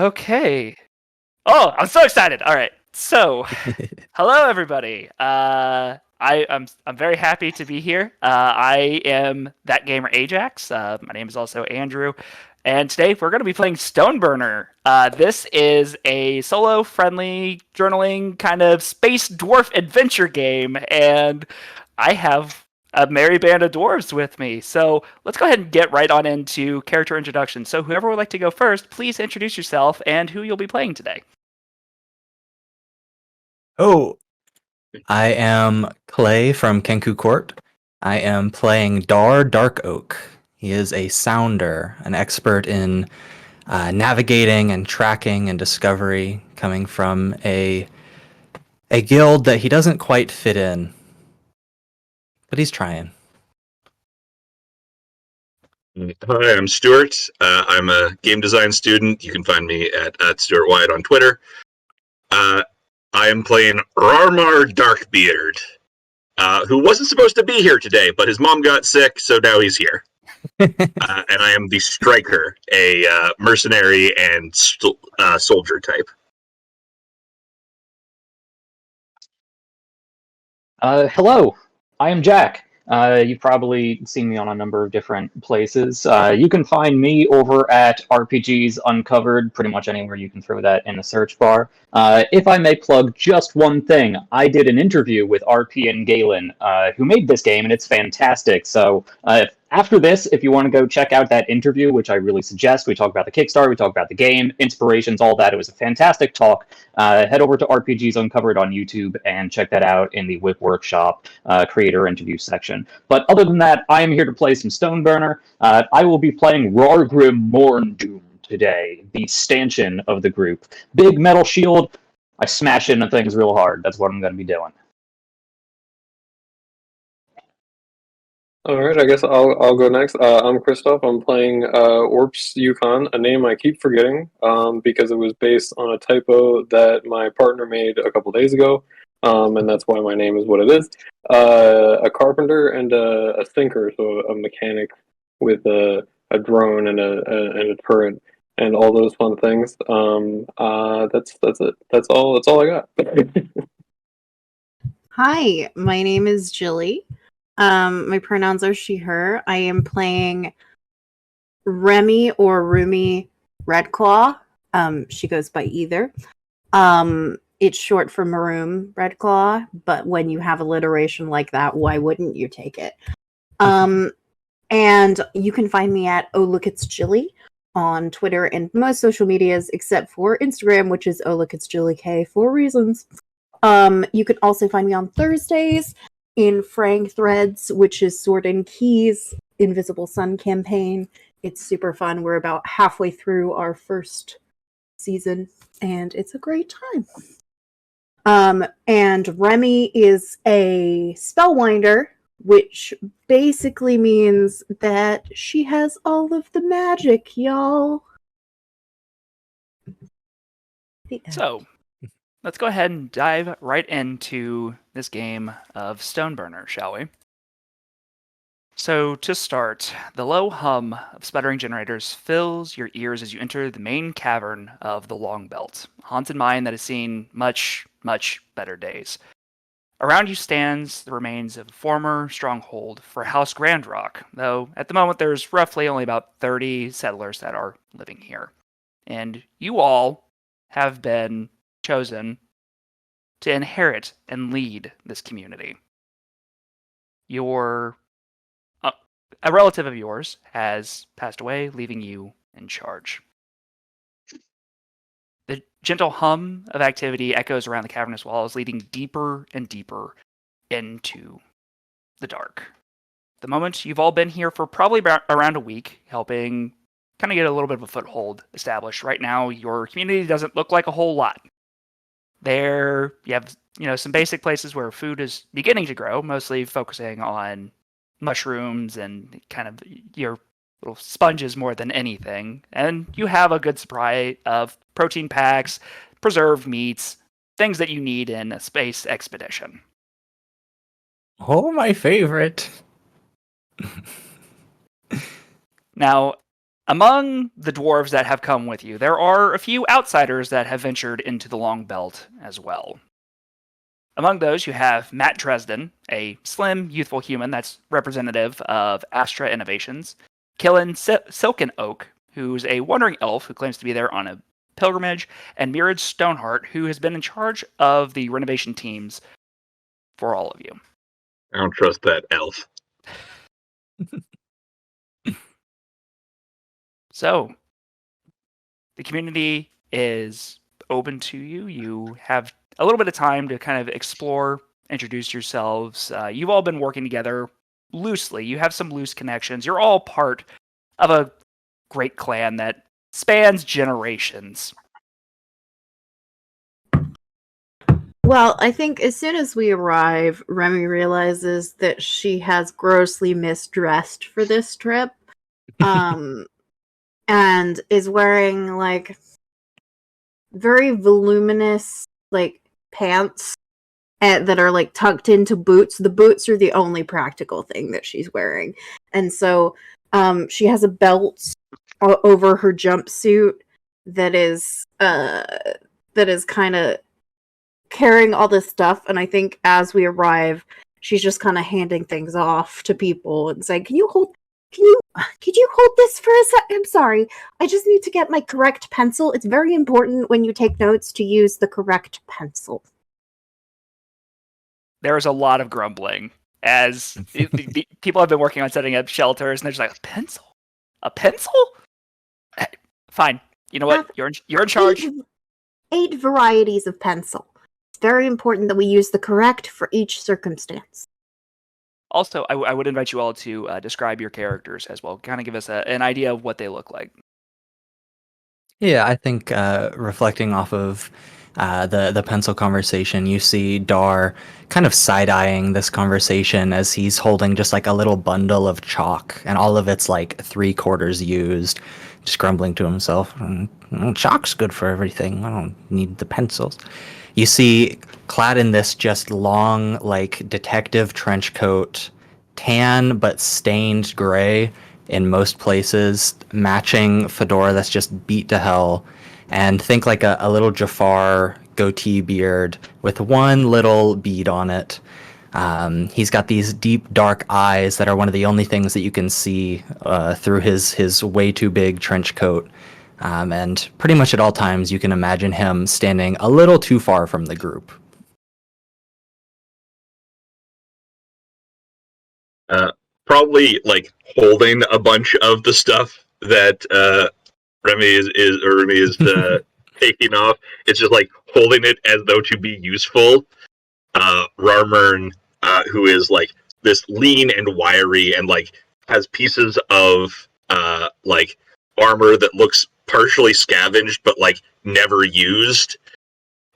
Okay. Oh, I'm so excited. All right. So, hello everybody. I'm very happy to be here. I am that gamer Ajax. My name is also Andrew, and today we're going to be playing Stoneburner. This is a solo-friendly journaling kind of space dwarf adventure game, and I have a merry band of dwarves with me. So let's go ahead and get right on into character introduction. So whoever would like to go first, please introduce yourself and who you'll be playing today. Oh, I am Clay from Kenku Court. I am playing Dar Dark Oak. He is a sounder, an expert in navigating and tracking and discovery, coming from a guild that he doesn't quite fit in, but he's trying. Hi, I'm Stuart. I'm a game design student. You can find me at Stuart Wyatt on Twitter. I am playing Rarmar Darkbeard, who wasn't supposed to be here today, but his mom got sick, so now he's here. And I am the Striker, a mercenary and soldier type. Hello, I am Jack. You've probably seen me on a number of different places. You can find me over at RPGs Uncovered, pretty much anywhere you can throw that in the search bar. If I may plug just one thing, I did an interview with RP and Galen, who made this game, and it's fantastic. So after this, if you want to go check out that interview, which I really suggest, we talk about the Kickstarter, we talk about the game, inspirations, all that. It was a fantastic talk. Head over to RPGs Uncovered on YouTube and check that out in the Whip Workshop creator interview section. But other than that, I am here to play some Stoneburner. I will be playing Rargrim Morndoom today, the stanchion of the group. Big metal shield. I smash into things real hard. That's what I'm going to be doing. All right, I guess I'll go next. I'm Christoph. I'm playing Orps Yukon, a name I keep forgetting because it was based on a typo that my partner made a couple days ago, and that's why my name is what it is. A carpenter and a thinker, so a mechanic with a drone and a turret and all those fun things. That's it. That's all I got. Hi, my name is Jilly. My pronouns are she, her. I am playing Remy or Rumi Redclaw. She goes by either. It's short for Maroon Redclaw, but when you have alliteration like that, why wouldn't you take it? And you can find me at Oh Look It's Jilly on Twitter and most social medias except for Instagram, which is Oh Look It's Jilly K for reasons. You can also find me on Thursdays in Frank Threads, which is Sword and Keys Invisible Sun campaign. It's super fun. We're about halfway through our first season, and it's a great time. And Remy is a spellwinder, which basically means that she has all of the magic, y'all. So, let's go ahead and dive right into this game of Stoneburner, shall we? So, to start, the low hum of sputtering generators fills your ears as you enter the main cavern of the Long Belt, a haunted mine that has seen much, much better days. Around you stands the remains of a former stronghold for House Grandrock, though at the moment there's roughly only about 30 settlers that are living here. And you all have been chosen to inherit and lead this community. A relative of yours has passed away, leaving you in charge. The gentle hum of activity echoes around the cavernous walls, leading deeper and deeper into the dark. The moment you've all been here for probably around a week, helping kind of get a little bit of a foothold established. Right now, your community doesn't look like a whole lot. There, you have some basic places where food is beginning to grow, mostly focusing on mushrooms and kind of your little sponges more than anything. And you have a good supply of protein packs, preserved meats, things that you need in a space expedition. Oh, my favorite. Now, Among the dwarves that have come with you, there are a few outsiders that have ventured into the Long Belt as well. Among those, you have Matt Dresden, a slim, youthful human that's representative of Astra Innovations, Killen Silken Oak, who's a wandering elf who claims to be there on a pilgrimage, and Mirage Stoneheart, who has been in charge of the renovation teams for all of you. I don't trust that elf. So, the community is open to you. You have a little bit of time to kind of explore, introduce yourselves. You've all been working together loosely. You have some loose connections. You're all part of a great clan that spans generations. Well, I think as soon as we arrive, Remy realizes that she has grossly misdressed for this trip. And is wearing like very voluminous like pants that are like tucked into boots. The boots are the only practical thing that she's wearing. And so she has a belt over her jumpsuit that is kind of carrying all this stuff. And I think as we arrive, she's just kind of handing things off to people and saying, could you hold this for a sec? I'm sorry. I just need to get my correct pencil. It's very important when you take notes to use the correct pencil. There is a lot of grumbling as people have been working on setting up shelters, and they're just like, a pencil? Fine. You know what? You're in charge. 8 varieties of pencil. It's very important that we use the correct for each circumstance. Also, I would invite you all to describe your characters as well. Kind of give us an idea of what they look like. Yeah, I think reflecting off of the pencil conversation, you see Dar kind of side-eyeing this conversation as he's holding just like a little bundle of chalk, and all of it's like 3/4 used, just grumbling to himself. Chalk's good for everything. I don't need the pencils. You see, clad in this just long, like, detective trench coat, tan but stained gray in most places, matching fedora that's just beat to hell, and think like a little Jafar goatee beard with one little bead on it. He's got these deep, dark eyes that are one of the only things that you can see through his way too big trench coat. And pretty much at all times, you can imagine him standing a little too far from the group. Probably like holding a bunch of the stuff that Remy is taking off. It's just like holding it as though to be useful. Rarmern, who is like this lean and wiry and like has pieces of like armor that looks partially scavenged but like never used,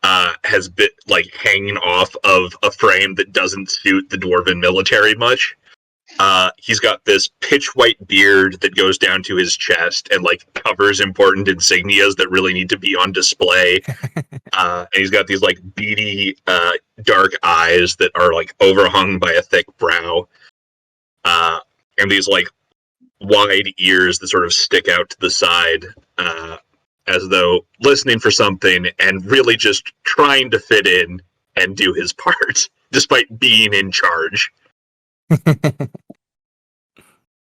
has been like hanging off of a frame that doesn't suit the dwarven military much. He's got this pitch white beard that goes down to his chest and like covers important insignias that really need to be on display. And he's got these like beady dark eyes that are like overhung by a thick brow. And these like wide ears that sort of stick out to the side, as though listening for something and really just trying to fit in and do his part, despite being in charge.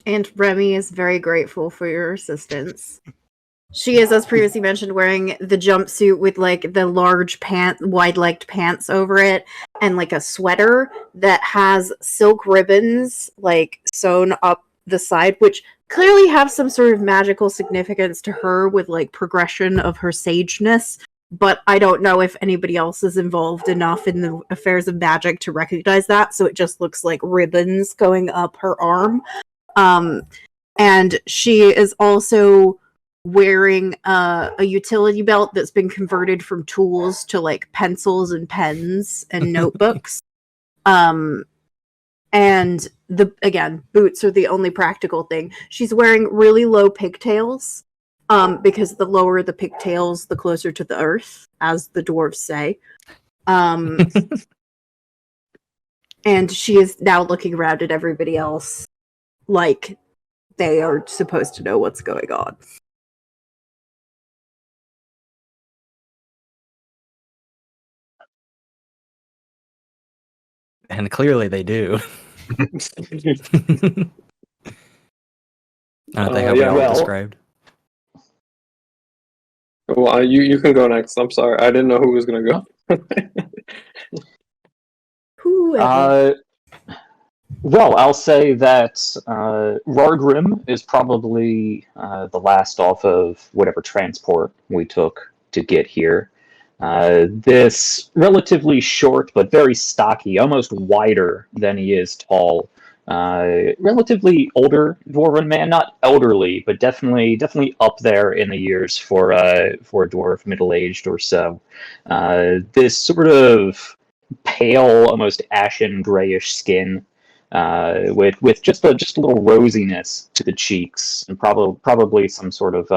And Remy is very grateful for your assistance. She is, as previously mentioned, wearing the jumpsuit with like the large wide-legged pants over it, and like a sweater that has silk ribbons like sewn up the side, which clearly have some sort of magical significance to her with like progression of her sageness. But I don't know if anybody else is involved enough in the affairs of magic to recognize that, so it just looks like ribbons going up her arm. And she is also wearing a utility belt that's been converted from tools to like pencils and pens and notebooks. And boots are the only practical thing. She's wearing really low pigtails, because the lower the pigtails, the closer to the earth, as the dwarves say. And she is now looking around at everybody else like they are supposed to know what's going on. And clearly they do. I think how we all described. Well, you can go next. I'm sorry, I didn't know who was going to go. Whoever. Well, I'll say that Rardrim is probably the last off of whatever transport we took to get here. This relatively short but very stocky, almost wider than he is tall, relatively older dwarven man, not elderly, but definitely up there in the years for a dwarf, middle-aged or so. This sort of pale, almost ashen grayish skin, with just a little rosiness to the cheeks, and probably some sort of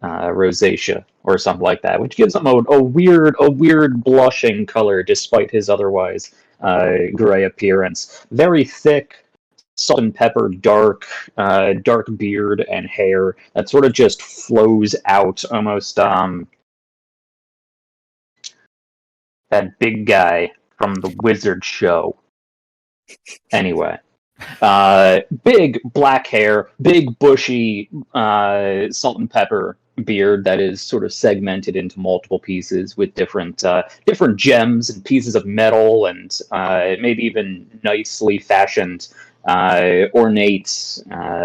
rosacea or something like that, which gives him a weird blushing color despite his otherwise gray appearance. Very thick, salt and pepper, dark beard and hair that sort of just flows out, almost that big guy from the Wizard Show. Anyway, big black hair, big bushy salt and pepper beard that is sort of segmented into multiple pieces with different gems and pieces of metal and maybe even nicely fashioned ornate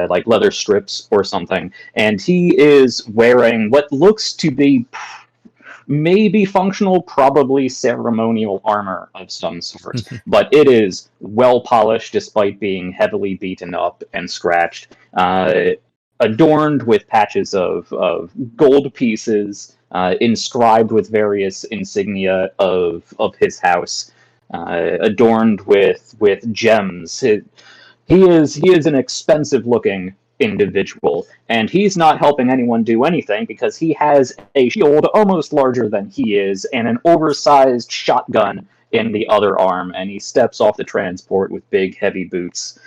like leather strips or something. And he is wearing what looks to be maybe functional, probably ceremonial armor of some sort, but it is well polished despite being heavily beaten up and scratched, adorned with patches of gold pieces, inscribed with various insignia of his house, adorned with gems. He is an expensive looking individual, and he's not helping anyone do anything because he has a shield almost larger than he is and an oversized shotgun in the other arm, and he steps off the transport with big heavy boots,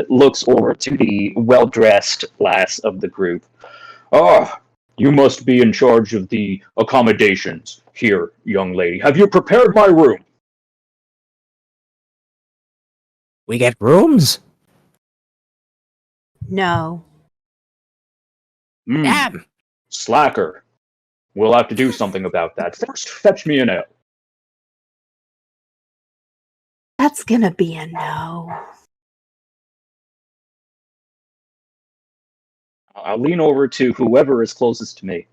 looks over to the well-dressed lass of the group. "Ah, you must be in charge of the accommodations here, young lady. Have you prepared my room?" We get rooms? No. Damn. Slacker. We'll have to do something about that. First, fetch me an ale. That's gonna be a no. I'll lean over to whoever is closest to me.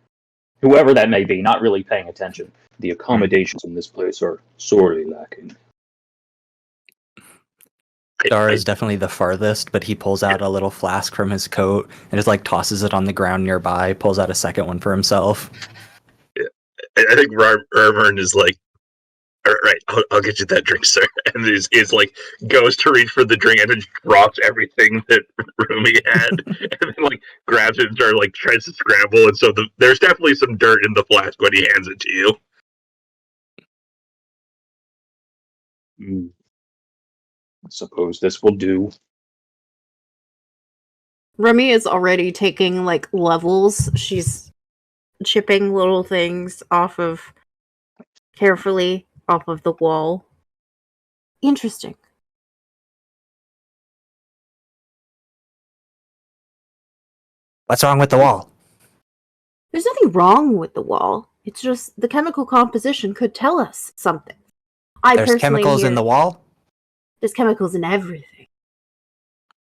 Whoever that may be, not really paying attention. The accommodations in this place are sorely lacking. Dar is definitely the farthest, but he pulls out a little flask from his coat and just like tosses it on the ground nearby, pulls out a second one for himself. Yeah. I think Rarmern is like, all right, I'll get you that drink, sir. And is like, goes to reach for the drink and then drops everything that Rumi had. And then like grabs it and starts like tries to scramble. And so there's definitely some dirt in the flask when he hands it to you. I suppose this will do. Remy is already taking like levels. She's chipping little things carefully off of the wall. Interesting. What's wrong with the wall? There's nothing wrong with the wall. It's just the chemical composition could tell us something. There's chemicals in the wall? There's chemicals in everything.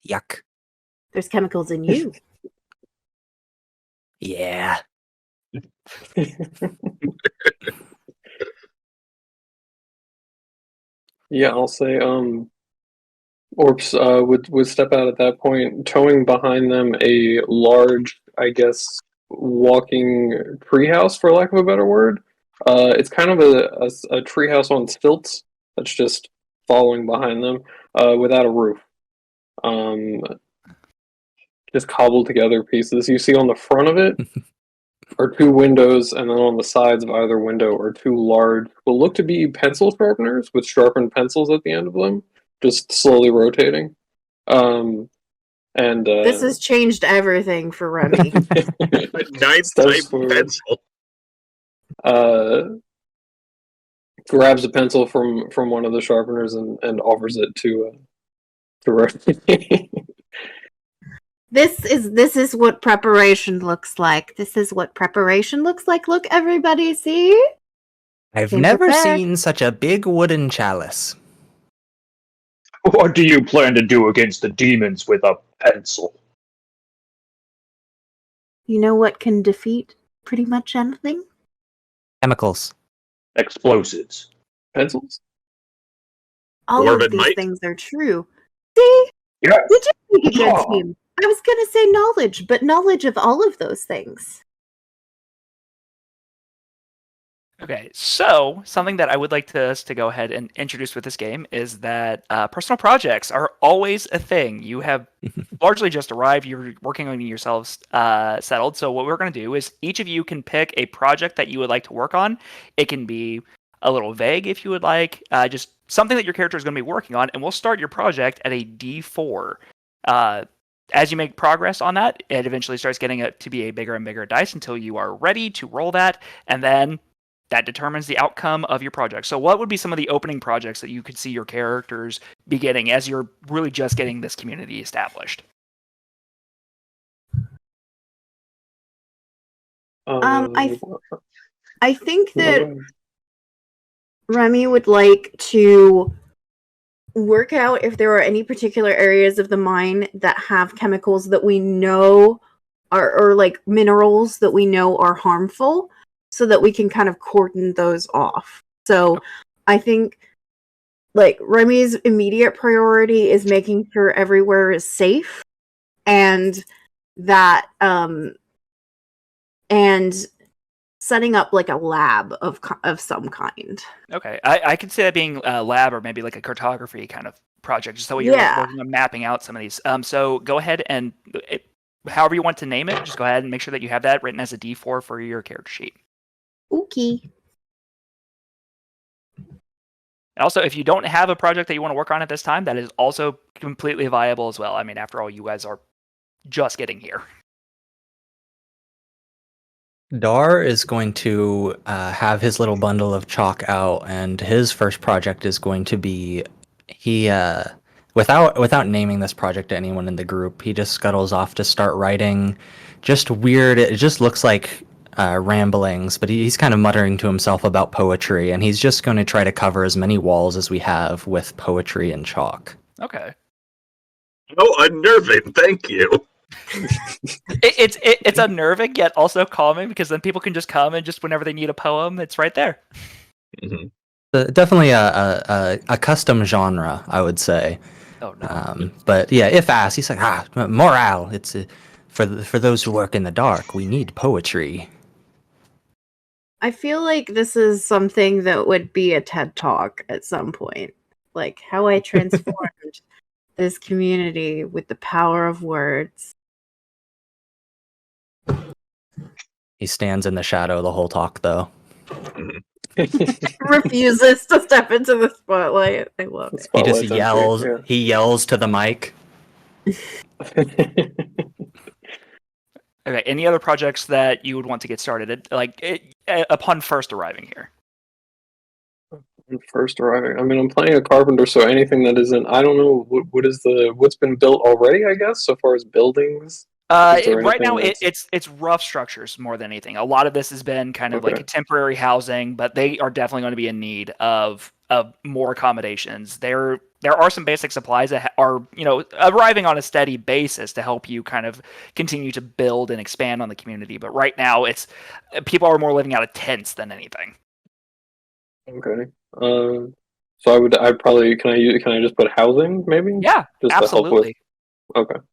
Yuck. There's chemicals in you. Yeah. Yeah, I'll say Orps would step out at that point, towing behind them a large, I guess, walking treehouse, for lack of a better word. It's kind of a treehouse on stilts that's just following behind them, without a roof. Just cobbled together pieces. You see on the front of it are two windows, and then on the sides of either window are two large, will look to be pencil sharpeners with sharpened pencils at the end of them, just slowly rotating. And This has changed everything for Remy. Ninth type pencil. Grabs a pencil from one of the sharpeners and offers it to Remy. This is what preparation looks like. This is what preparation looks like. Look, everybody, see? I've Came never prepared. seen such a big wooden chalice. What do you plan to do against the demons with a pencil? You know what can defeat pretty much anything? Chemicals. Explosives. Pencils? All Dwarven of these might? things are true. See? Yes. We did make a good Yeah. team. I was going to say knowledge, but knowledge of all of those things. Okay, so something that I would like us to go ahead and introduce with this game is that personal projects are always a thing. You have largely just arrived, you're working on yourselves settled. So what we're going to do is each of you can pick a project that you would like to work on. It can be a little vague if you would like, just something that your character is going to be working on, and we'll start your project at a D4. As you make progress on that, it eventually starts getting to be a bigger and bigger dice until you are ready to roll that, and then that determines the outcome of your project. So what would be some of the opening projects that you could see your characters beginning as you're really just getting this community established? I think that Remy would like to work out if there are any particular areas of the mine that have chemicals that we know are, or like minerals that we know are harmful, so that we can kind of cordon those off. So I think like Remy's immediate priority is making sure everywhere is safe, and that and setting up like a lab of some kind. Okay, I could see that being a lab or maybe like a cartography kind of project, just so you're working on mapping out some of these. So go ahead and however you want to name it, just go ahead and make sure that you have that written as a D4 for your character sheet. Okay. Also, if you don't have a project that you want to work on at this time, that is also completely viable as well. I mean, after all, you guys are just getting here. Dar is going to have his little bundle of chalk out, and his first project is going to be without naming this project to anyone in the group, he just scuttles off to start writing just weird. It just looks like ramblings, but he's kind of muttering to himself about poetry, and he's just going to try to cover as many walls as we have with poetry and chalk. Okay. Oh, unnerving. Thank you. It's unnerving yet also calming, because then people can just come and just whenever they need a poem, it's right there. Mm-hmm. Definitely a custom genre, I would say. Oh no. But yeah, if asked, he's like, morale. It's for those who work in the dark. We need poetry. I feel like this is something that would be a TED Talk at some point. Like how I transformed this community with the power of words. He stands in the shadow the whole talk, though. Refuses to step into the spotlight. I love it. He just yells. Yeah. He yells to the mic. Okay. Any other projects that you would want to get started upon first arriving here? First arriving. I mean, I'm playing a carpenter, so anything that isn't, I don't know what's been built already, I guess, so far as buildings. Right now, it's rough structures more than anything. A lot of this has been kind of like a temporary housing, but they are definitely going to be in need of more accommodations. There are some basic supplies that are arriving on a steady basis to help you kind of continue to build and expand on the community. But right now, it's people are more living out of tents than anything. Okay. So I'd probably can I just put housing maybe? Yeah, just absolutely. To help with, okay.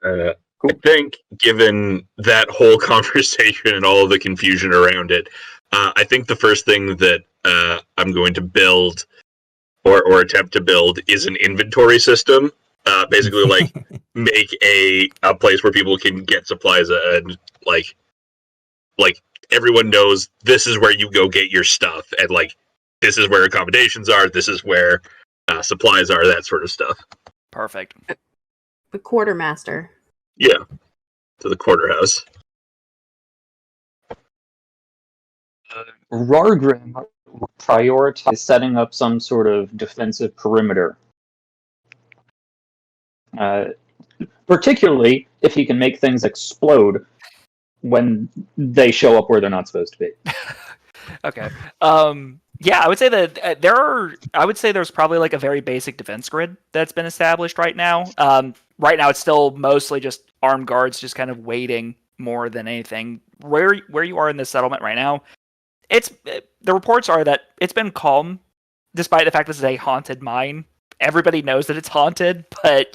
Cool. I think, given that whole conversation and all of the confusion around it, I think the first thing that I'm going to build or attempt to build is an inventory system. Basically, like make a place where people can get supplies and like everyone knows this is where you go get your stuff, and like this is where accommodations are. This is where supplies are, that sort of stuff. Perfect. The quartermaster. Yeah, to the quarter house. Rargrim will prioritize setting up some sort of defensive perimeter. Particularly if he can make things explode when they show up where they're not supposed to be. Okay. Yeah, I would say that I would say there's probably like a very basic defense grid that's been established right now. Right now it's still mostly just armed guards just kind of waiting more than anything. Where you are in this settlement right now, the reports are that it's been calm, despite the fact this is a haunted mine. Everybody knows that it's haunted, but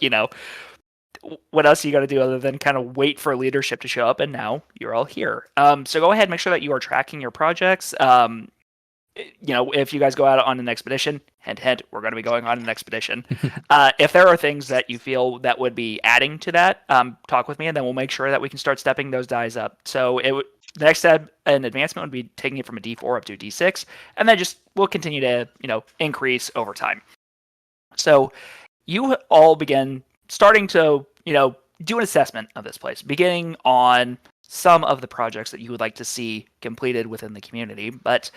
what else are you got to do other than kind of wait for leadership to show up? And now you're all here. So go ahead and make sure that you are tracking your projects. If you guys go out on an expedition, hint, we're going to be going on an expedition. If there are things that you feel that would be adding to that, talk with me, and then we'll make sure that we can start stepping those dice up. So the next step, an advancement would be taking it from a D4 up to a D6, and then we'll continue to increase over time. So you all begin starting to do an assessment of this place, beginning on some of the projects that you would like to see completed within the community. But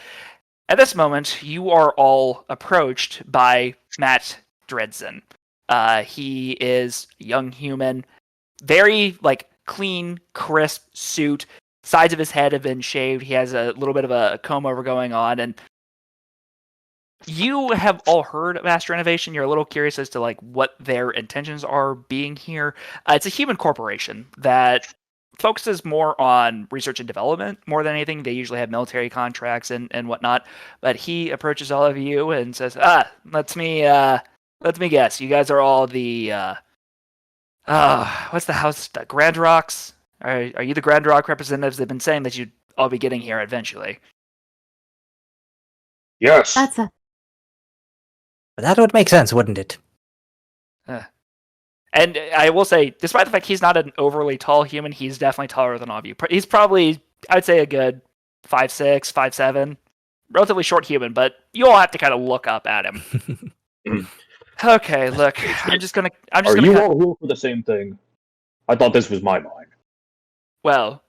at this moment, you are all approached by Matt Dredson. He is a young human, very clean, crisp suit. Sides of his head have been shaved. He has a little bit of a comb over going on, and you have all heard of Astro Innovation. You're a little curious as to what their intentions are being here. It's a human corporation that focuses more on research and development more than anything. They usually have military contracts and whatnot. But he approaches all of you and says, let me guess. You guys are all the what's the house? The Grand Rocks? Are you the Grand Rock representatives? They've been saying that you'd all be getting here eventually. Yes. That would make sense, wouldn't it? And I will say, despite the fact he's not an overly tall human, he's definitely taller than all of you. He's probably, I'd say, a good 5'6", 5'7", relatively short human, but you all have to kind of look up at him. Okay, look, I'm just gonna. Are you all here for the same thing? I thought this was my mine. Well,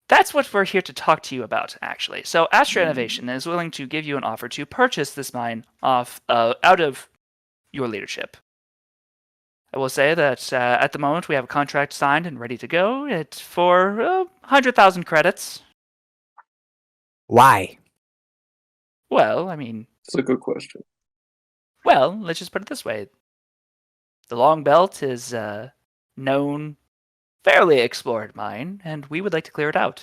that's what we're here to talk to you about, actually. So, Astro Innovation is willing to give you an offer to purchase this mine out of your leadership. I will say that at the moment we have a contract signed and ready to go. It's for 100,000 credits. Why? Well, I mean... It's a good question. Well, let's just put it this way. The Long Belt is known, fairly explored mine, and we would like to clear it out.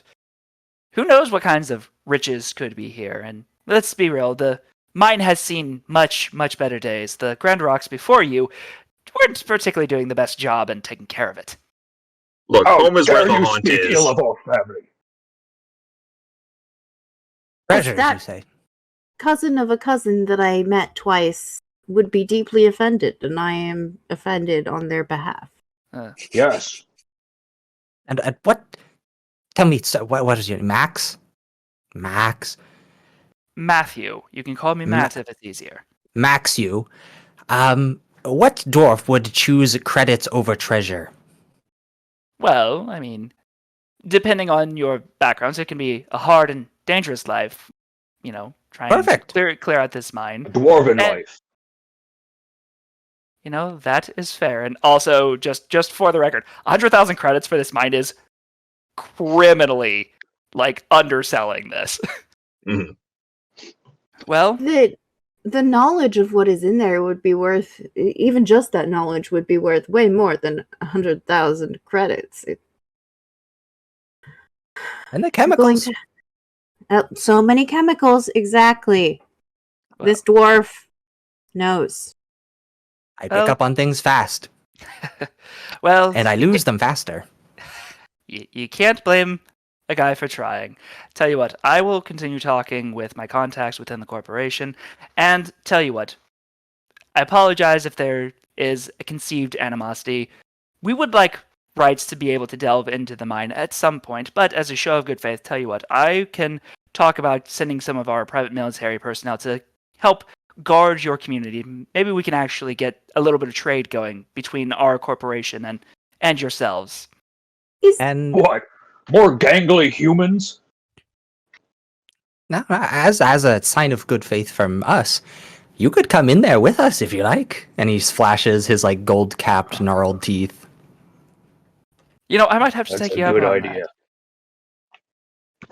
Who knows what kinds of riches could be here, and let's be real, the mine has seen much, much better days. The Grand Rocks before you weren't particularly doing the best job in taking care of it. Look, home is where the haunt is. Ill of our family. Treasures, that you say? Cousin of a cousin that I met twice would be deeply offended, and I am offended on their behalf. Yes. And what? Tell me, so what is your Max? Max? Matthew. You can call me Matt if it's easier. Max, you. What dwarf would choose credits over treasure? Well, I mean, depending on your backgrounds, it can be a hard and dangerous life. Trying Perfect. to clear out this mine. Dwarven life. That is fair. And also, just for the record, 100,000 credits for this mine is criminally, underselling this. Mm-hmm. Well... The knowledge of what is in there would be worth, even just that knowledge would be worth way more than 100,000 credits. And the chemicals. So many chemicals, exactly. Well, this dwarf knows. I pick up on things fast. Well... And I lose them faster. You can't blame a guy for trying. Tell you what, I will continue talking with my contacts within the corporation, and tell you what, I apologize if there is a conceived animosity. We would like rights to be able to delve into the mine at some point, but as a show of good faith, tell you what, I can talk about sending some of our private military personnel to help guard your community. Maybe we can actually get a little bit of trade going between our corporation and yourselves. And What? More gangly humans? now, as a sign of good faith from us, you could come in there with us if you like. And he flashes his like gold capped gnarled teeth. I might have to That's take a you up good on idea. that.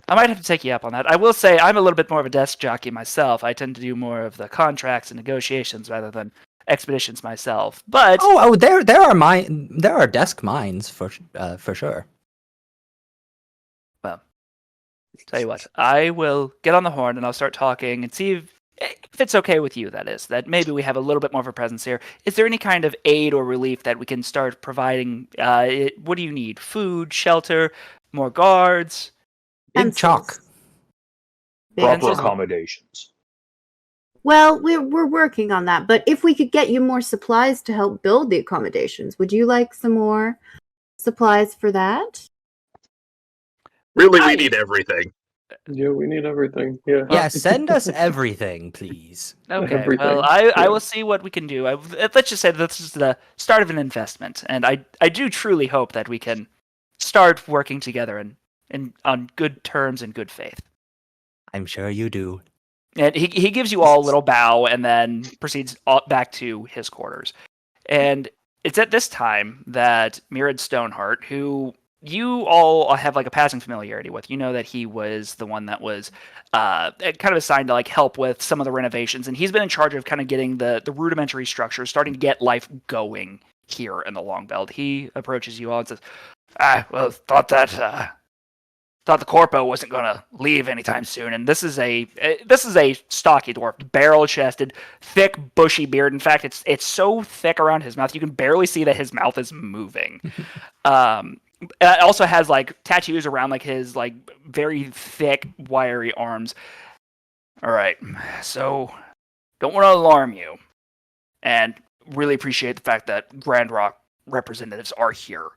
I might have to take you up on that. I will say I'm a little bit more of a desk jockey myself. I tend to do more of the contracts and negotiations rather than expeditions myself. But there are desk mines for sure. well, tell you what, I will get on the horn and I'll start talking and see if it's okay with you. That is, that maybe we have a little bit more of a presence here. Is there any kind of aid or relief that we can start providing? What do you need? Food, shelter, more guards? Big Pencils. chalk. Big Proper chalk. accommodations. Well, we're working on that, but if we could get you more supplies to help build the accommodations, would you like some more supplies for that? Really, we need everything. Yeah, we need everything. Yeah. Yeah, send us everything, please. Okay, Everything, well, I yeah. will see what we can do. Let's just say that this is the start of an investment, and I do truly hope that we can start working together and on good terms and good faith. I'm sure you do. And he gives you all a little bow and then proceeds back to his quarters. And it's at this time that Mirad Stoneheart, who you all have like a passing familiarity with, you know that he was the one that was kind of assigned to like help with some of the renovations, and he's been in charge of kind of getting the rudimentary structure starting to get life going here in the Longbelt. He approaches you all and says, well, thought the corpo wasn't going to leave anytime soon, and this is a stocky dwarf, barrel-chested, thick, bushy beard. In fact, it's so thick around his mouth you can barely see that his mouth is moving. It also has like tattoos around like his like very thick, wiry arms. All right, so don't want to alarm you, and really appreciate the fact that Grand Rock representatives are here.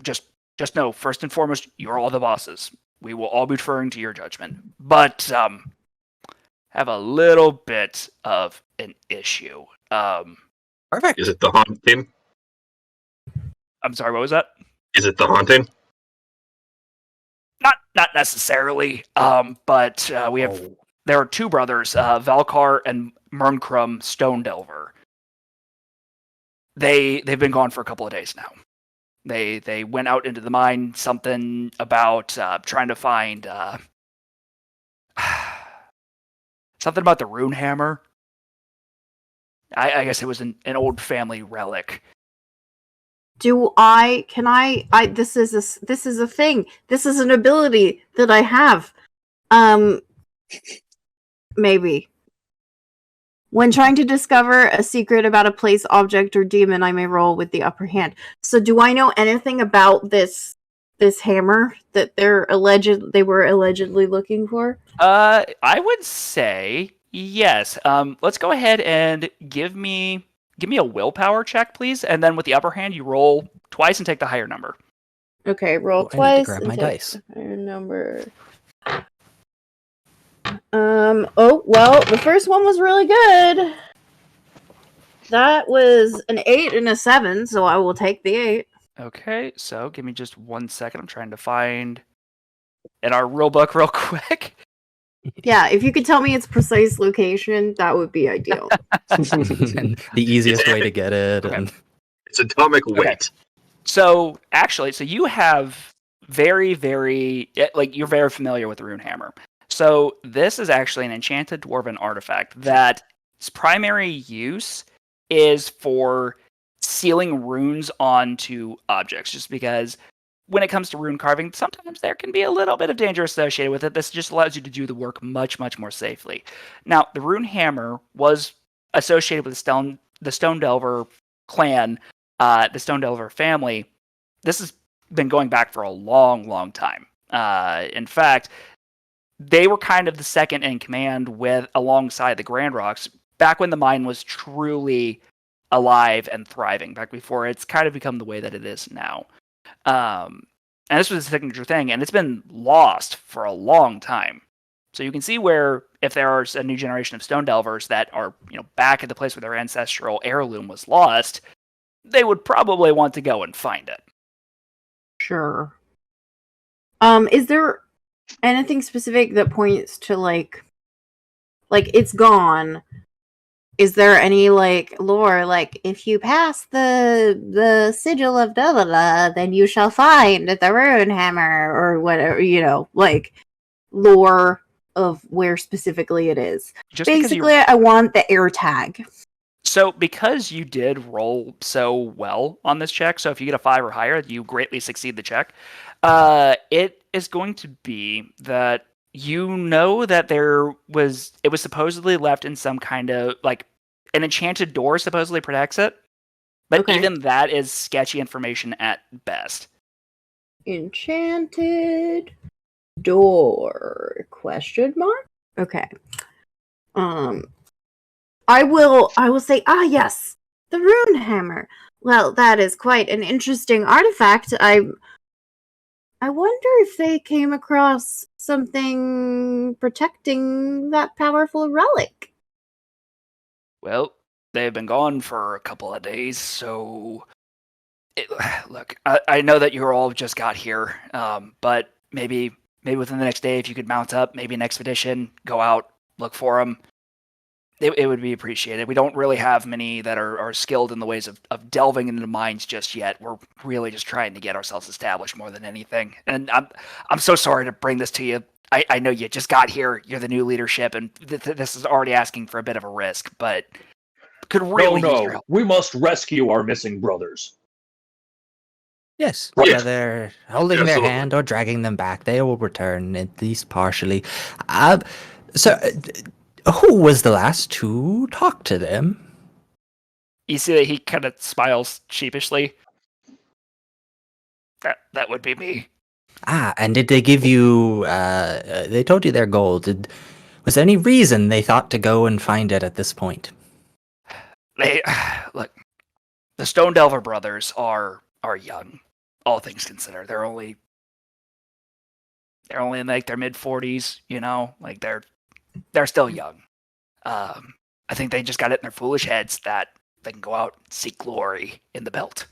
Just know, first and foremost, you're all the bosses. We will all be deferring to your judgment. But have a little bit of an issue. Perfect. Is it the haunting? I'm sorry, what was that? Is it the haunting? Not necessarily. But we have there are two brothers, Valkar and Mernkrum Stonedelver. They've been gone for a couple of days now. They went out into the mine, something about trying to find something about the rune hammer. I guess it was an old family relic. Can I this is a thing. This is an ability that I have. Maybe. When trying to discover a secret about a place, object, or demon, I may roll with the upper hand. So do I know anything about this hammer that they were allegedly looking for? I would say yes. Let's go ahead and give me a willpower check, please, and then with the upper hand, you roll twice and take the higher number. Okay, roll I need to twice grab and my take dice. the higher number. Oh, well, the first one was really good. That was an 8 and a 7, so I will take the 8. Okay, so give me just 1 second. I'm trying to find in our rule book real quick. Yeah, if you could tell me its precise location, that would be ideal. And the easiest way to get it. Okay. And It's atomic weight. Okay. So actually, you have very, very you're very familiar with the rune hammer. So this is actually an enchanted dwarven artifact that its primary use is for sealing runes onto objects, just because when it comes to rune carving, sometimes there can be a little bit of danger associated with it. This just allows you to do the work much, much more safely. Now, the rune hammer was associated with the Stone Delver clan, the Stone Delver family. This has been going back for a long, long time. In fact, they were kind of the second in command alongside the Grand Rocks back when the mine was truly alive and thriving, back before it's kind of become the way that it is now. And this was a signature thing, and it's been lost for a long time. So you can see where if there are a new generation of stone delvers that are, back at the place where their ancestral heirloom was lost, they would probably want to go and find it. Sure. Is there anything specific that points to like it's gone? Is there any lore if you pass the sigil of da da da, then you shall find the rune hammer or whatever, lore of where specifically it is. Just basically I want the air tag. So because you did roll so well on this check, so if you get a 5 or higher, you greatly succeed the check. It is going to be that that it was supposedly left in some kind of an enchanted door supposedly protects it. But even that is sketchy information at best. Enchanted door ? Okay. I will say, yes, the rune hammer. Well, that is quite an interesting artifact. I wonder if they came across something protecting that powerful relic. Well, they've been gone for a couple of days, so look, I know that you all just got here, but maybe within the next day, if you could mount up, maybe an expedition, go out, look for them. It would be appreciated. We don't really have many that are skilled in the ways of delving into the mines just yet. We're really just trying to get ourselves established more than anything. And I'm so sorry to bring this to you. I know you just got here. You're the new leadership, and this is already asking for a bit of a risk, but could really use your help. We must rescue our missing brothers. Yes, Right. whether holding their hand or dragging them back, they will return, at least partially. Who was the last to talk to them? You see that he kind of smiles sheepishly. That would be me. And did they give you, they told you their goal. Was there any reason they thought to go and find it at this point? Look, the Stone Delver brothers are young, all things considered. They're only in their mid-40s, they're still young. I think they just got it in their foolish heads that they can go out and seek glory in the belt.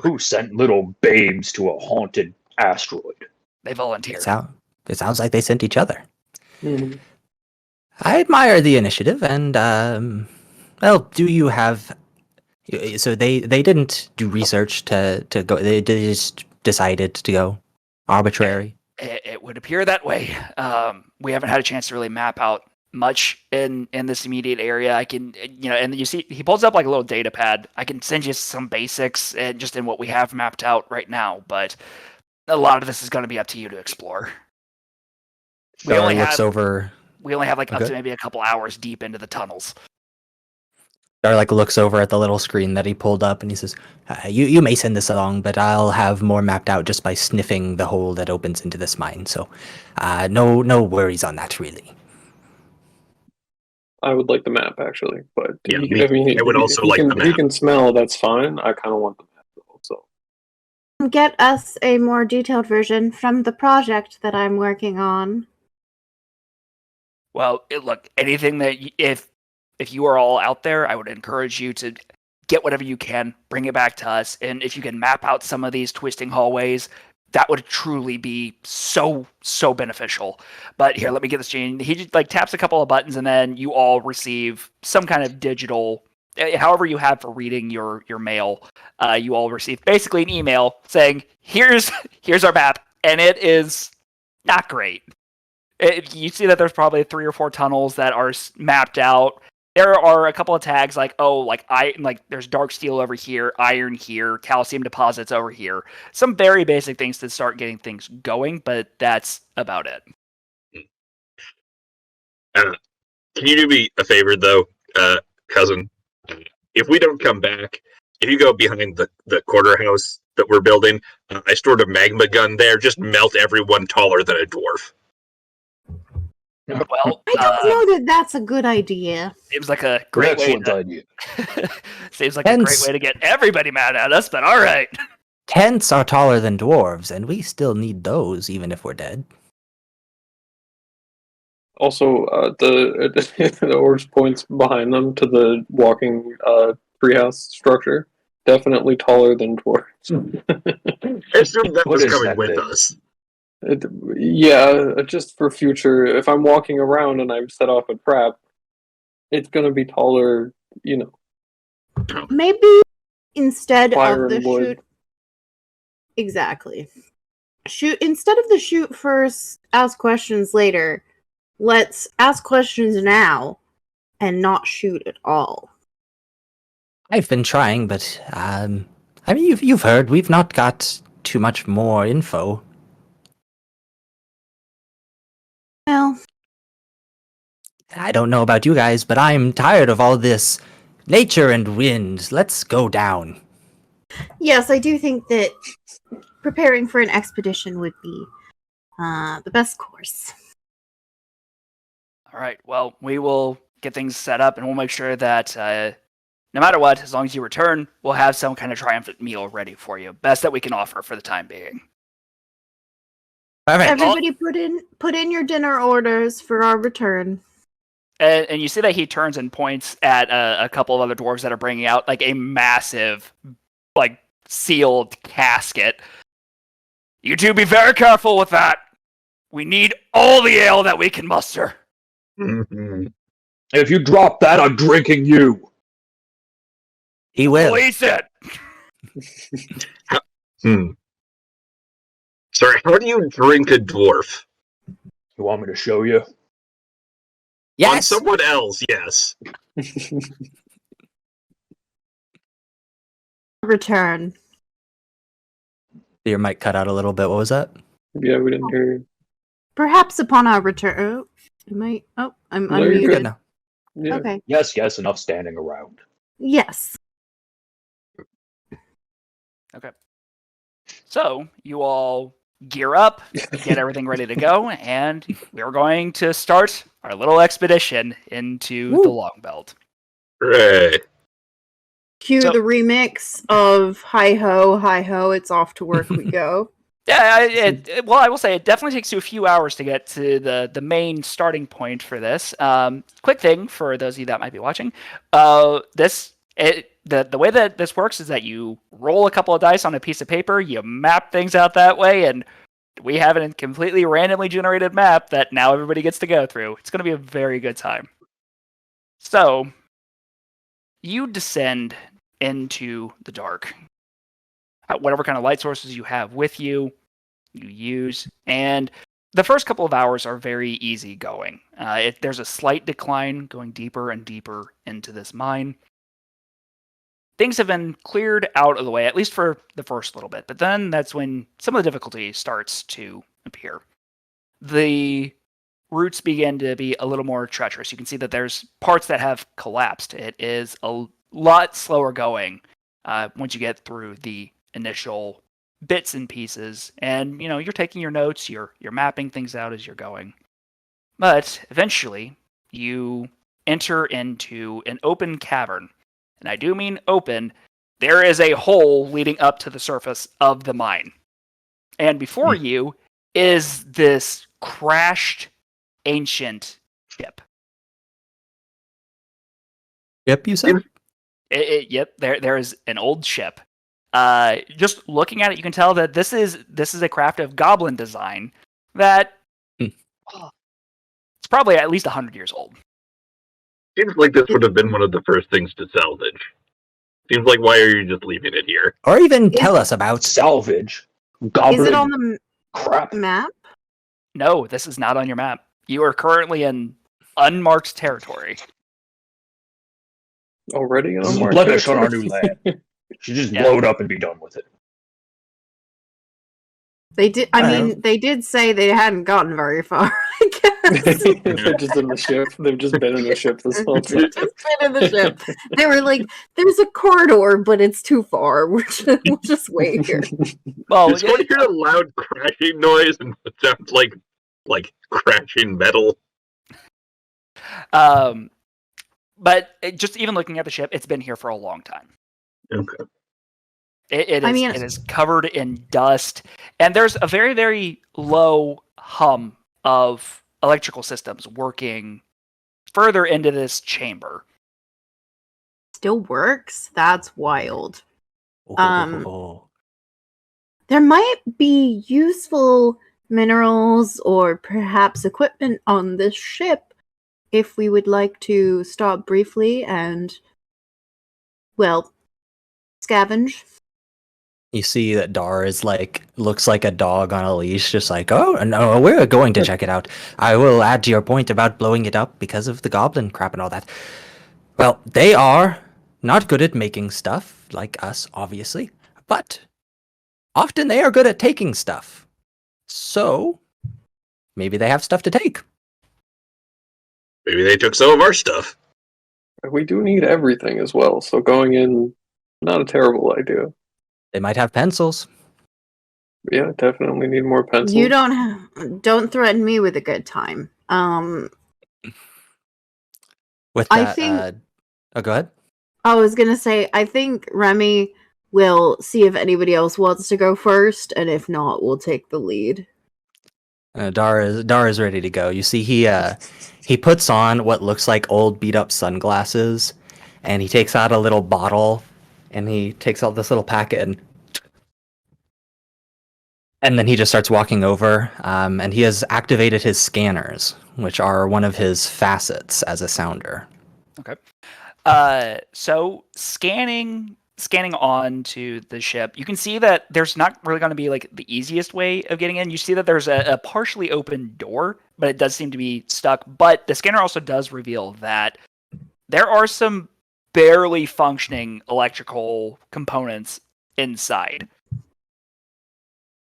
Who sent little babes to a haunted asteroid? They volunteered. It sounds like they sent each other. Mm-hmm. I admire the initiative, and do you have? So they didn't do research to go. They just decided to go arbitrary. It would appear that way. We haven't had a chance to really map out much in this immediate area. I can, and you see he pulls up a little data pad. I can send you some basics and just in what we have mapped out right now, but a lot of this is going to be up to you to explore. We only have up to maybe a couple hours deep into the tunnels. Dar looks over at the little screen that he pulled up and he says, you may send this along, but I'll have more mapped out just by sniffing the hole that opens into this mine. So no worries on that, really. I would like the map, actually. But yeah, I would also like the map. He can smell, that's fine. I kind of want the map, though. So. Get us a more detailed version from the project that I'm working on. Well, look, anything that if you are all out there, I would encourage you to get whatever you can, bring it back to us, and if you can map out some of these twisting hallways, that would truly be so beneficial. But here, let me get this, Gene. He just taps a couple of buttons, and then you all receive some kind of digital, however you have for reading your mail. You all receive basically an email saying, "Here's our map," and it is not great. You see that there's probably 3 or 4 tunnels that are mapped out. There are a couple of tags there's dark steel over here, iron here, calcium deposits over here. Some very basic things to start getting things going, but that's about it. Can you do me a favor, though, cousin? If we don't come back, if you go behind the quarter house that we're building, I stored a magma gun there. Just melt everyone taller than a dwarf. Well, I don't know that that's a good idea. Seems like a great idea. Seems like a great way to get everybody mad at us, but all right. Tents are taller than dwarves, and we still need those even if we're dead. Also, the orbs points behind them to the walking treehouse structure. Definitely taller than dwarves. I assume that What was is coming that with thing? us. Yeah, just for future. If I'm walking around and I've set off a trap, it's gonna be taller. Maybe instead Fire of the and wood. shoot. Exactly. Shoot instead of the shoot first, ask questions later. Let's ask questions now and not shoot at all. I've been trying, but I mean, you've heard we've not got too much more info. Well, I don't know about you guys, but I'm tired of all this nature and wind. Let's go down. yes, I do think that preparing for an expedition would be the best course. All right. Well, we will get things set up, and we'll make sure that no matter what, as long as you return, we'll have some kind of triumphant meal ready for you. Best that we can offer for the time being. Perfect. Everybody put in your dinner orders for our return. And you see that he turns and points at a couple of other dwarves that are bringing out like a massive, like sealed casket. You two be very careful with that. We need all the ale that we can muster. Mhm. If you drop that, I'm drinking you. He will. Release it. Sorry, how do you drink a dwarf? You want me to show you? On Yes. someone else, yes. Return. Your mic cut out a little bit. What was that? Yeah, we didn't hear you. Perhaps upon our return. Oh, am I? Oh, I'm No, you're You're unmuted. good now. Yeah. Okay. Yes, enough standing around. Yes. Okay. So you all gear up, get everything ready to go, and we're going to start our little expedition into the Longbelt. Hooray. Cue So- the remix of Hi Ho, it's off to work we go. Yeah, well, I will say it definitely takes you a few hours to get to the main starting point for this. Quick thing for those of you that might be watching, the way that this works is that you roll a couple of dice on a piece of paper, you map things out that way, and we have a completely randomly generated map that now everybody gets to go through. It's going to be a very good time. So, you descend into the dark. Whatever kind of light sources you have with you, you use. And the first couple of hours are very easy going. There's a slight decline going deeper and deeper into this mine. Things have been cleared out of the way, at least for the first little bit. But then that's when some of the difficulty starts to appear. The routes begin to be a little more treacherous. You can see that there's parts that have collapsed. It is a lot slower going once you get through the initial bits and pieces, and you're taking your notes, you're mapping things out as you're going. But eventually, you enter into an open cavern, and I do mean open. There is a hole leading up to the surface of the mine, and before you is this crashed ancient ship. Yep, you said. Yep, there is an old ship. Just looking at it, you can tell that this is a craft of goblin design that it's probably at least 100 years old. Seems like this would have been one of the first things to salvage. Seems like, why are you just leaving it here? Or even tell us about. Salvage. Goblin. Is it on the crap? map? No, this is not on your map. You are currently in unmarked territory. Already on This is our blemish on our territory? new land. Should just Yeah. blow it up and be done with it. They did. I mean, they did say they hadn't gotten very far. I guess. They're just in the ship. They've just been in the ship this whole time. Just been in the ship. They were like, "There's a corridor, but it's too far. We'll just wait here." Well, Just want to hear a loud crashing noise, and it sounds like crashing metal. But just even looking at the ship, it's been here for a long time. Okay. It is covered in dust, and there's a very, very low hum of electrical systems working further into this chamber. Still works? That's wild. Oh. There might be useful minerals or perhaps equipment on this ship if we would like to stop briefly and, well, scavenge. You see that Dar is looks like a dog on a leash, just like, oh, no, we're going to check it out. I will add to your point about blowing it up because of the goblin crap and all that. Well, they are not good at making stuff, like us, obviously, but often they are good at taking stuff. So, maybe they have stuff to take. Maybe they took some of our stuff. We do need everything as well, so going in, not a terrible idea. They might have pencils. Yeah, definitely need more pencils. You don't threaten me with a good time. With I that, think- oh, go ahead. I was gonna say, I think Remy will see if anybody else wants to go first, and if not, we'll take the lead. Dar is ready to go. You see, he puts on what looks like old beat up sunglasses, and he takes out a little bottle, and he takes out this little packet, and then he just starts walking over, and he has activated his scanners, which are one of his facets as a sounder. Okay. So scanning onto the ship, you can see that there's not really going to be like the easiest way of getting in. You see that there's a partially open door, but it does seem to be stuck. But the scanner also does reveal that there are some barely functioning electrical components inside.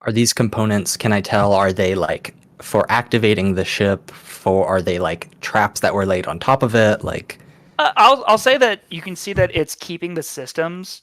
Are these components, can I tell, are they like for activating the ship, are they like traps that were laid on top of it? Like, I'll say that you can see that it's keeping the systems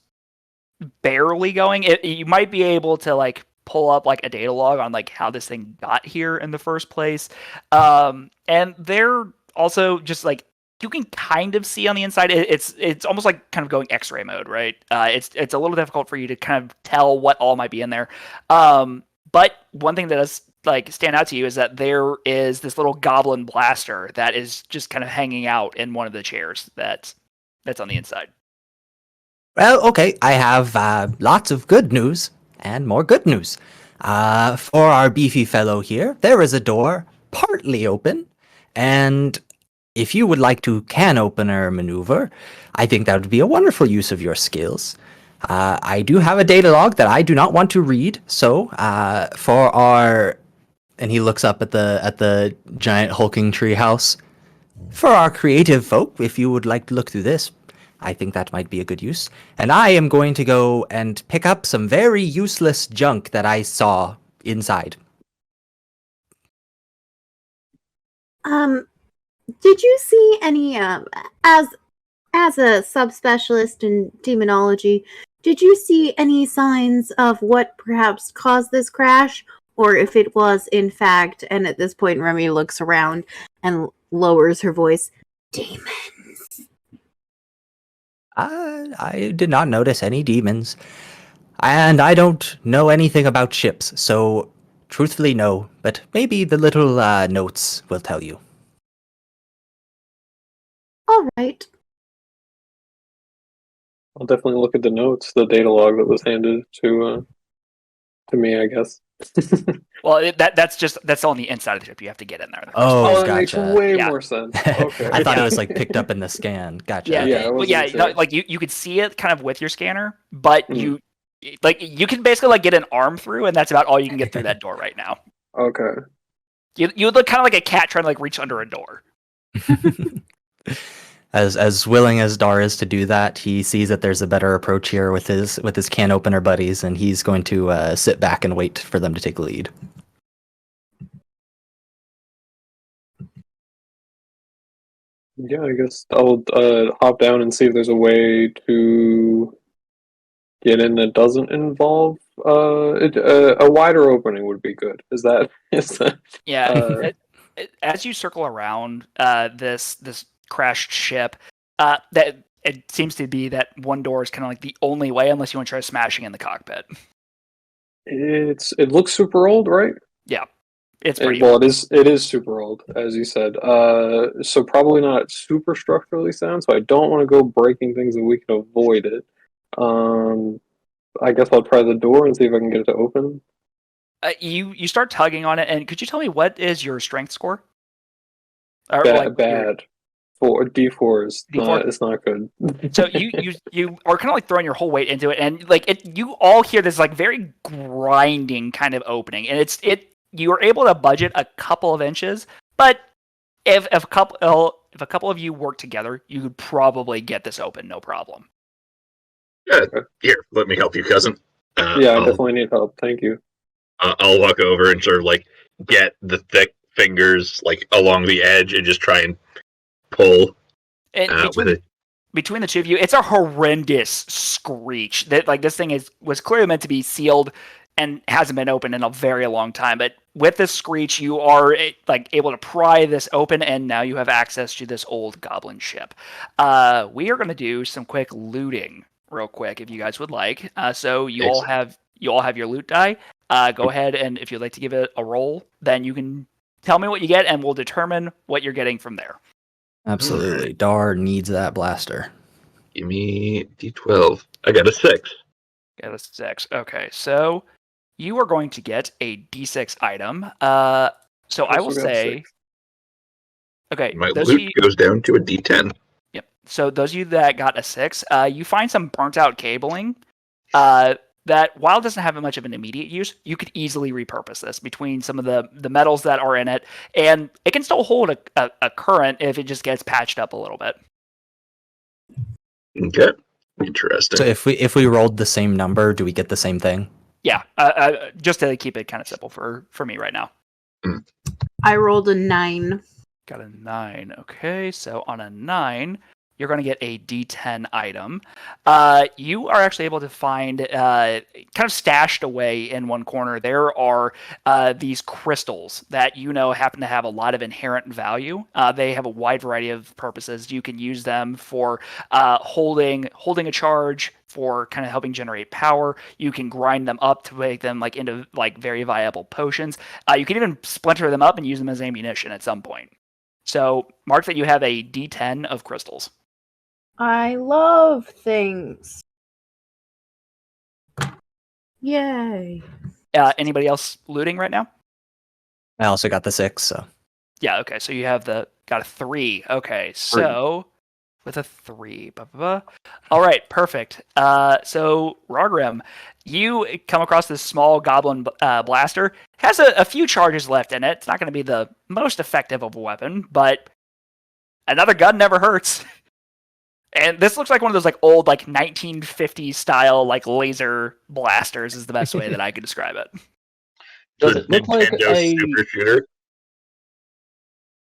barely going. You might be able to like pull up like a data log on like how this thing got here in the first place. And they're also just like, you can kind of see on the inside. It's almost like kind of going X-ray mode, right? It's a little difficult for you to kind of tell what all might be in there. But one thing that does like stand out to you is that there is this little goblin blaster that is just kind of hanging out in one of the chairs that's on the inside. well, okay, I have lots of good news and more good news. For our beefy fellow here, there is a door partly open, and if you would like to can opener maneuver, I think that would be a wonderful use of your skills. I do have a data log that I do not want to read, so for our, and he looks up at the giant hulking tree house. For our creative folk, if you would like to look through this, I think that might be a good use. And I am going to go and pick up some very useless junk that I saw inside. Did you see any, as a subspecialist in demonology, did you see any signs of what perhaps caused this crash? Or if it was, in fact, and at this point Remy looks around and lowers her voice, demons? I did not notice any demons. And I don't know anything about ships, so truthfully no, but maybe the little notes will tell you. All right. I'll definitely look at the notes, the data log that was handed to me, I guess. Well, that's on the inside of the ship. You have to get in there. Oh, that makes gotcha. way Yeah. more sense. Okay. I thought it was like picked up in the scan. Gotcha. Yeah, Yeah, I well, wasn't yeah. sure. Like you could see it kind of with your scanner, but Mhm. you can basically like get an arm through, and that's about all you can get through that door right now. Okay. You would look kind of like a cat trying to like reach under a door. As willing as Dar is to do that, he sees that there's a better approach here with his can opener buddies, and he's going to sit back and wait for them to take the lead. Yeah, I guess I'll hop down and see if there's a way to get in that doesn't involve a wider opening would be good. Is that Yeah. As you circle around this crashed ship, that it seems to be that one door is kind of like the only way, unless you want to try smashing in the cockpit. it looks super old, right? Yeah. It's pretty Well, it is super old, as you said. So probably not super structurally sound. So I don't want to go breaking things if we can avoid it. I guess I'll try the door and see if I can get it to open. You start tugging on it, and could you tell me what is your strength score? Or, Bad. D4 is D4? it's not good. So you are kind of like throwing your whole weight into it, and like you all hear this like very grinding kind of opening, and you are able to budget a couple of inches, but if a couple of you work together, you could probably get this open, no problem. Here, let me help you, cousin. Yeah, I definitely need help. Thank you. I'll walk over and sort of like get the thick fingers like along the edge and just try and pull with it. Between the two of you, it's a horrendous screech. That like this thing was clearly meant to be sealed and hasn't been opened in a very long time. But with this screech, you are like able to pry this open, and now you have access to this old goblin ship. We are going to do some quick looting real quick, if you guys would like. So you all have your loot die. Go ahead, and if you'd like to give it a roll, then you can tell me what you get, and we'll determine what you're getting from there. Absolutely. Dar needs that blaster. Give me D12. I got a 6. Got a 6. Okay, so you are going to get a D6 item. So I will say... Okay, my loot goes down to a D10. Yep. So those of you that got a 6, you find some burnt out cabling that, while it doesn't have much of an immediate use, you could easily repurpose this between some of the metals that are in it, and it can still hold a current if it just gets patched up a little bit. Okay. Interesting. So if we rolled the same number, do we get the same thing? Yeah, just to keep it kind of simple for me right now. I rolled a 9. Got a 9. Okay, so on a 9, you're going to get a D10 item. You are actually able to find, kind of stashed away in one corner, there are these crystals that happen to have a lot of inherent value. They have a wide variety of purposes. You can use them for holding a charge, for kind of helping generate power. You can grind them up to make them into very viable potions. You can even splinter them up and use them as ammunition at some point. So mark that you have a D10 of crystals. I love things. Yay. Anybody else looting right now? I also got the 6, so. Yeah, okay, so you have got a 3. Okay, so with a 3. All right, perfect. So Rogrim, you come across this small goblin blaster. Has a few charges left in it. It's not going to be the most effective of a weapon, but another gun never hurts. And this looks like one of those old 1950s style laser blasters is the best way that I could describe it. Does it look like super shooter?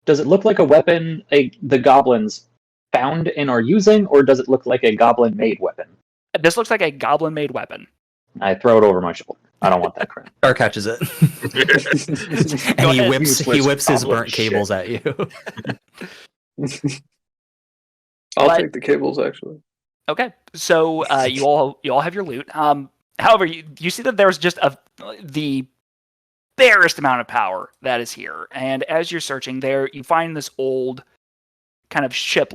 Does it look like a weapon the goblins found and are using, or does it look like a goblin-made weapon? This looks like a goblin-made weapon. I throw it over my shoulder. I don't want that crap. Dar catches it. And he whips his burnt cables at you. I'll take the cables, actually. Okay, so you all have your loot. However, you see that there's just the barest amount of power that is here, and as you're searching there, you find this old kind of ship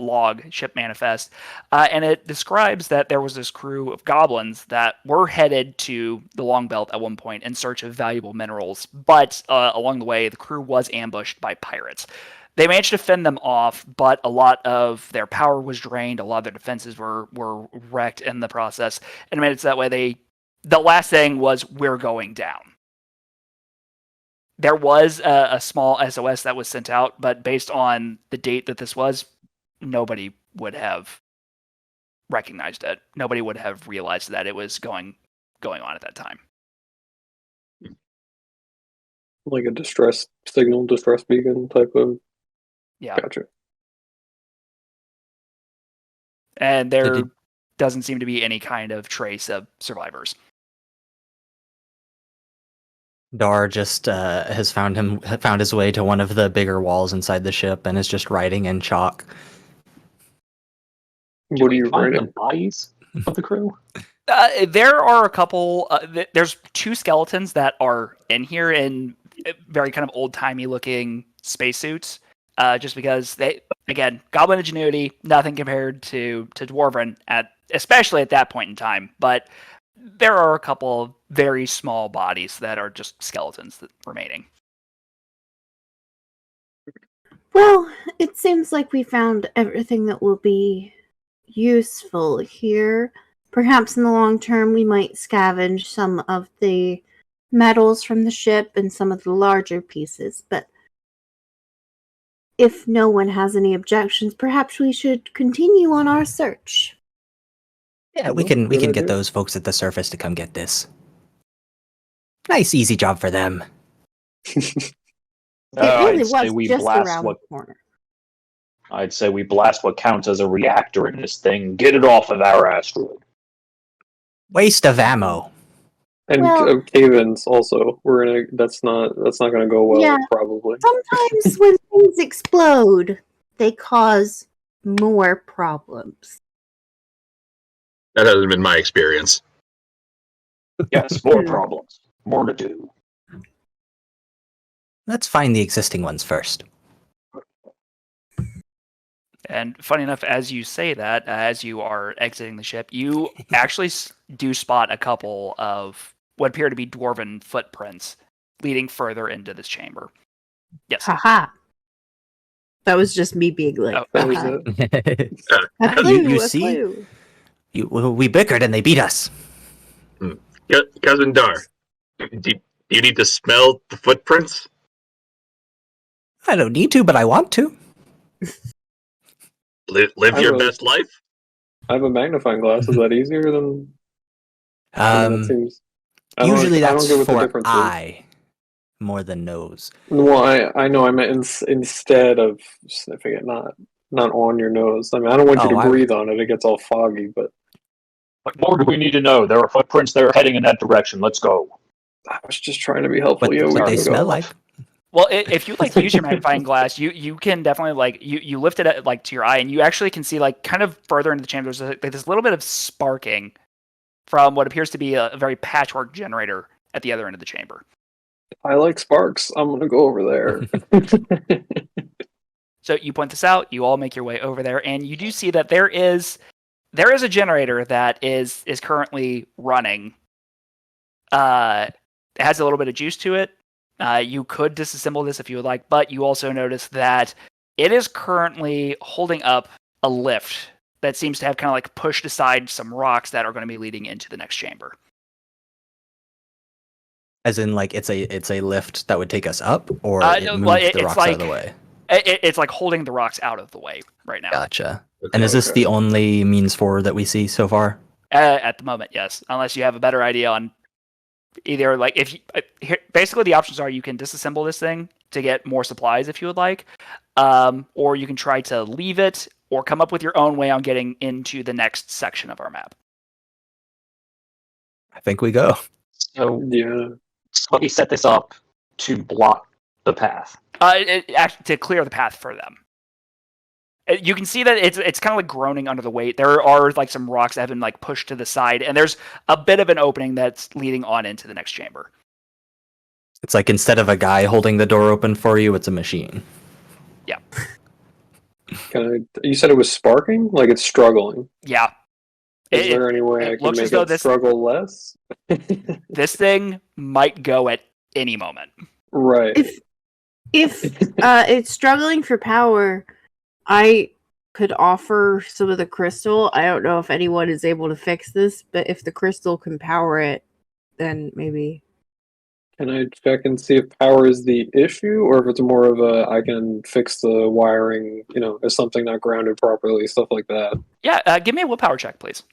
manifest, and it describes that there was this crew of goblins that were headed to the Longbelt at one point in search of valuable minerals, but along the way, the crew was ambushed by pirates. They managed to fend them off, but a lot of their power was drained. A lot of their defenses were wrecked in the process, and made it so that way the last thing was, we're going down. There was a small SOS that was sent out, but based on the date that this was, nobody would have recognized it. Nobody would have realized that it was going on at that time. Like a distress signal, distress beacon type of. Yeah. Gotcha. And there doesn't seem to be any kind of trace of survivors. Dar just has found his way to one of the bigger walls inside the ship and is just writing in chalk. What are you find writing? the bodies of the crew? There are a couple. There's 2 skeletons that are in here, and very kind of old-timey looking spacesuits, just because they, again, Goblin ingenuity, nothing compared to Dwarven, especially at that point in time. But there are a couple of very small bodies that are just skeletons remaining. Well, it seems like we found everything that will be useful here. Perhaps in the long term, we might scavenge some of the metals from the ship and some of the larger pieces, but if no one has any objections, perhaps we should continue on our search. Yeah, we can get those folks at the surface to come get this. Nice, easy job for them. It really was just around the corner. I'd say we blast what counts as a reactor in this thing. Get it off of our asteroid. Waste of ammo. And cave-ins also. That's not gonna go well, probably. Sometimes when things explode, they cause more problems. That hasn't been my experience. Yes, more problems. More to do. Let's find the existing ones first. And funny enough, as you say that, as you are exiting the ship, you actually do spot a couple of what appear to be dwarven footprints leading further into this chamber. Yes. Haha. That was just me being like, That was it. a clue, you a see? clue. We bickered and they beat us. Cousin Dar, do you need to smell the footprints? I don't need to, but I want to. Live your best life? I have a magnifying glass. Is that easier than... that seems... Usually I don't that's get what the for difference is. eye more than nose. Well, I know I meant instead of sniffing it, not on your nose. I mean, I don't want you to breathe on it. It gets all foggy, but... What more do we need to know? There are footprints that are heading in that direction. Let's go. I was just trying to be helpful. What they smell like. Well, if you like to use your magnifying glass, you can definitely like you lift it like to your eye, and you actually can see like kind of further into the chamber. There's like this little bit of sparking from what appears to be a very patchwork generator at the other end of the chamber. I like sparks. I'm gonna go over there. So you point this out. You all make your way over there, and you do see that there is a generator that is currently running. It has a little bit of juice to it. You could disassemble this if you would like, but you also notice that it is currently holding up a lift that seems to have kind of like pushed aside some rocks that are going to be leading into the next chamber. As in, like, it's a lift that would take us up, or it moves the rocks out of the way? It's like holding the rocks out of the way right now. Gotcha. And is this the only means forward that we see so far? At the moment, yes. Unless you have a better idea on either, like, basically the options are you can disassemble this thing to get more supplies if you would like, or you can try to leave it or come up with your own way on getting into the next section of our map. I think we go. So, yeah. Let me set this up to block the path. Actually, to clear the path for them. You can see that it's kind of like groaning under the weight. There are like some rocks that have been like pushed to the side, and there's a bit of an opening that's leading on into the next chamber. It's like instead of a guy holding the door open for you, it's a machine. Yeah. You said it was sparking? Like it's struggling? Yeah. Is there any way I can make it struggle less? This thing might go at any moment. Right. If it's struggling for power, I could offer some of the crystal. I don't know if anyone is able to fix this, but if the crystal can power it, then maybe. Can I check and see if power is the issue, or if it's more of a I can fix the wiring, is something not grounded properly, stuff like that? Yeah, give me a willpower check, please.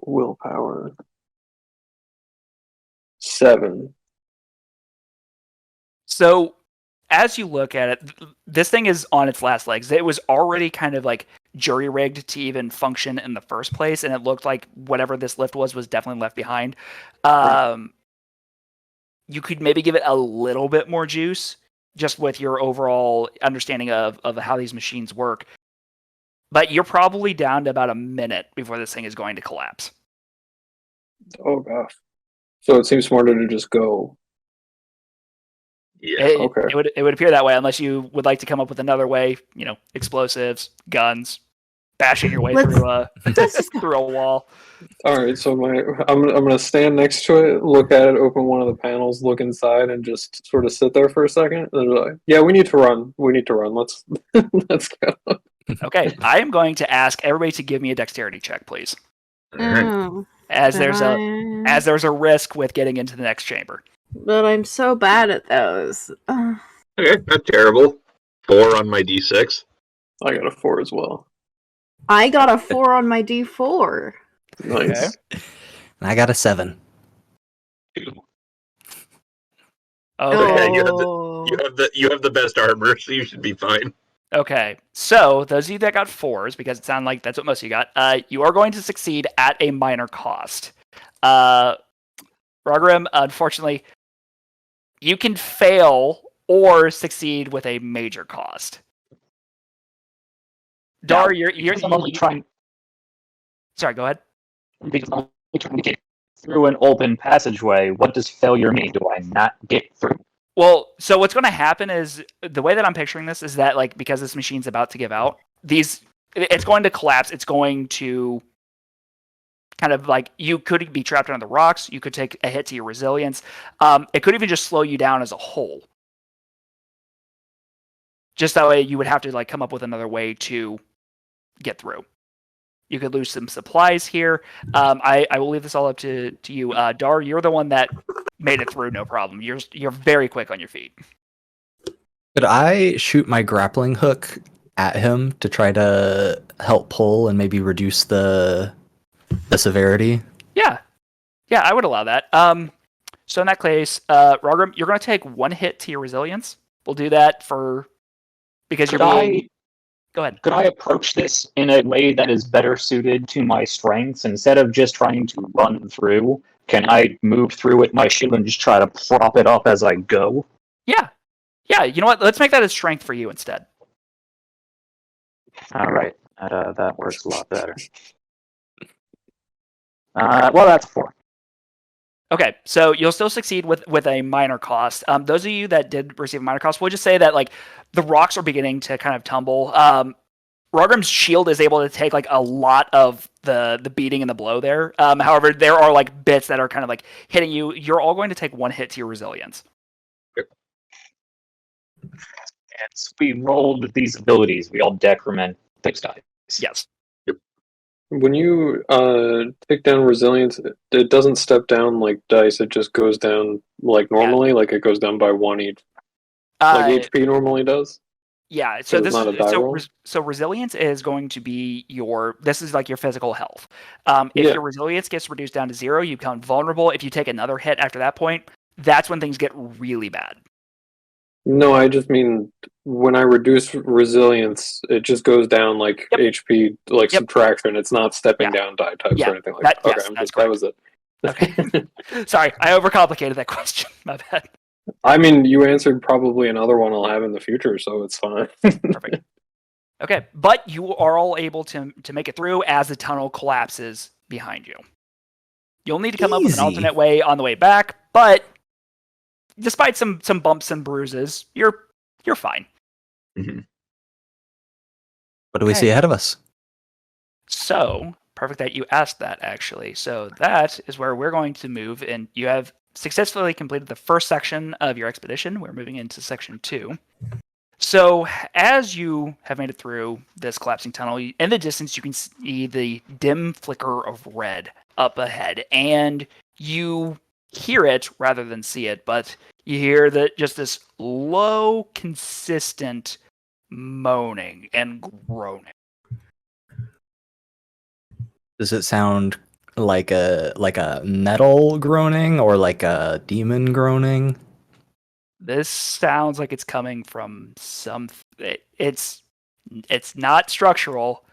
Willpower. 7. So, as you look at it, this thing is on its last legs. It was already kind of like jury-rigged to even function in the first place, and it looked like whatever this lift was definitely left behind. Right. You could maybe give it a little bit more juice, just with your overall understanding of how these machines work. But you're probably down to about a minute before this thing is going to collapse. Oh, gosh. So it seems smarter to just go. Yeah. Okay. It would appear that way, unless you would like to come up with another way. Explosives, guns, bashing your way through a through a wall. All right, so I'm gonna stand next to it, look at it, open one of the panels, look inside, and just sort of sit there for a second. And be like, yeah, we need to run. We need to run. Let's let's go. Okay, I am going to ask everybody to give me a dexterity check, please, All right. Oh, as there's a risk with getting into the next chamber. but I'm so bad at those. Okay, not terrible. 4 on my d6. I got a 4 as well. I got a 4 on my D4. Nice. Okay. And I got a 7. Okay. Okay, Oh. you have the best armor, so you should be fine. Okay, so those of you that got 4s, because it sounded like that's what most of you got, you are going to succeed at a minor cost. Rogrim, unfortunately, you can fail or succeed with a major cost. Dar, Because I'm only trying. Sorry, go ahead. Because I'm only trying to get through an open passageway. What does failure mean? Do I not get through? Well, so what's going to happen is, the way that I'm picturing this is that, like, because this machine's about to give out, it's going to collapse. It's going to kind of like, you could be trapped under the rocks. You could take a hit to your resilience. It could even just slow you down as a whole. Just that way, you would have to like come up with another way to get through. You could lose some supplies here. I will leave this all up to you. Dar, you're the one that made it through, no problem. You're very quick on your feet. Could I shoot my grappling hook at him to try to help pull and maybe reduce the severity? Yeah, I would allow that. So in that case, Rogrim, you're going to take 1 hit to your resilience. We'll do that because you're being... Go ahead. Could I approach this in a way that is better suited to my strengths? Instead of just trying to run through, can I move through with my shield and just try to prop it up as I go? Yeah, you know what? Let's make that a strength for you instead. All right, that works a lot better. Well, that's 4. Okay, so you'll still succeed with a minor cost. Those of you that did receive a minor cost, we'll just say that like the rocks are beginning to kind of tumble. Rogrim's shield is able to take like a lot of the beating and the blow there. However, there are like bits that are kind of like hitting you. You're all going to take 1 hit to your resilience. And so we rolled these abilities. We all decrement 6 dice. Yes. When you take down resilience, it doesn't step down like dice. It just goes down like normally. Like it goes down by 1 each, like HP normally does. Yeah. So it's not a die roll? So resilience is going to be this is like your physical health. If your resilience gets reduced down to 0, you become vulnerable. If you take another hit after that point, that's when things get really bad. No, I just mean when I reduce resilience, it just goes down like HP, like subtraction. It's not stepping down die types or anything like that. Okay, yes, that was it. Okay. Sorry, I overcomplicated that question. My bad. I mean, you answered probably another one I'll have in the future, so it's fine. Perfect. Okay, but you are all able to make it through as the tunnel collapses behind you. You'll need to come up with an alternate way on the way back, but despite some bumps and bruises, you're fine. Mm-hmm. What do we see ahead of us? So, perfect that you asked that, actually. So that is where we're going to move, and you have successfully completed the first section of your expedition. We're moving into section 2. So, as you have made it through this collapsing tunnel, in the distance you can see the dim flicker of red up ahead, and you hear it rather than see it, but you hear just this low, consistent moaning and groaning. Does it sound like a metal groaning or like a demon groaning? This sounds like it's coming from it's not structural.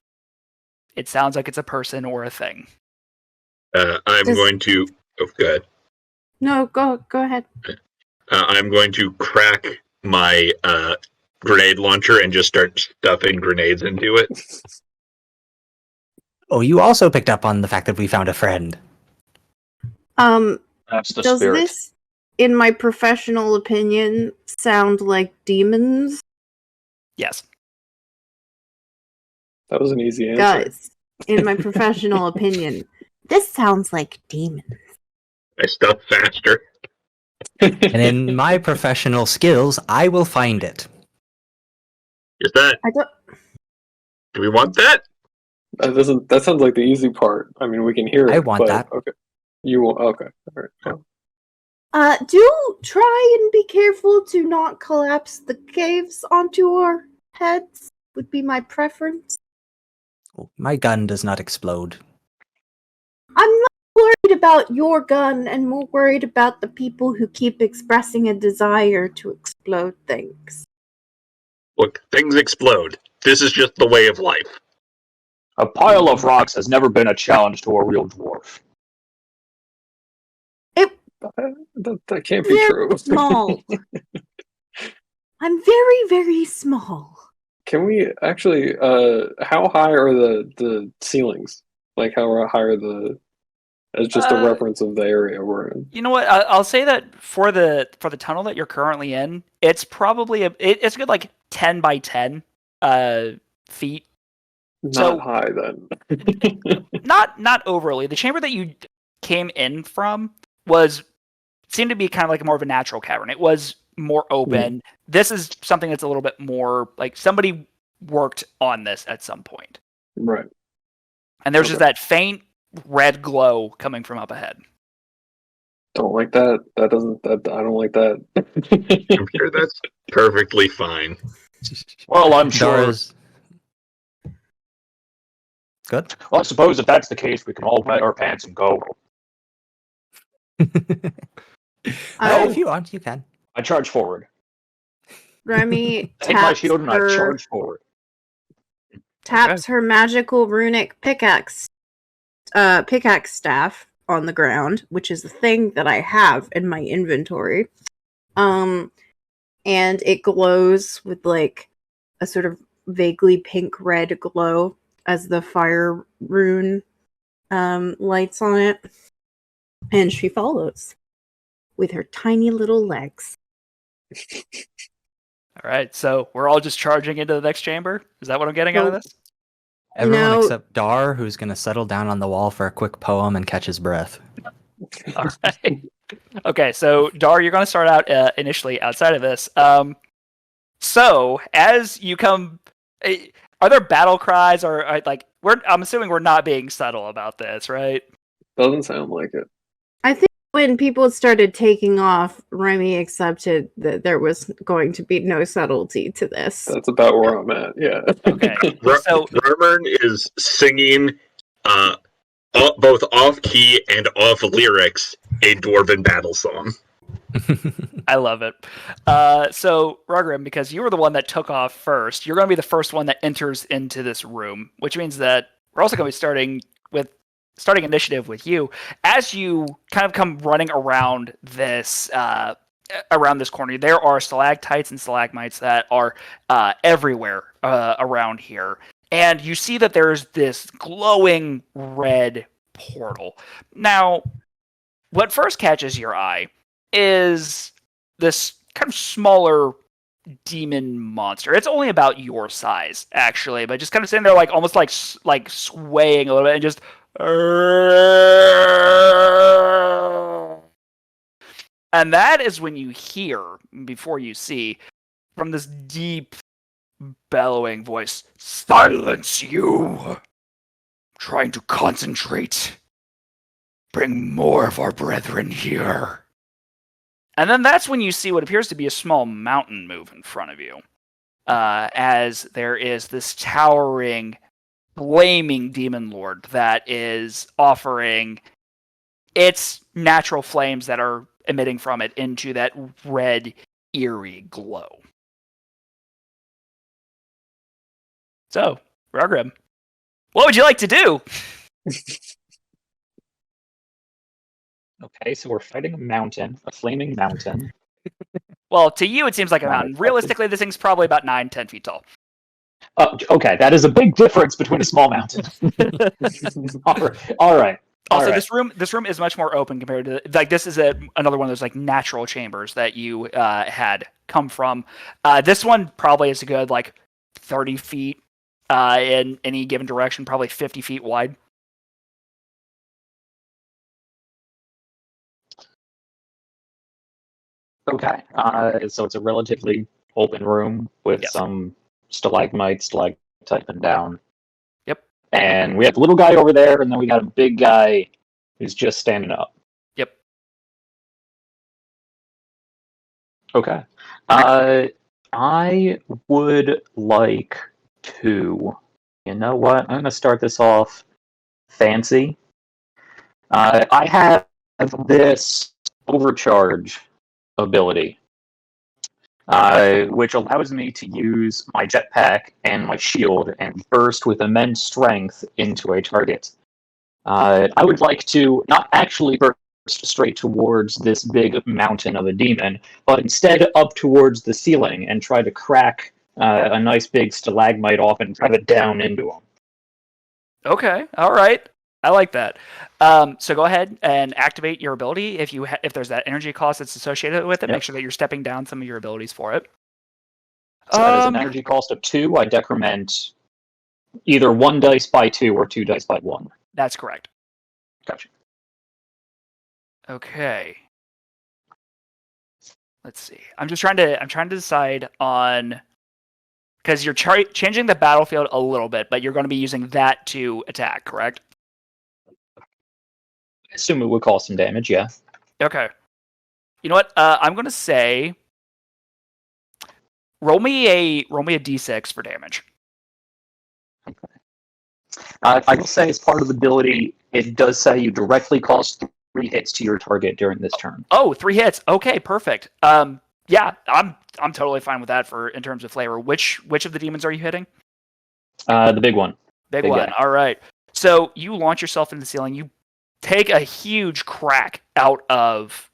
It sounds like it's a person or a thing. I'm going to... Oh, go ahead. No, go ahead. I'm going to crack my grenade launcher and just start stuffing grenades into it. Oh, you also picked up on the fact that we found a friend. That's the Does spirit. in my professional opinion, sound like demons? Yes. That was an easy answer. Guys, in my professional opinion, this sounds like demons. I stuff faster. And in my professional skills, I will find it. Is that? I don't. Do we want that? That sounds like the easy part. I mean, we can hear it. I want that. Okay. You want? Okay. All right. Well, Do try and be careful to not collapse the caves onto our heads, would be my preference. My gun does not explode. I'm not worried about your gun and more worried about the people who keep expressing a desire to explode things. Look, things explode. This is just the way of life. A pile of rocks has never been a challenge to a real dwarf. that can't be true. Small. I'm very, very small. Can we actually? How high are the ceilings? Like, how high are the? As just a reference of the area we're in. You know what? I'll say that for the tunnel that you're currently in, it's probably it's a good like 10 by 10 feet. Not high then. not overly. The chamber that you came in from seemed to be kind of like more of a natural cavern. It was more open. This is something that's a little bit more like somebody worked on this at some point. Right. And there's just that faint red glow coming from up ahead. Don't like that. I don't like that. I'm sure that's perfectly fine. Well, I'm sure. Dara's... Good. Well, I suppose if that's the case, we can all wet our pants and go. If you want, you can. I charge forward. Remy Take my shield and I charge forward. Taps her magical runic pickaxe staff on the ground, which is the thing that I have in my inventory. And it glows with like a sort of vaguely pink red glow as the fire rune lights on it. And she follows with her tiny little legs. All right, so we're all just charging into the next chamber? Is that what I'm getting out of this? Everyone except Dar, who's going to settle down on the wall for a quick poem and catch his breath. All right. Okay, so Dar, you're going to start out initially outside of this. So as you come, are there battle cries or like I'm assuming we're not being subtle about this, right? Doesn't sound like it. I think when people started taking off, Remy accepted that there was going to be no subtlety to this. That's about where I'm at, yeah. Okay. So Ramern is singing both off-key and off-lyrics a Dwarven battle song. I love it. So, Rugrim, because you were the one that took off first, you're going to be the first one that enters into this room, which means that we're also going to be starting initiative with you. As you kind of come running around this corner, there are stalactites and stalagmites that are everywhere around here. And you see that there's this glowing red portal. Now, what first catches your eye is this kind of smaller demon monster. It's only about your size, actually, but just kind of sitting there, like almost like swaying a little bit, and just. And that is when you hear, before you see, from this deep, bellowing voice, "Silence, you! I'm trying to concentrate. Bring more of our brethren here." And then that's when you see what appears to be a small mountain move in front of you, as there is this towering, flaming demon lord that is offering its natural flames that are emitting from it into that red, eerie glow. So, Rugrim, what would you like to do? Okay, so we're fighting a mountain, a flaming mountain. Well, to you, it seems like a mountain. Realistically, this thing's probably about 9-10 feet tall. Okay, that is a big difference between a small mountain. All right. Also, this room is much more open compared to like this is another one of those like natural chambers that you had come from. This one probably is a good like 30 feet in any given direction, probably 50 feet wide. Okay, so it's a relatively open room with some stalagmites stalactiting down. Yep. And we have the little guy over there, and then we got a big guy who's just standing up. Yep. Okay. I would like to. You know what? I'm going to start this off fancy. I have this overcharge ability, which allows me to use my jetpack and my shield and burst with immense strength into a target. I would like to not actually burst straight towards this big mountain of a demon, but instead up towards the ceiling and try to crack a nice big stalagmite off and drive it down into him. Okay, all right. I like that. So go ahead and activate your ability. If there's that energy cost that's associated with it, make sure that you're stepping down some of your abilities for it. So that is an energy cost of 2. I decrement either 1 dice by 2 or 2 dice by 1. That's correct. Gotcha. Okay. Let's see. I'm trying to decide on because you're changing the battlefield a little bit, but you're going to be using that to attack, correct? I assume it would cause some damage, yeah. Okay. You know what? I'm going to say roll me a d6 for damage. Okay. I will say, as part of the ability, it does say you directly cause 3 hits to your target during this turn. Oh, 3 hits. Okay, perfect. Yeah, I'm totally fine with that in terms of flavor. Which of the demons are you hitting? The big one. Big one. Guy. All right. So you launch yourself into the ceiling. You take a huge crack out of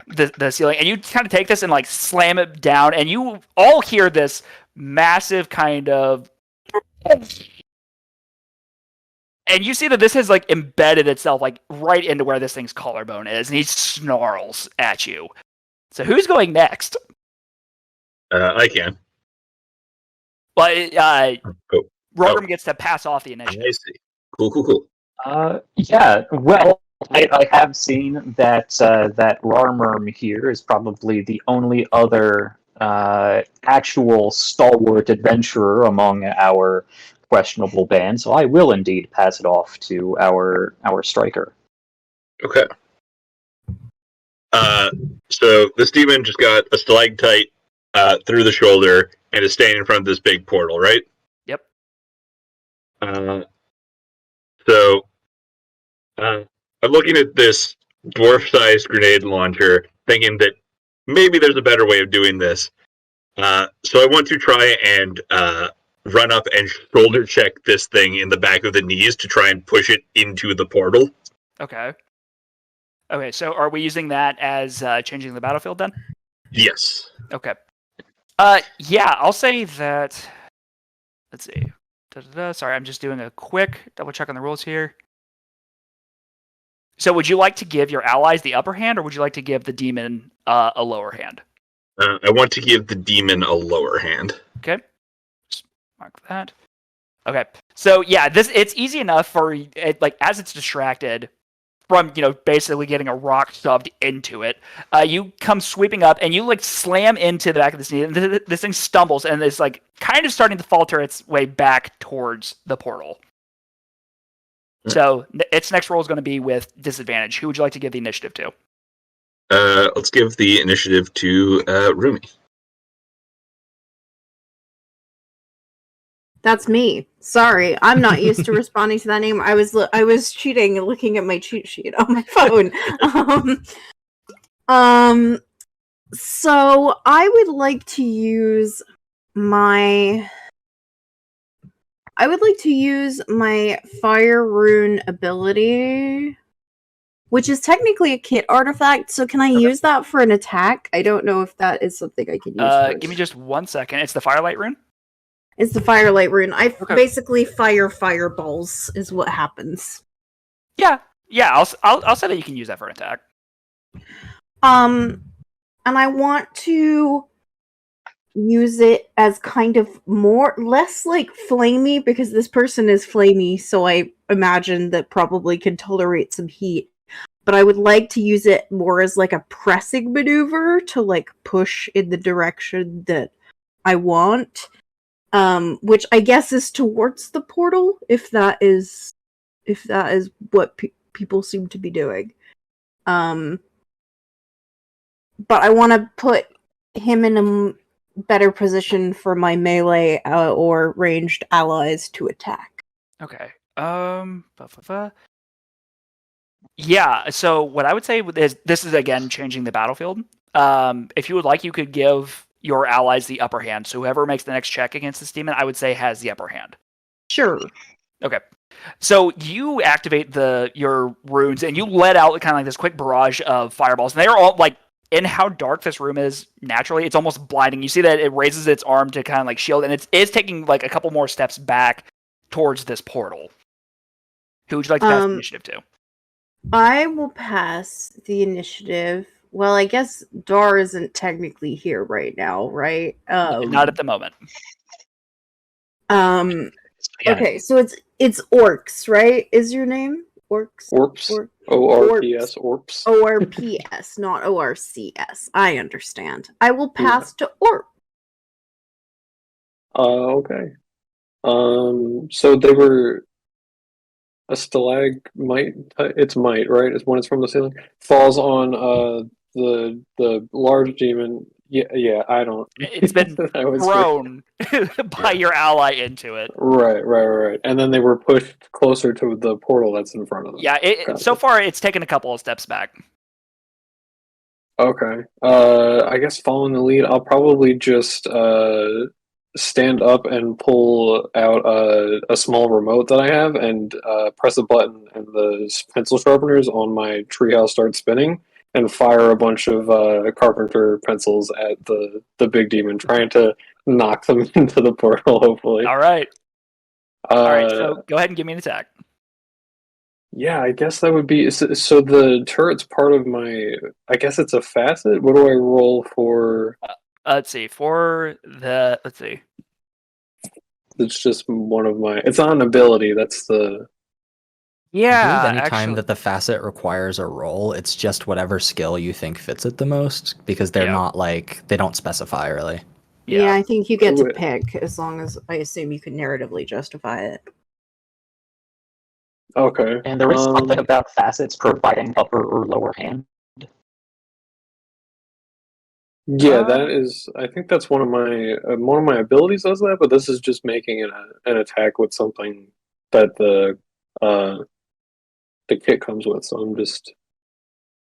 the ceiling, and you kind of take this and like slam it down, and you all hear this massive kind of. And you see that this has like embedded itself like right into where this thing's collarbone is, and he snarls at you. So who's going next? I can. Well, Rotram gets to pass off the initiative. I see. Cool. Yeah. Well, I have seen that that Rarmerm here is probably the only other actual stalwart adventurer among our questionable band, so I will indeed pass it off to our striker. Okay. So this demon just got a stalactite through the shoulder and is standing in front of this big portal, right? Yep. So I'm looking at this dwarf-sized grenade launcher, thinking that maybe there's a better way of doing this. So I want to try and run up and shoulder check this thing in the back of the knees to try and push it into the portal. Okay. Okay, so are we using that as changing the battlefield then? Yes. Okay. Yeah, I'll say that. Let's see. Sorry, I'm just doing a quick double check on the rules here. So would you like to give your allies the upper hand, or would you like to give the demon a lower hand? I want to give the demon a lower hand. Okay. Just mark that. Okay. So yeah, it's easy enough for it, like as it's distracted from basically getting a rock shoved into it. You come sweeping up and you like slam into the back of this knee, and this thing stumbles and is like kind of starting to falter its way back towards the portal. So its next roll is going to be with disadvantage. Who would you like to give the initiative to? Let's give the initiative to Rumi. That's me. Sorry, I'm not used to responding to that name. I was cheating and looking at my cheat sheet on my phone. So I would like to use my Fire Rune ability, which is technically a kit artifact. So can I use that for an attack? I don't know if that is something I can use. Give me just 1 second. It's the Firelight Rune? It's the Firelight Rune. Basically fire fireballs is what happens. Yeah, Yeah, I'll say that you can use that for an attack. And I want to use it as kind of less like flamey, because this person is flamey, so I imagine that probably can tolerate some heat. But I would like to use it more as like a pressing maneuver to like push in the direction that I want. Which I guess is towards the portal, if that is what people seem to be doing. But I want to put him in a better position for my melee or ranged allies to attack. Okay. Yeah. So what I would say is this is again changing the battlefield. If you would like, you could give your allies the upper hand. So whoever makes the next check against this demon, I would say has the upper hand. Sure. Okay. So you activate your runes and you let out kind of like this quick barrage of fireballs. And they're all like, in how dark this room is naturally, it's almost blinding. You see that it raises its arm to kind of like shield, and it's taking like a couple more steps back towards this portal. Who would you like to pass the initiative to? I will pass the initiative. Well, I guess Dar isn't technically here right now, right? Not at the moment. Okay, so it's Orcs, right? Is your name Orcs? Orps. ORPS. Orps. ORPS, not ORCS. I understand. I will pass to Orp. Okay. So they were a stalagmite. It's mite, right? It's when it's from the ceiling. Falls on the large demon. Yeah. I don't. It's been thrown by your ally into it. Right. And then they were pushed closer to the portal that's in front of them. Yeah. So far, it's taken a couple of steps back. Okay. I guess following the lead, I'll probably just stand up and pull out a small remote that I have and press a button, and the pencil sharpeners on my treehouse start spinning and fire a bunch of carpenter pencils at the big demon, trying to knock them into the portal, hopefully. All right. So go ahead and give me an attack. Yeah, I guess that would be... So the turret's part of my... I guess it's a facet? What do I roll for... Let's see. Let's see. It's just one of my... It's not an ability, that's the... Yeah, anytime that the facet requires a roll, it's just whatever skill you think fits it the most, because they're not like... They don't specify, really. Yeah, I think you get to pick, as long as I assume you can narratively justify it. Okay. And there is something about facets providing upper or lower hand. Yeah, that is. I think that's one of my abilities does that, but this is just making an attack with something that the kit comes with. So I'm just.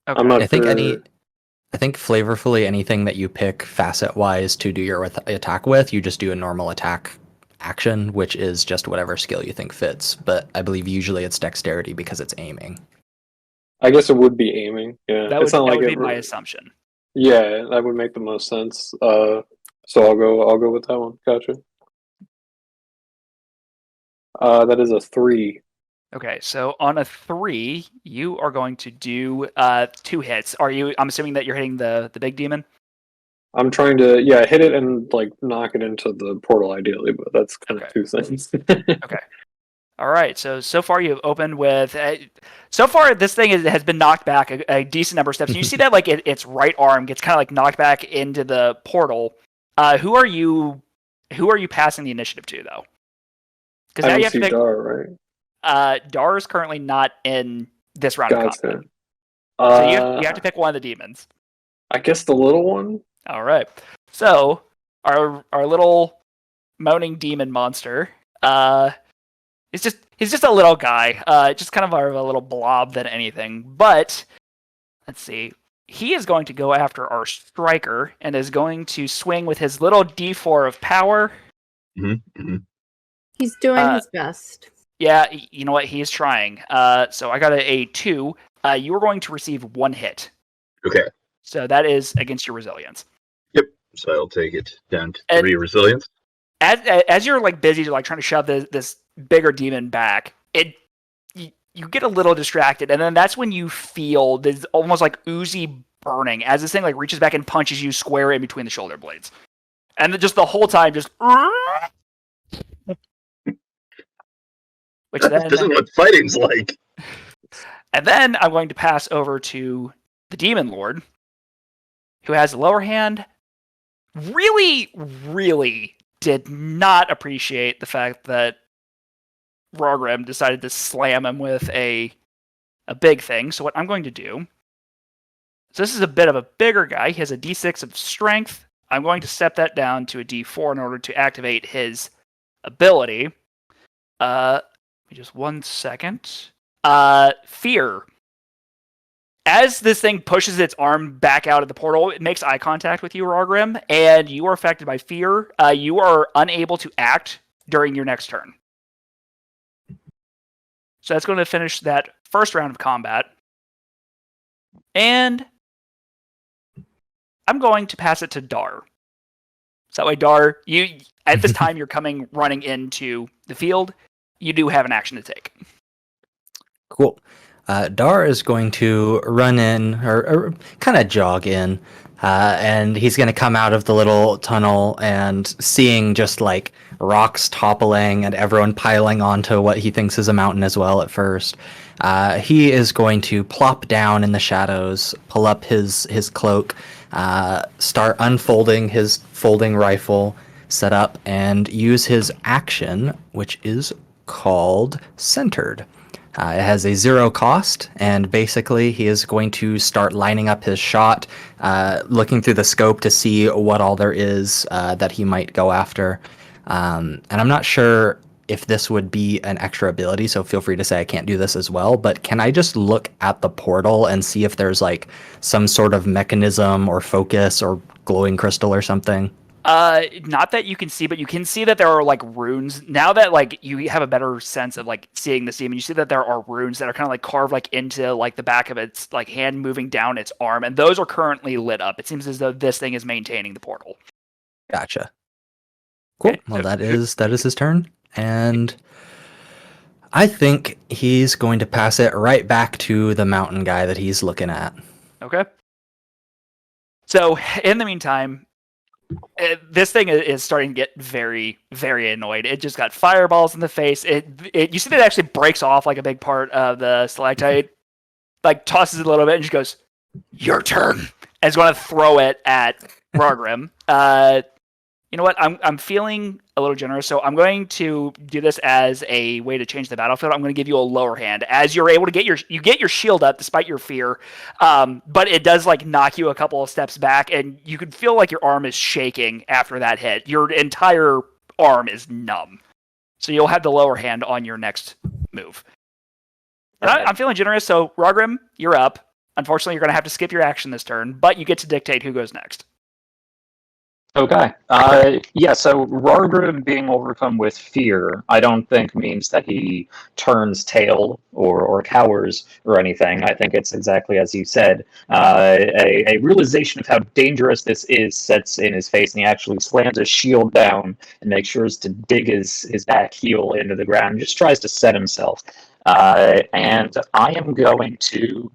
Okay. I'm not. I think flavorfully anything that you pick facet wise to do your attack with, you just do a normal attack action, which is just whatever skill you think fits. But I believe usually it's dexterity because it's aiming. I guess it would be aiming. Yeah, that would be my assumption. Yeah, that would make the most sense. So I'll go with that one. Gotcha. That is a 3. Okay, so on a 3, you are going to do 2 hits. I'm assuming that you're hitting the big demon? I'm trying to hit it and like knock it into the portal ideally, but that's kind of 2 things. Okay. All right. So far you've opened with. So far this thing has been knocked back a decent number of steps. And you see that like its right arm gets kind of like knocked back into the portal. Who are you passing the initiative to though? Because now you have to pick. Dar, right? Dar is currently not in this round of combat. So you have to pick one of the demons. I guess the little one. All right. So our little moaning demon monster. He's just a little guy. Just kind of a little blob than anything. But let's see. He is going to go after our striker and is going to swing with his little D4 of power. Mm-hmm. He's doing his best. Yeah, you know what? He is trying. So I got a 2. You are going to receive 1 hit. Okay. So that is against your resilience. Yep. So I'll take it down to 3 resilience. As you're like busy like trying to shove this bigger demon back, you get a little distracted, and then that's when you feel this almost like oozy burning as this thing like reaches back and punches you square in between the shoulder blades, and then just the whole time just. Which then, this is what fighting's like. And then I'm going to pass over to the Demon Lord, who has the lower hand. Really, really did not appreciate the fact that Rogrim decided to slam him with a big thing. So what I'm going to do, so this is a bit of a bigger guy. He has a D6 of strength. I'm going to step that down to a D4 in order to activate his ability. Just 1 second. Fear. As this thing pushes its arm back out of the portal, it makes eye contact with you, Rogrim, and you are affected by fear. You are unable to act during your next turn. So that's going to finish that first round of combat. And I'm going to pass it to Dar. So that way, Dar, you at this time you're running into the field. You do have an action to take. Cool. Dar is going to run in, or kind of jog in, and he's going to come out of the little tunnel and seeing just like rocks toppling and everyone piling onto what he thinks is a mountain as well at first. He is going to plop down in the shadows, pull up his cloak, start unfolding his folding rifle, set up, and use his action, which is called Centered. It has a 0 cost, and basically he is going to start lining up his shot, looking through the scope to see what all there is that he might go after. And I'm not sure if this would be an extra ability, so feel free to say I can't do this as well, but can I just look at the portal and see if there's like some sort of mechanism or focus or glowing crystal or something? Not that you can see, but you can see that there are like runes. Now that like you have a better sense of like seeing this demon, you see that there are runes that are kind of like carved like into like the back of its like hand moving down its arm, and those are currently lit up. It seems as though this thing is maintaining the portal. Gotcha. Cool. Okay, well, that is his turn, and I think he's going to pass it right back to the mountain guy that he's looking at. Okay. So in the meantime, this thing is starting to get very, very annoyed. It just got fireballs in the face. You see that it actually breaks off like a big part of the stalactite, like tosses it a little bit and just goes, "Your turn." And is going to throw it at Rogrim. You know what? I'm feeling a little generous, so I'm going to do this as a way to change the battlefield. I'm going to give you a lower hand as you're able to get your shield up despite your fear, but it does like knock you a couple of steps back, and you can feel like your arm is shaking after that hit. Your entire arm is numb, so you'll have the lower hand on your next move. I'm feeling generous, so Rogrim, you're up. Unfortunately, you're going to have to skip your action this turn, but you get to dictate who goes next. Okay. Yeah, so Rogrim being overcome with fear, I don't think means that he turns tail or cowers or anything. I think it's exactly as you said. A realization of how dangerous this is sets in his face, and he actually slams his shield down and makes sure to dig his back heel into the ground, just tries to set himself. And I am going to...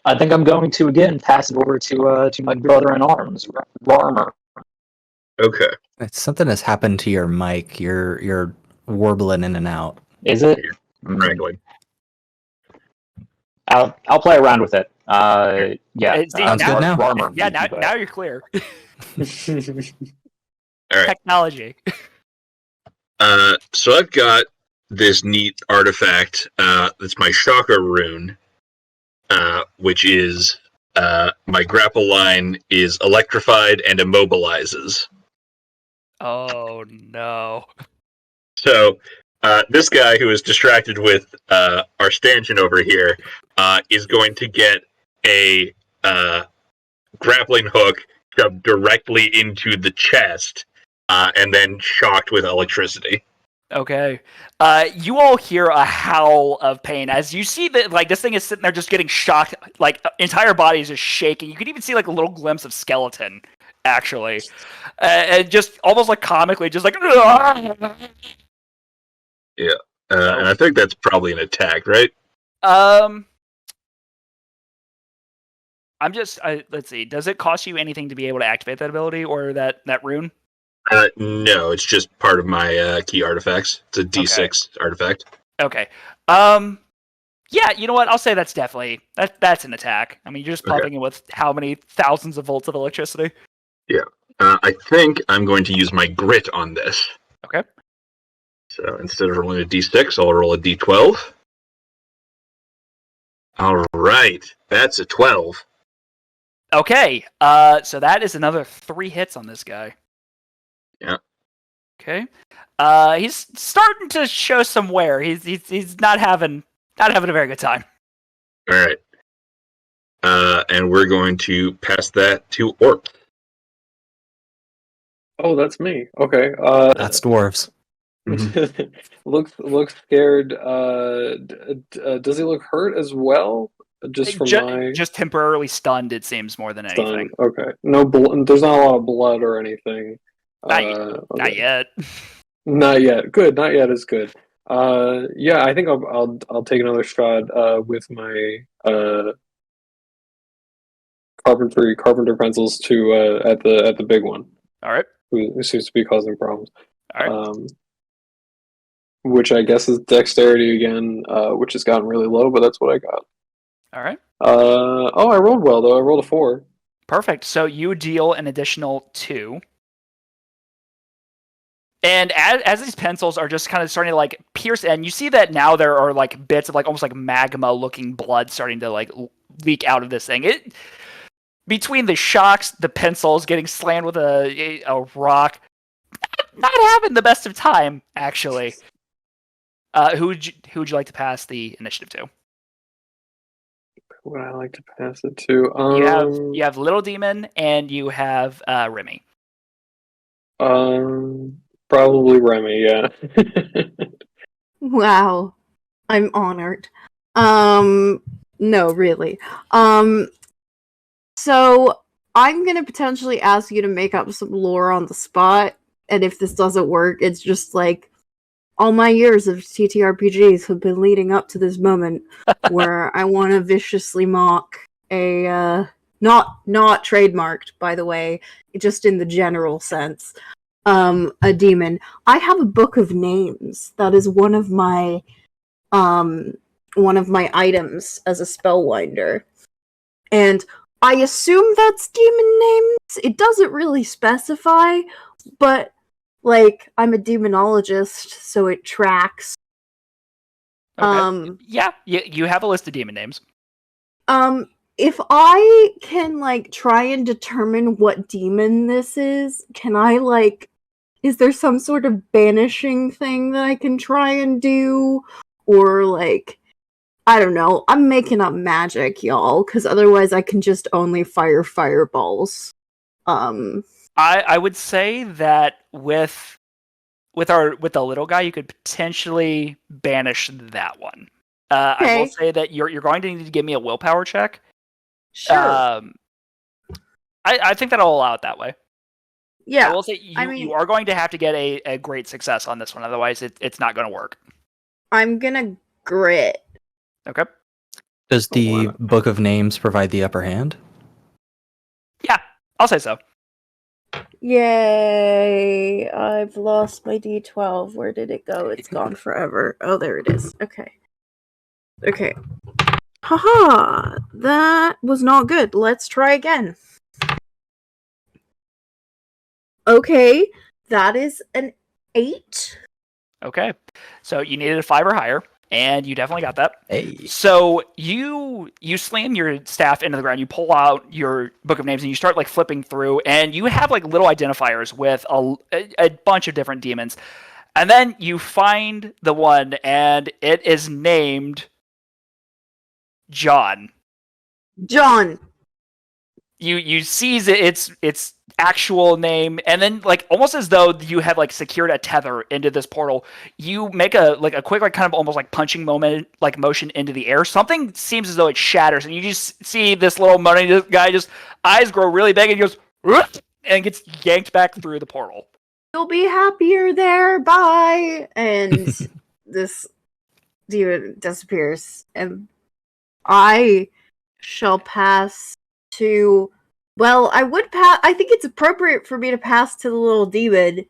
I think I'm going to again pass it over to my brother-in-arms, Rarmer. Okay. Something has happened to your mic. You're warbling in and out. Is it? Wrangling. I'll play around with it. Yeah. Sounds good now. Rarmer. Yeah, now you're clear. All right. Technology. So I've got this neat artifact. That's my Shaka rune. Which is my grapple line is electrified and immobilizes. Oh no! So this guy who is distracted with our stanchion over here is going to get a grappling hook shoved directly into the chest and then shocked with electricity. Okay. You all hear a howl of pain as you see that like this thing is sitting there just getting shocked, like entire body is just shaking. You can even see like a little glimpse of skeleton, actually, and just almost like comically, just like. Yeah. And I think that's probably an attack, right? Let's see. Does it cost you anything to be able to activate that ability or that rune? No, it's just part of my key artifacts. It's a D6 artifact. Okay. Yeah, you know what? I'll say that's definitely that's an attack. I mean, you're just pumping it with how many thousands of volts of electricity? Yeah. I think I'm going to use my grit on this. Okay. So instead of rolling a D6, I'll roll a D12. All right, that's a 12. Okay. So that is another 3 hits on this guy. Yeah. Okay. He's starting to show some wear. He's not having a very good time. All right. And we're going to pass that to Orp. Oh, that's me. Okay. That's dwarves. looks scared. Does he look hurt as well? Just temporarily stunned, it seems, more than anything. Okay. No, there's not a lot of blood or anything. Not yet. Not yet. Good. Not yet is good. Yeah, I think I'll take another shot with my carpenter pencils to at the big one. All right. Who seems to be causing problems. All right. Which I guess is dexterity again, which has gotten really low, but that's what I got. All right. I rolled well though. I rolled a 4. Perfect. So you deal an additional 2. And as these pencils are just kind of starting to like pierce, and you see that now there are like bits of like almost like magma-looking blood starting to like leak out of this thing. Between the shocks, the pencils getting slammed with a rock, not having the best of time actually. Who would you like to pass the initiative to? Who would I like to pass it to? You have Little Demon and you have Remy. Probably Remy, yeah. Wow. I'm honored. No, really. So I'm gonna potentially ask you to make up some lore on the spot, and if this doesn't work, it's just like all my years of TTRPGs have been leading up to this moment where I want to viciously mock a not trademarked, by the way, just in the general sense. A demon. I have a book of names. That is one of my items as a spellwinder. And I assume that's demon names. It doesn't really specify, but like I'm a demonologist, so it tracks. Okay. Yeah, you have a list of demon names. If I can like try and determine what demon this is, can I like is there some sort of banishing thing that I can try and do? Or, like, I don't know. I'm making up magic, y'all, because otherwise I can just only fire fireballs. I would say that with the little guy, you could potentially banish that one. Okay. I will say that you're going to need to give me a willpower check. Sure. I think that'll allow it that way. Yeah, I will say you are going to have to get a great success on this one, otherwise it's not going to work. I'm gonna grit. Okay. Does the Book of Names provide the upper hand? Yeah, I'll say so. Yay! I've lost my D12. Where did it go? It's gone forever. Oh, there it is. Okay. Haha! That was not good. Let's try again. Okay, that is an 8. Okay, so you needed a 5 or higher, and you definitely got that. Hey. So you slam your staff into the ground, you pull out your book of names, and you start like flipping through, and you have like little identifiers with a bunch of different demons. And then you find the one, and it is named John. You seize its actual name, and then like almost as though you have like secured a tether into this portal, you make a quick like kind of almost like punching motion into the air. Something seems as though it shatters, and you just see this little money guy just eyes grow really big, and he goes and gets yanked back through the portal. You'll be happier there. Bye. And this demon disappears, and I shall pass to. Well, I would pass. I think it's appropriate for me to pass to the little demon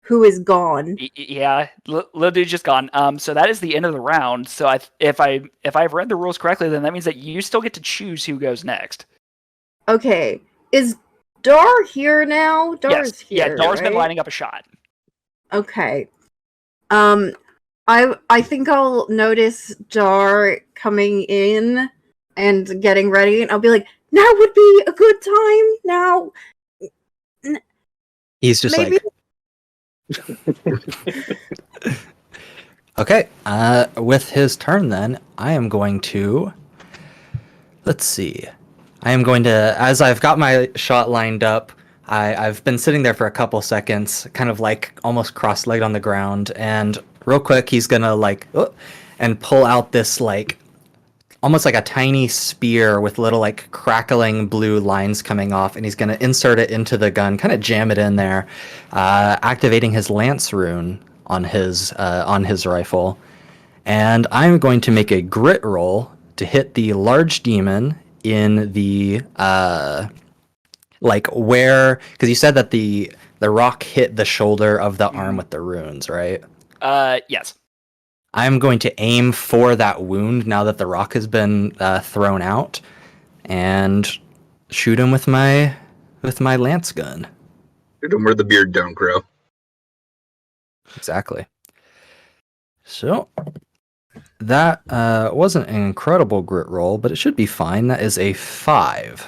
who is gone. Yeah, little dude's just gone. So that is the end of the round. So if I've read the rules correctly, then that means that you still get to choose who goes next. Okay, is Dar here now? Dar's here. Yeah, Dar's been right? lining up a shot. Okay. I think I'll notice Dar coming in and getting ready, and I'll be like, "Now would be a good time. Now." He's just maybe. Okay, with his turn then, I am going to, let's see. I am going to, as I've got my shot lined up, I've been sitting there for a couple seconds, kind of like almost cross-legged on the ground, and real quick he's gonna and pull out this like, almost like a tiny spear with little like crackling blue lines coming off, and he's gonna insert it into the gun, kind of jam it in there, activating his lance rune on his rifle, and I'm going to make a grit roll to hit the large demon in the like where, because you said that the rock hit the shoulder of the arm with the runes, right? Yes. I'm going to aim for that wound now that the rock has been thrown out, and shoot him with my lance gun. Shoot him where the beard don't grow. Exactly. So that wasn't an incredible grit roll, but it should be fine. That is a 5.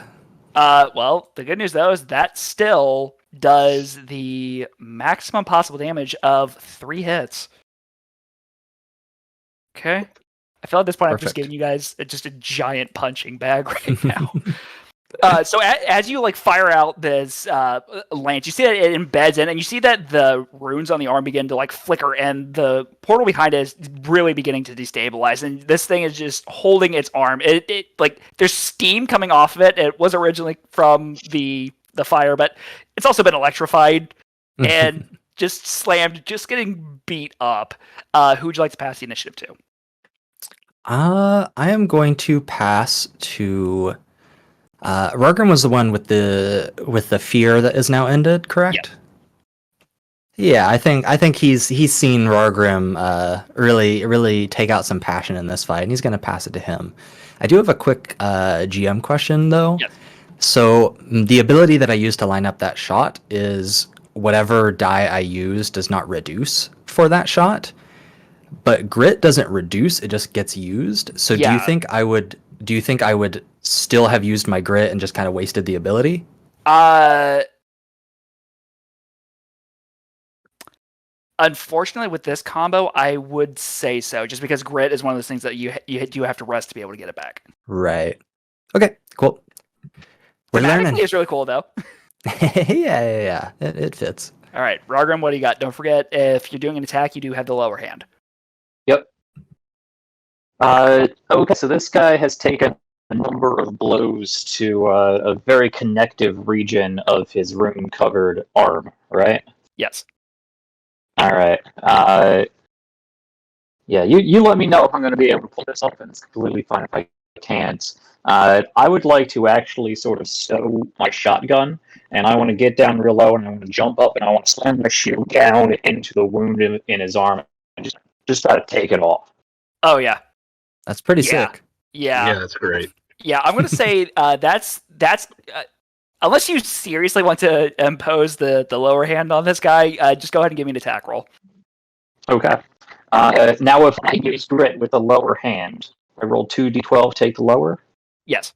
Well, the good news though is that still does the maximum possible damage of 3 hits. Okay. I feel at this point I'm just giving you guys just a giant punching bag right now. So as you like fire out this lance, you see that it embeds in, and you see that the runes on the arm begin to like flicker, and the portal behind it is really beginning to destabilize. And this thing is just holding its arm. It like there's steam coming off of it. It was originally from the fire, but it's also been electrified and just slammed, just getting beat up. Who would you like to pass the initiative to? I am going to pass to. Rargrim was the one with the fear that is now ended, correct? Yeah, I think he's seen Rargrim really take out some passion in this fight, and he's going to pass it to him. I do have a quick GM question though. Yes. So the ability that I use to line up that shot is whatever die I use does not reduce for that shot, but grit doesn't reduce; it just gets used. So do you think I would still have used my grit and just kind of wasted the ability? Unfortunately, with this combo, I would say so, just because grit is one of those things that you do have to rest to be able to get it back. Right. Okay, cool. We're learning. It's really cool, though. Yeah. It fits. All right, Rargrim, what do you got? Don't forget, if you're doing an attack, you do have the lower hand. Yep. Okay, so this guy has taken a number of blows to a very connective region of his rune-covered arm, right? Yes. All right. Yeah, you let me know if I'm going to be able to pull this off, and it's completely fine if I can't. I would like to actually sort of stow my shotgun, and I want to get down real low, and I want to jump up, and I want to slam my shield down into the wound in his arm, and just try to take it off. Oh, yeah. That's pretty sick. Yeah, that's great. Yeah, I'm going to say that's unless you seriously want to impose the lower hand on this guy, just go ahead and give me an attack roll. Okay. Now if I use grit with the lower hand, I roll 2d12, take the lower? Yes.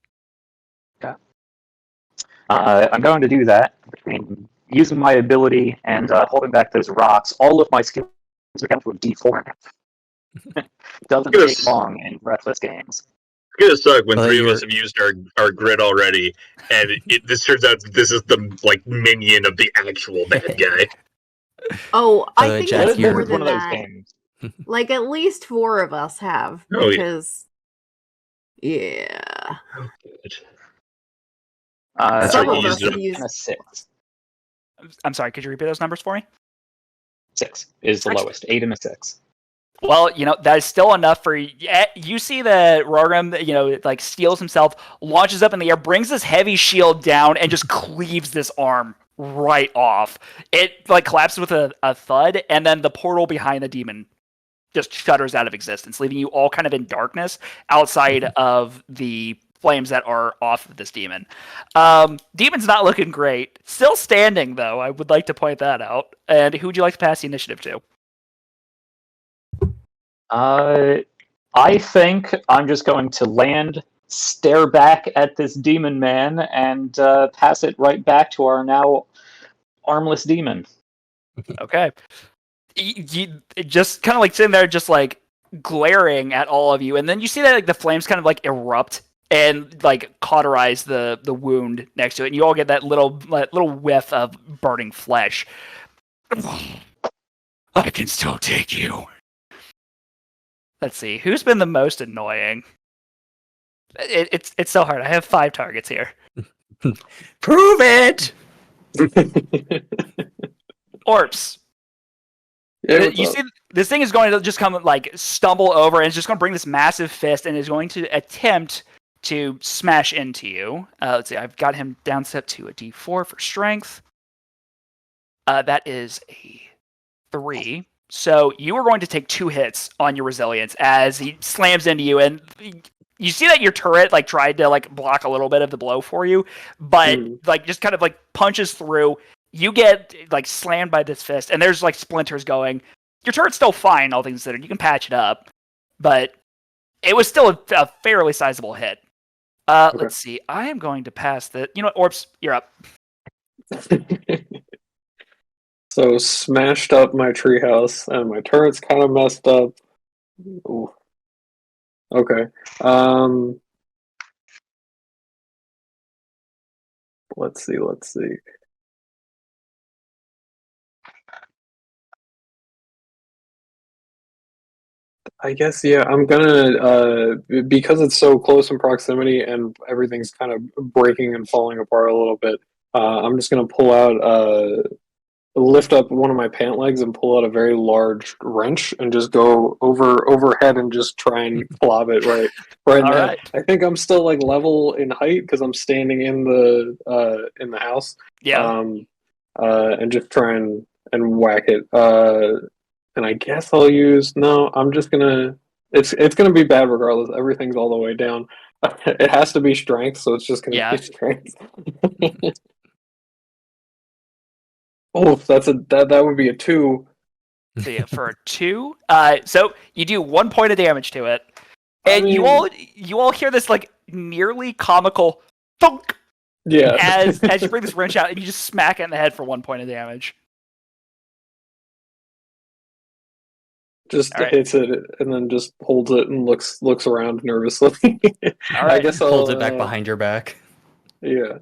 Okay. I'm going to do that. Between using my ability and holding back those rocks, all of my skills are down to a d4. Doesn't take long in Breathless games. It's gonna suck when 3 of us have used our grit already, and this turns out this is the like minion of the actual bad guy. Oh, I think Jack, it's more than one of those that. games. Like at least 4 of us have, Oh, because yeah. Oh, good. Some right, of us you have used used. 6. I'm sorry, could you repeat those numbers for me? 6 is the lowest. 8 and a 6. Well, that is still enough for you. See that Rorgrim, like steals himself, launches up in the air, brings this heavy shield down, and just cleaves this arm right off. It like collapses with a thud, and then the portal behind the demon just shudders out of existence, leaving you all kind of in darkness outside of the flames that are off of this demon. Demon's not looking great. Still standing, though. I would like to point that out. And who would you like to pass the initiative to? I think I'm just going to land, stare back at this demon man, and pass it right back to our now armless demon. Okay. You just kind of like sitting there, just like glaring at all of you, and then you see that like the flames kind of like erupt and like cauterize the wound next to it, and you all get that little whiff of burning flesh. I can still take you. Let's see, who's been the most annoying? It's so hard. I have 5 targets here. Prove it! Orps. Yeah, You see, this thing is going to just come like stumble over, and it's just going to bring this massive fist, and is going to attempt to smash into you. Let's see, I've got him down set to a D4 for strength. That is a 3. So you are going to take 2 hits on your resilience as he slams into you, and you see that your turret like tried to like block a little bit of the blow for you, but like just kind of like punches through. You get like slammed by this fist, and there's like splinters going. Your turret's still fine, all things considered. You can patch it up, but it was still a fairly sizable hit. Okay. Let's see. I am going to pass the. You know what, Orps, you're up. So smashed up my treehouse, and my turret's kind of messed up. Ooh. Okay. Let's see. I guess, yeah, I'm gonna, because it's so close in proximity and everything's kind of breaking and falling apart a little bit, I'm just gonna pull out, lift up one of my pant legs and pull out a very large wrench and just go overhead and just try and clob it right in there. Right. I think I'm still like level in height because I'm standing in the house. Yeah. And just try and whack it. And I guess I'll use I'm just gonna. It's gonna be bad regardless. Everything's all the way down. It has to be strength, so it's just gonna be strength. Oh, that would be a 2. So yeah, for a 2, so you do 1 point of damage to it, and you all hear this like nearly comical thunk. Yeah. As you bring this wrench out and you just smack it in the head for 1 point of damage. Just hits it and then just holds it and looks around nervously. All right. I guess holds it back behind your back. Yeah.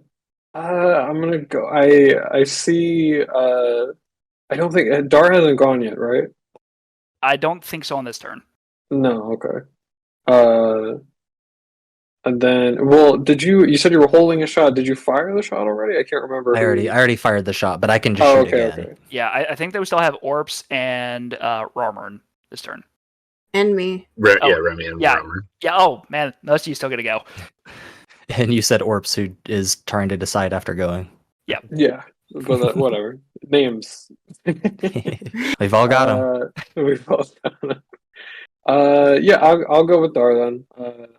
I'm gonna go. I see. I don't think Dar hasn't gone yet, right? I don't think so on this turn. No. Okay. And then, well, you said you were holding a shot. Did you fire the shot already? I can't remember. I already fired the shot, but I can just shoot again. Okay. Yeah, I think that we still have Orps and Rarmern this turn. And me. Yeah, Remy and Rarmern. Yeah. Oh man, most of you still gotta go. And you said Orps, who is trying to decide after going. Yeah. Yeah, but whatever. Names. We've all got them. We've all got them. Yeah, I'll go with Dar then.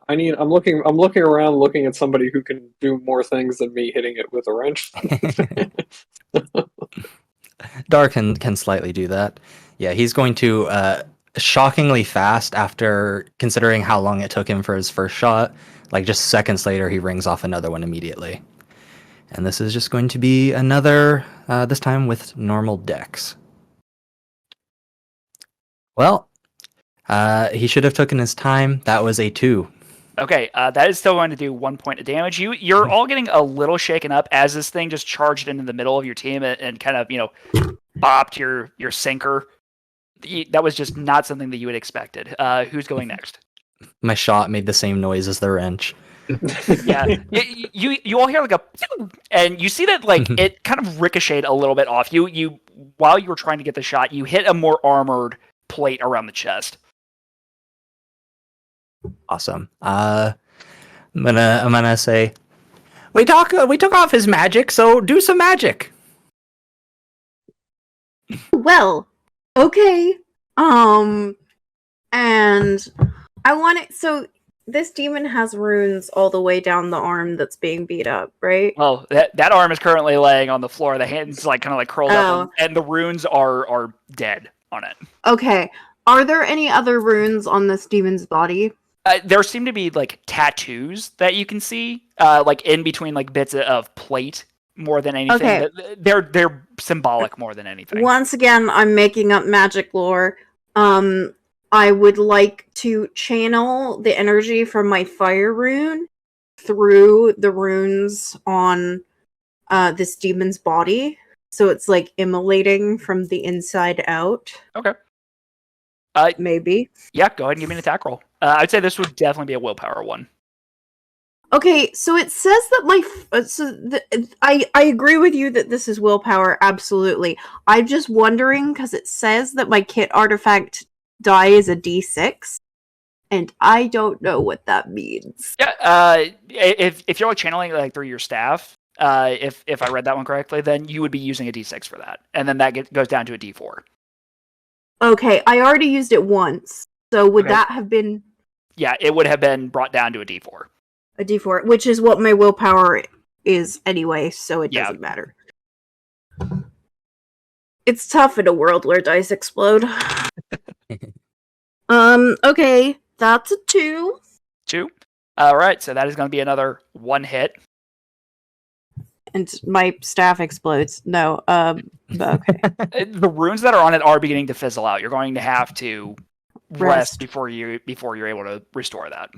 I'm looking around, looking at somebody who can do more things than me hitting it with a wrench. Dar can slightly do that. Yeah, he's going to shockingly fast after considering how long it took him for his first shot. Like just seconds later, he rings off another one immediately. And this is just going to be another, this time with normal dex. Well, he should have taken his time. That was a 2. Okay, that is still going to do 1 point of damage. You're all getting a little shaken up as this thing just charged into the middle of your team and kind of, bopped your sinker. That was just not something that you had expected. Who's going next? My shot made the same noise as the wrench. Yeah, you all hear like a, and you see that like it kind of ricocheted a little bit off you. While you were trying to get the shot, you hit a more armored plate around the chest. Awesome. I'm gonna say we took off his magic, so do some magic. Well, okay. And I want it. So this demon has runes all the way down the arm that's being beat up, right? Well, that arm is currently laying on the floor. The hand's like kind of like curled up, and the runes are dead on it. Okay. Are there any other runes on this demon's body? There seem to be like tattoos that you can see, like in between like bits of plate more than anything. Okay. They're symbolic more than anything. Once again, I'm making up magic lore. I would like to channel the energy from my fire rune through the runes on this demon's body. So it's like immolating from the inside out. Okay. Maybe. Yeah, go ahead and give me an attack roll. I'd say this would definitely be a willpower one. Okay, so it says that I agree with you that this is willpower, absolutely. I'm just wondering because it says that my kit artifact die is a d6, and I don't know what that means. Yeah, if you're like channeling like through your staff, if I read that one correctly, then you would be using a d6 for that, and then that goes down to a d4. Okay, I already used it once, so would that have been... Yeah, it would have been brought down to a d4. A d4, which is what my willpower is anyway, so it doesn't matter. It's tough in a world where dice explode. Okay, that's a 2. 2? Alright, so that is going to be another 1 hit. And my staff explodes. No, okay. The runes that are on it are beginning to fizzle out. You're going to have to rest before you're able to restore that.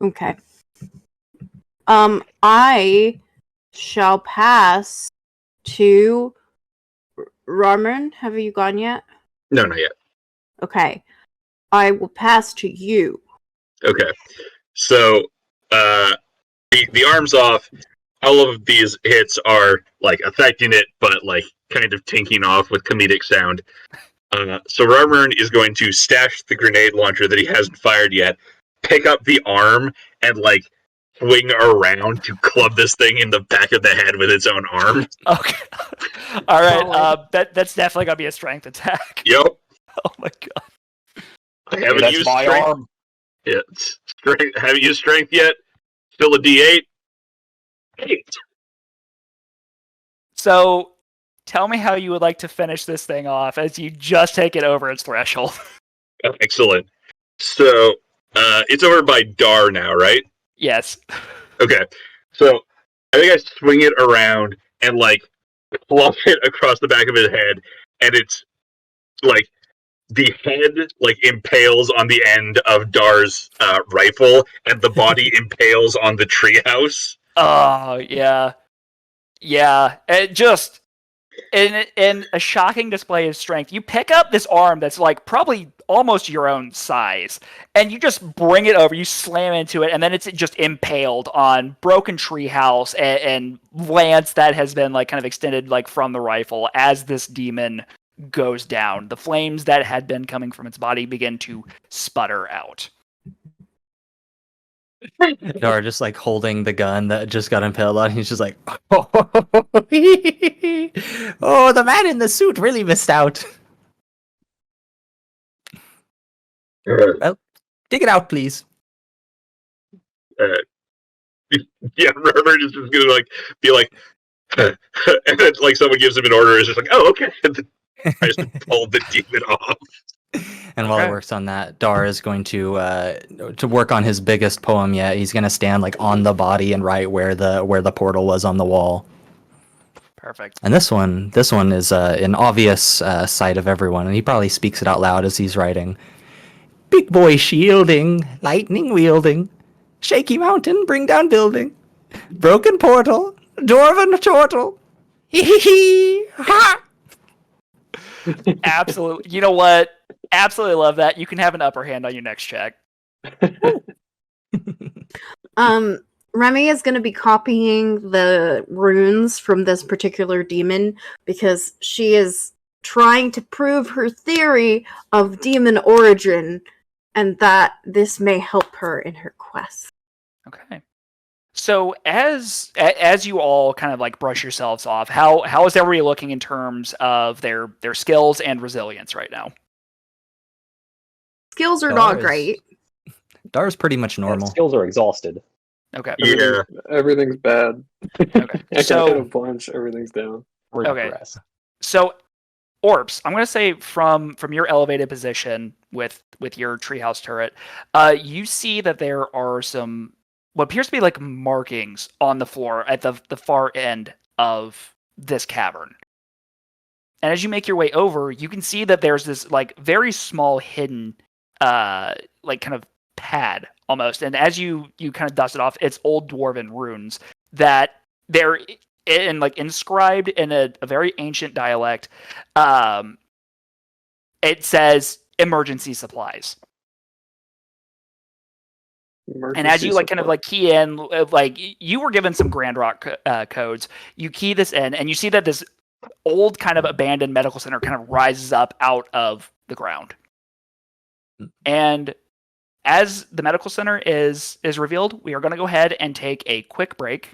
Okay. I shall pass to Ramen. Have you gone yet? No, not yet. Okay. I will pass to you. Okay. So, the arm's off. All of these hits are, like, affecting it, but, like, kind of tinking off with comedic sound. So Rarmern is going to stash the grenade launcher that he hasn't fired yet, pick up the arm, and, like, swing around to club this thing in the back of the head with its own arm. Okay. Alright, that's definitely going to be a strength attack. Yep. Oh my god. I haven't used strength. Arm. Yeah, strength. Haven't used strength yet. Still a D8. 8. So, tell me how you would like to finish this thing off as you just take it over its threshold. Excellent. So, it's over by Dar now, right? Yes. Okay. So, I think I swing it around and, like, club it across the back of his head, and it's, like, the head, like, impales on the end of Dar's rifle, and the body impales on the treehouse. Oh, yeah. Yeah. It just... In a shocking display of strength, you pick up this arm that's like probably almost your own size, and you just bring it over, you slam into it, and then it's just impaled on broken treehouse and lance that has been like kind of extended like from the rifle as this demon goes down. The flames that had been coming from its body begin to sputter out. Dar just like holding the gun that just got impaled on. He's just like, oh, the man in the suit really missed out. Well, dig it out, please. Yeah, Robert is just gonna like be like, and then like someone gives him an order, is just like, oh, okay. And then tries to pull the demon off. And while he works on that, Dar is going to work on his biggest poem yet. He's going to stand like on the body and write where the portal was on the wall. Perfect. And this one is an obvious sight of everyone, and he probably speaks it out loud as he's writing. Big boy shielding, lightning wielding, shaky mountain, bring down building, broken portal, dwarven turtle, hee hee hee, ha! Absolutely. You know what? Absolutely love that. You can have an upper hand on your next check. Remy is going to be copying the runes from this particular demon because she is trying to prove her theory of demon origin and that this may help her in her quest. Okay. So as you all kind of like brush yourselves off, how is everybody looking in terms of their skills and resilience right now? Skills are not great. Dar's pretty much normal. Skills are exhausted. Okay. Yeah. Everything's bad. Okay. I So got a bunch. Everything's down. Regress. So Orps, I'm going to say from your elevated position with your treehouse turret, you see that there are some what appears to be like markings on the floor at the far end of this cavern. And as you make your way over, you can see that there's this like very small hidden like kind of pad almost. And as you kind of dust it off, it's old dwarven runes that they're in like inscribed in a very ancient dialect. It says emergency supplies. And as you like kind of like key in, like you were given some Grand Rock codes, you key this in, and you see that this old kind of abandoned medical center kind of rises up out of the ground. And as the medical center is revealed, we are going to go ahead and take a quick break.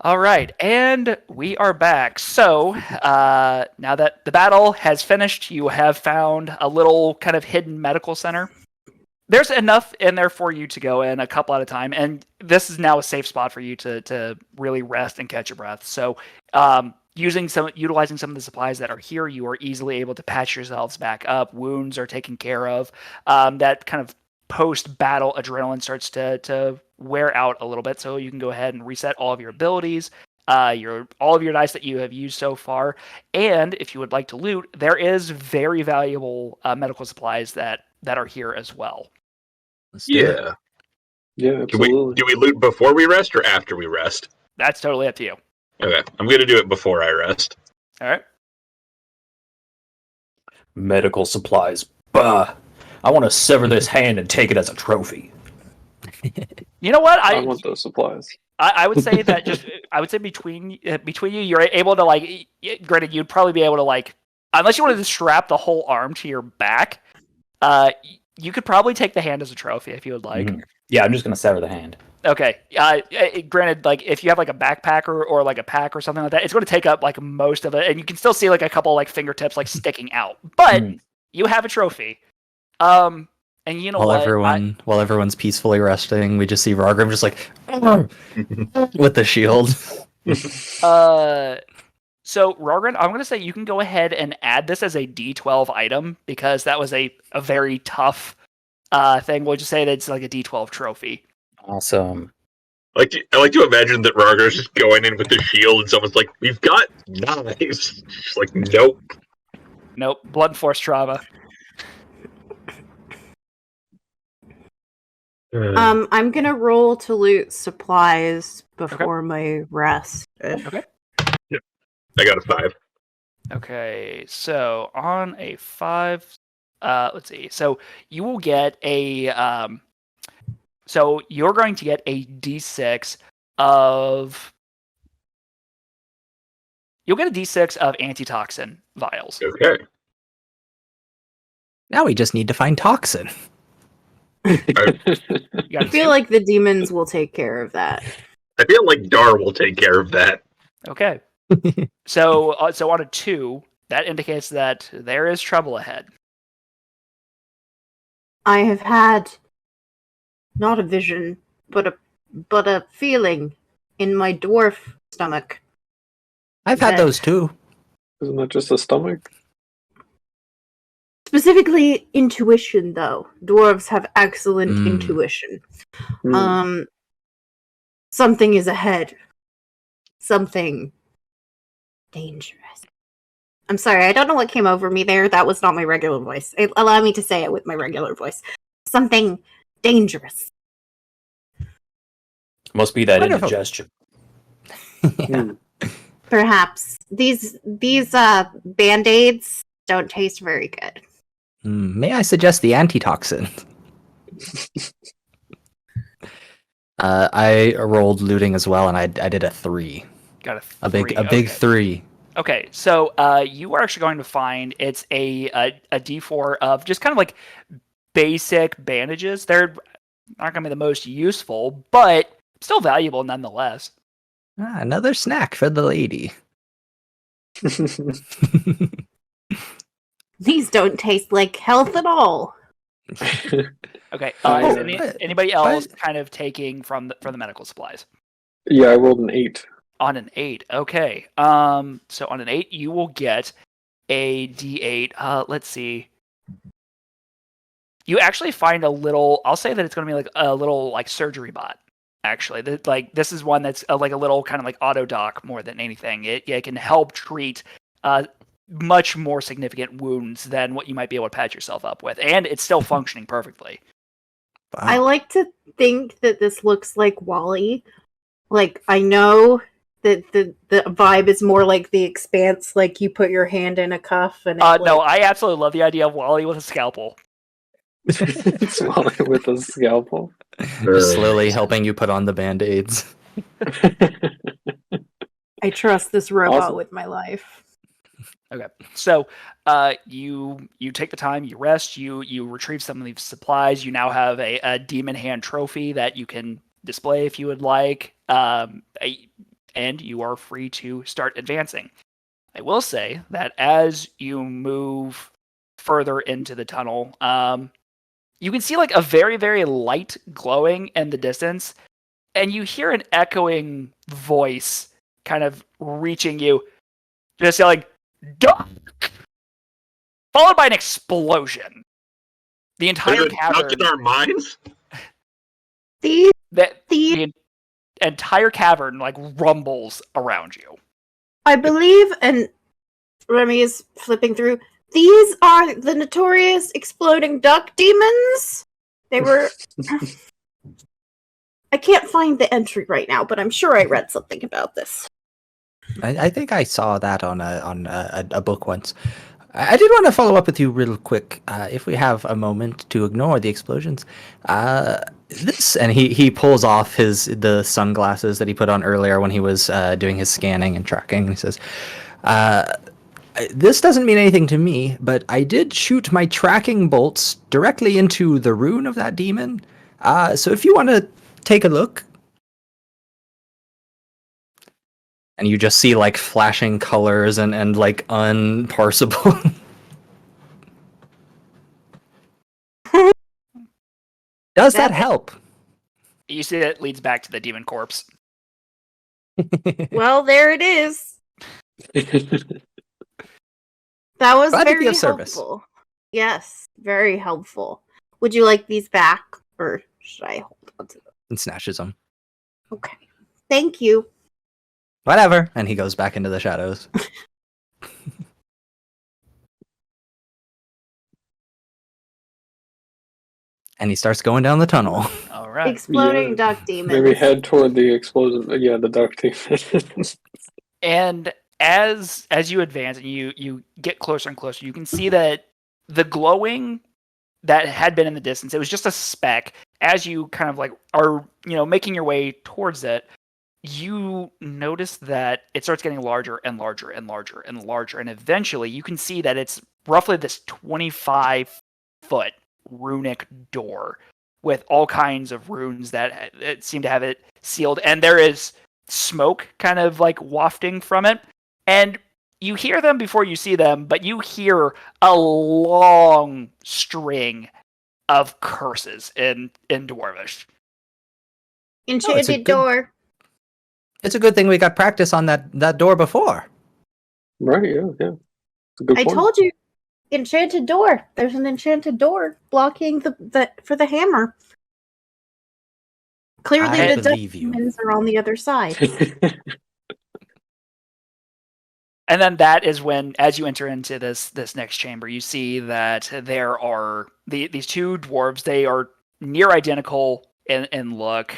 All right, and we are back. So now that the battle has finished, you have found a little kind of hidden medical center. There's enough in there for you to go in a couple at a time, and this is now a safe spot for you to really rest and catch your breath. So utilizing some of the supplies that are here, you are easily able to patch yourselves back up. Wounds are taken care of. That kind of post-battle adrenaline starts to wear out a little bit, so you can go ahead and reset all of your abilities, all of your dice that you have used so far, and if you would like to loot, there is very valuable medical supplies that are here as well. Let's do it. Yeah, absolutely. Do we loot before we rest or after we rest? That's totally up to you. Okay, I'm going to do it before I rest. All right. Medical supplies. Bah. I want to sever this hand and take it as a trophy. You know what? I want those supplies. I would say that I would say between you, you're able to like. Granted, you'd probably be able to like, unless you wanted to strap the whole arm to your back. You could probably take the hand as a trophy if you would like. Mm-hmm. Yeah, I'm just gonna sever the hand. Okay. Granted, like if you have like a backpack or like a pack or something like that, it's going to take up like most of it, and you can still see like a couple like fingertips like sticking out. But you have a trophy. And you know while everyone's peacefully resting, we just see Rogrim just like with the shield. So Rogrim, I'm going to say you can go ahead and add this as a D12 item because that was a very tough thing. We'll just say that it's like a D12 trophy. Awesome. I like to imagine that Rogrim's just going in with the shield and someone's like, "We've got knives." Just like, nope. Nope. Blood and force trauma. I'm gonna roll to loot supplies before my rest. Okay. Yep. I got a 5. Okay, so on a 5, let's see. So you will get a so you're going to get a D6 of you'll get a D6 of antitoxin vials. Okay. Now we just need to find toxin. I feel like the demons will take care of that. I feel like Dar will take care of that. Okay. So on a 2, that indicates that there is trouble ahead. I have had not a vision, but a feeling in my dwarf stomach. I've had those too. Isn't that just the stomach? Specifically intuition, though. Dwarves have excellent intuition. Something is ahead. Something dangerous. I'm sorry, I don't know what came over me there. That was not my regular voice. Allow me to say it with my regular voice. Something dangerous. Must be that indigestion. Yeah. Perhaps. These Band-Aids don't taste very good. May I suggest the antitoxin? I rolled looting as well, and I did a 3. Got a big 3. Okay, so you are actually going to find it's a D4 of just kind of like basic bandages. They're not going to be the most useful, but still valuable nonetheless. Another snack for the lady. These don't taste like health at all. Okay. Is anybody else kind of taking from the medical supplies? Yeah, I rolled an 8. On an 8. Okay. So on an 8, you will get a D8. Let's see. You actually find a little. I'll say that it's going to be like a little like surgery bot. Actually, this is one that's like a little kind of like auto doc more than anything. It can help treat much more significant wounds than what you might be able to patch yourself up with, and it's still functioning perfectly. Wow. I like to think that this looks like Wall-E. Like, I know that the vibe is more like The Expanse, like you put your hand in a cuff and no, I absolutely love the idea of Wall-E with a scalpel. It's Wall-E with a scalpel. Just slowly helping you put on the band-aids. I trust this robot with my life. Okay, so you take the time, you rest, you retrieve some of these supplies. You now have a demon hand trophy that you can display if you would like. and you are free to start advancing. I will say that as you move further into the tunnel, you can see like a very, very light glowing in the distance, and you hear an echoing voice kind of reaching you, just yelling, "Duck!" Followed by an explosion. The entire Is it stuck cavern. in our minds? The The entire cavern like rumbles around you. I believe, and Remy is flipping through. These are the notorious exploding duck demons. They were. I can't find the entry right now, but I'm sure I read something about this. I think I saw that on a book once. I did want to follow up with you real quick, if we have a moment to ignore the explosions. And he pulls off the sunglasses that he put on earlier when he was doing his scanning and tracking. And he says, "This doesn't mean anything to me, but I did shoot my tracking bolts directly into the rune of that demon. So if you want to take a look." And you just see like flashing colors and like unparsable. Does that help? You see that leads back to the demon corpse. Well, there it is. That was Glad to be very of service. helpful. Yes, very helpful. Would you like these back, or should I hold on to them? And snatches them. Okay. Thank you. Whatever. And he goes back into the shadows. And he starts going down the tunnel. All right. Exploding duck demons. Maybe head toward the explosion. Yeah, the duck demons. And as you advance and you get closer and closer, you can see that the glowing that had been in the distance, it was just a speck. As you kind of like are, making your way towards it, you notice that it starts getting larger and larger and larger and larger, and eventually you can see that it's roughly this 25-foot runic door with all kinds of runes that seem to have it sealed, and there is smoke kind of like wafting from it, and you hear them before you see them, but you hear a long string of curses in Dwarvish. Enchanted door. It's a good thing we got practice on that door before. Right, yeah. It's a good I point. told you. Enchanted door. There's an enchanted door blocking the for the hammer. Clearly I the duck believe you. demons are on the other side. And then that is when, as you enter into this next chamber, you see that there are these two dwarves. They are near identical in look.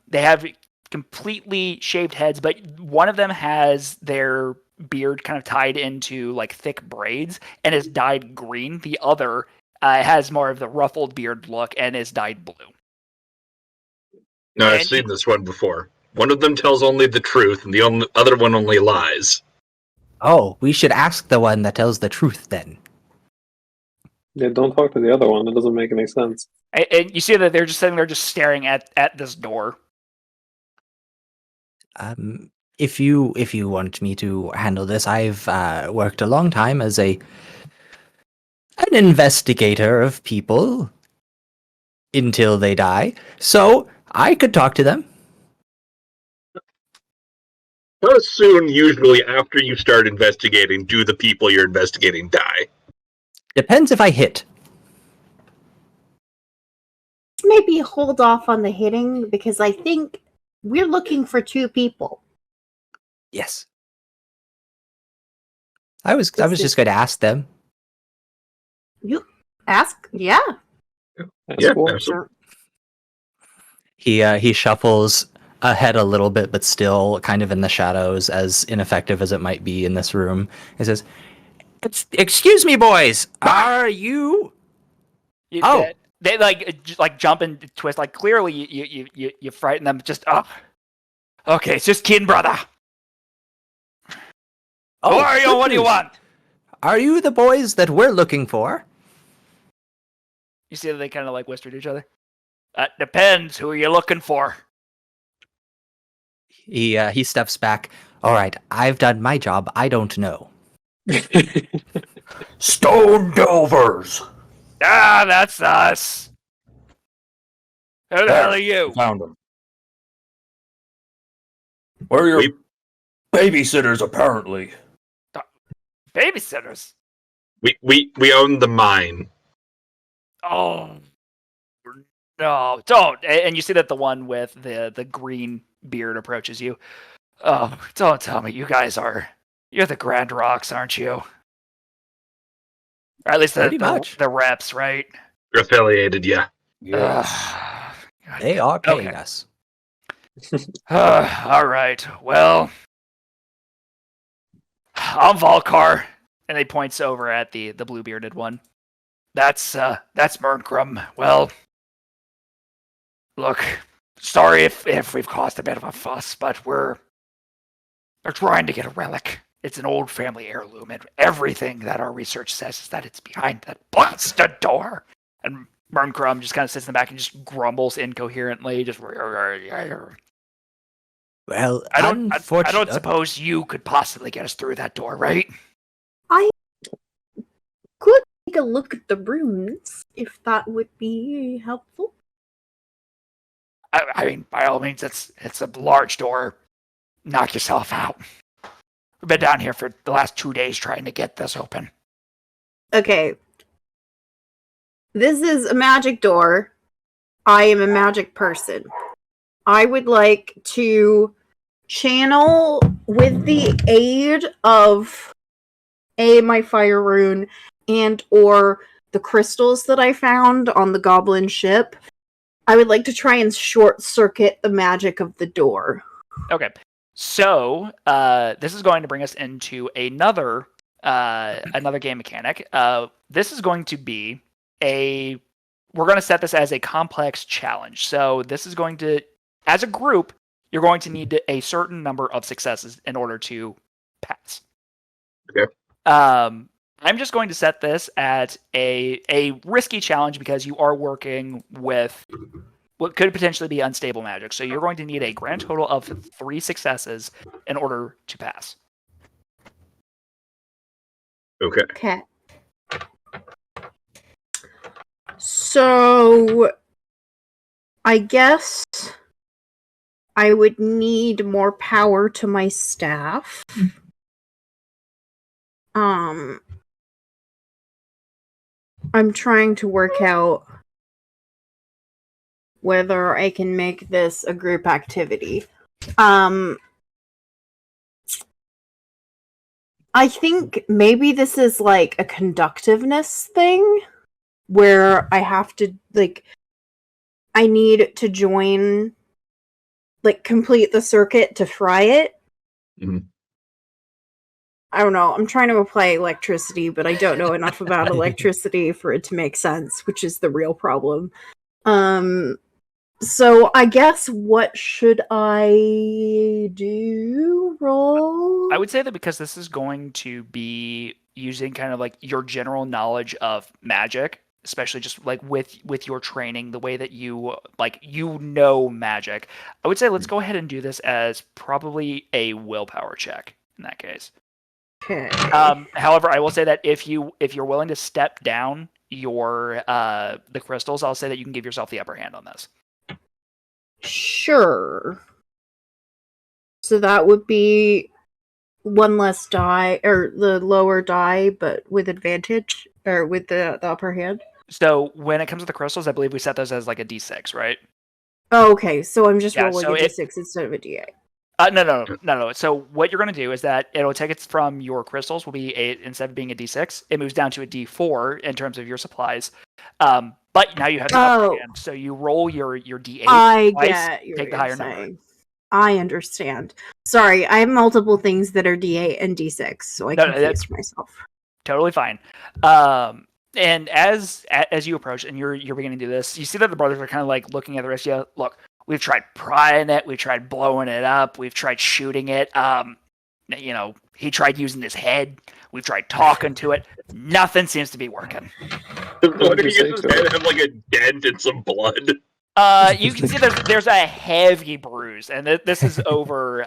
They have completely shaved heads, but one of them has their beard kind of tied into like thick braids and is dyed green. The other has more of the ruffled beard look and is dyed blue. No, I've seen this one before. One of them tells only the truth, and the other one only lies. Oh, we should ask the one that tells the truth then. Yeah, don't talk to the other one. It doesn't make any sense. And you see that they're just sitting there just staring at this door. If you want me to handle this, I've worked a long time as an investigator of people until they die, so I could talk to them. How soon, usually after you start investigating, do the people you're investigating die? Depends if I hit. Maybe hold off on the hitting because I think we're looking for two people. Yes. I was just going to ask them. You ask? Yeah. Yeah, cool. absolutely. He shuffles ahead a little bit, but still kind of in the shadows, as ineffective as it might be in this room. He says, "Excuse me, boys. Are you?" They like jump and twist. Like clearly you frighten them. Just okay, it's just kidding, brother. Who are you? What do you want? Are you the boys that we're looking for? You see that they kind of like whisper to each other. That depends. Who are you looking for? He steps back. All right, I've done my job. I don't know. Stone Delvers! Ah, that's us. Who the hell are There, you? found them. We're your babysitters, apparently. Babysitters. We own the mine. Oh no! Don't. And you see that the one with the green beard approaches you. Oh, don't tell me you're the Grand Rocks, aren't you? Or at least Pretty much. the reps, right? Affiliated, yeah. Ugh. They are paying Okay. us. All right. Well, I'm Volcar, and he points over at the blue bearded one. That's Merncrum. Well, look, sorry if we've caused a bit of a fuss, but we're trying to get a relic. It's an old family heirloom, and everything that our research says is that it's behind that blasted door. And Merncrum just kind of sits in the back and just grumbles incoherently, just. Well, I don't suppose you could possibly get us through that door, right? I could take a look at the runes, if that would be helpful. I mean, by all means, it's a large door. Knock yourself out. We've been down here for the last 2 days trying to get this open. Okay. This is a magic door. I am a magic person. I would like to channel with the aid of my fire rune and or the crystals that I found on the goblin ship. I would like to try and short circuit the magic of the door. Okay. So, this is going to bring us into another game mechanic. This is going to be we're going to set this as a complex challenge. So, this is going to, as a group, you're going to need a certain number of successes in order to pass. Okay. I'm just going to set this as a risky challenge because you are working with what could potentially be unstable magic. So you're going to need a grand total of 3 successes in order to pass. Okay. Okay. So, I guess I would need more power to my staff. I'm trying to work out whether I can make this a group activity. I think maybe this is like a conductiveness thing where I have to, like, I need to join, like, complete the circuit to fry it. Mm-hmm. I don't know. I'm trying to apply electricity, but I don't know enough about electricity for it to make sense, which is the real problem. So I guess what should I do? Roll? I would say that because this is going to be using kind of like your general knowledge of magic, especially just like with your training, the way that you know magic. I would say let's go ahead and do this as probably a willpower check in that case. Okay. However, I will say that if you're willing to step down your the crystals, I'll say that you can give yourself the upper hand on this. Sure. So that would be one less die, or the lower die, but with advantage, or with the upper hand. So when it comes to the crystals, I believe we set those as like a D6, right? Oh, okay, so I'm just Yeah, rolling so a D6 instead of a D8. No. So what you're going to do is that it'll take it from your crystals will be instead of being a D6, it moves down to a D4 in terms of your supplies. But now you have the upper hand, so you roll your D8. I twice, get take the higher number. I understand. Sorry, I have multiple things that are D8 and D6, so I confused myself. Totally fine. And as you approach and you're beginning to do this, you see that the brothers are kind of like looking at the rest of you. Look, we've tried prying it, we've tried blowing it up, we've tried shooting it. He tried using his head. We've tried talking to it. Nothing seems to be working. What if he gets his head have like a dent and some blood? You can see there's a heavy bruise, and this is over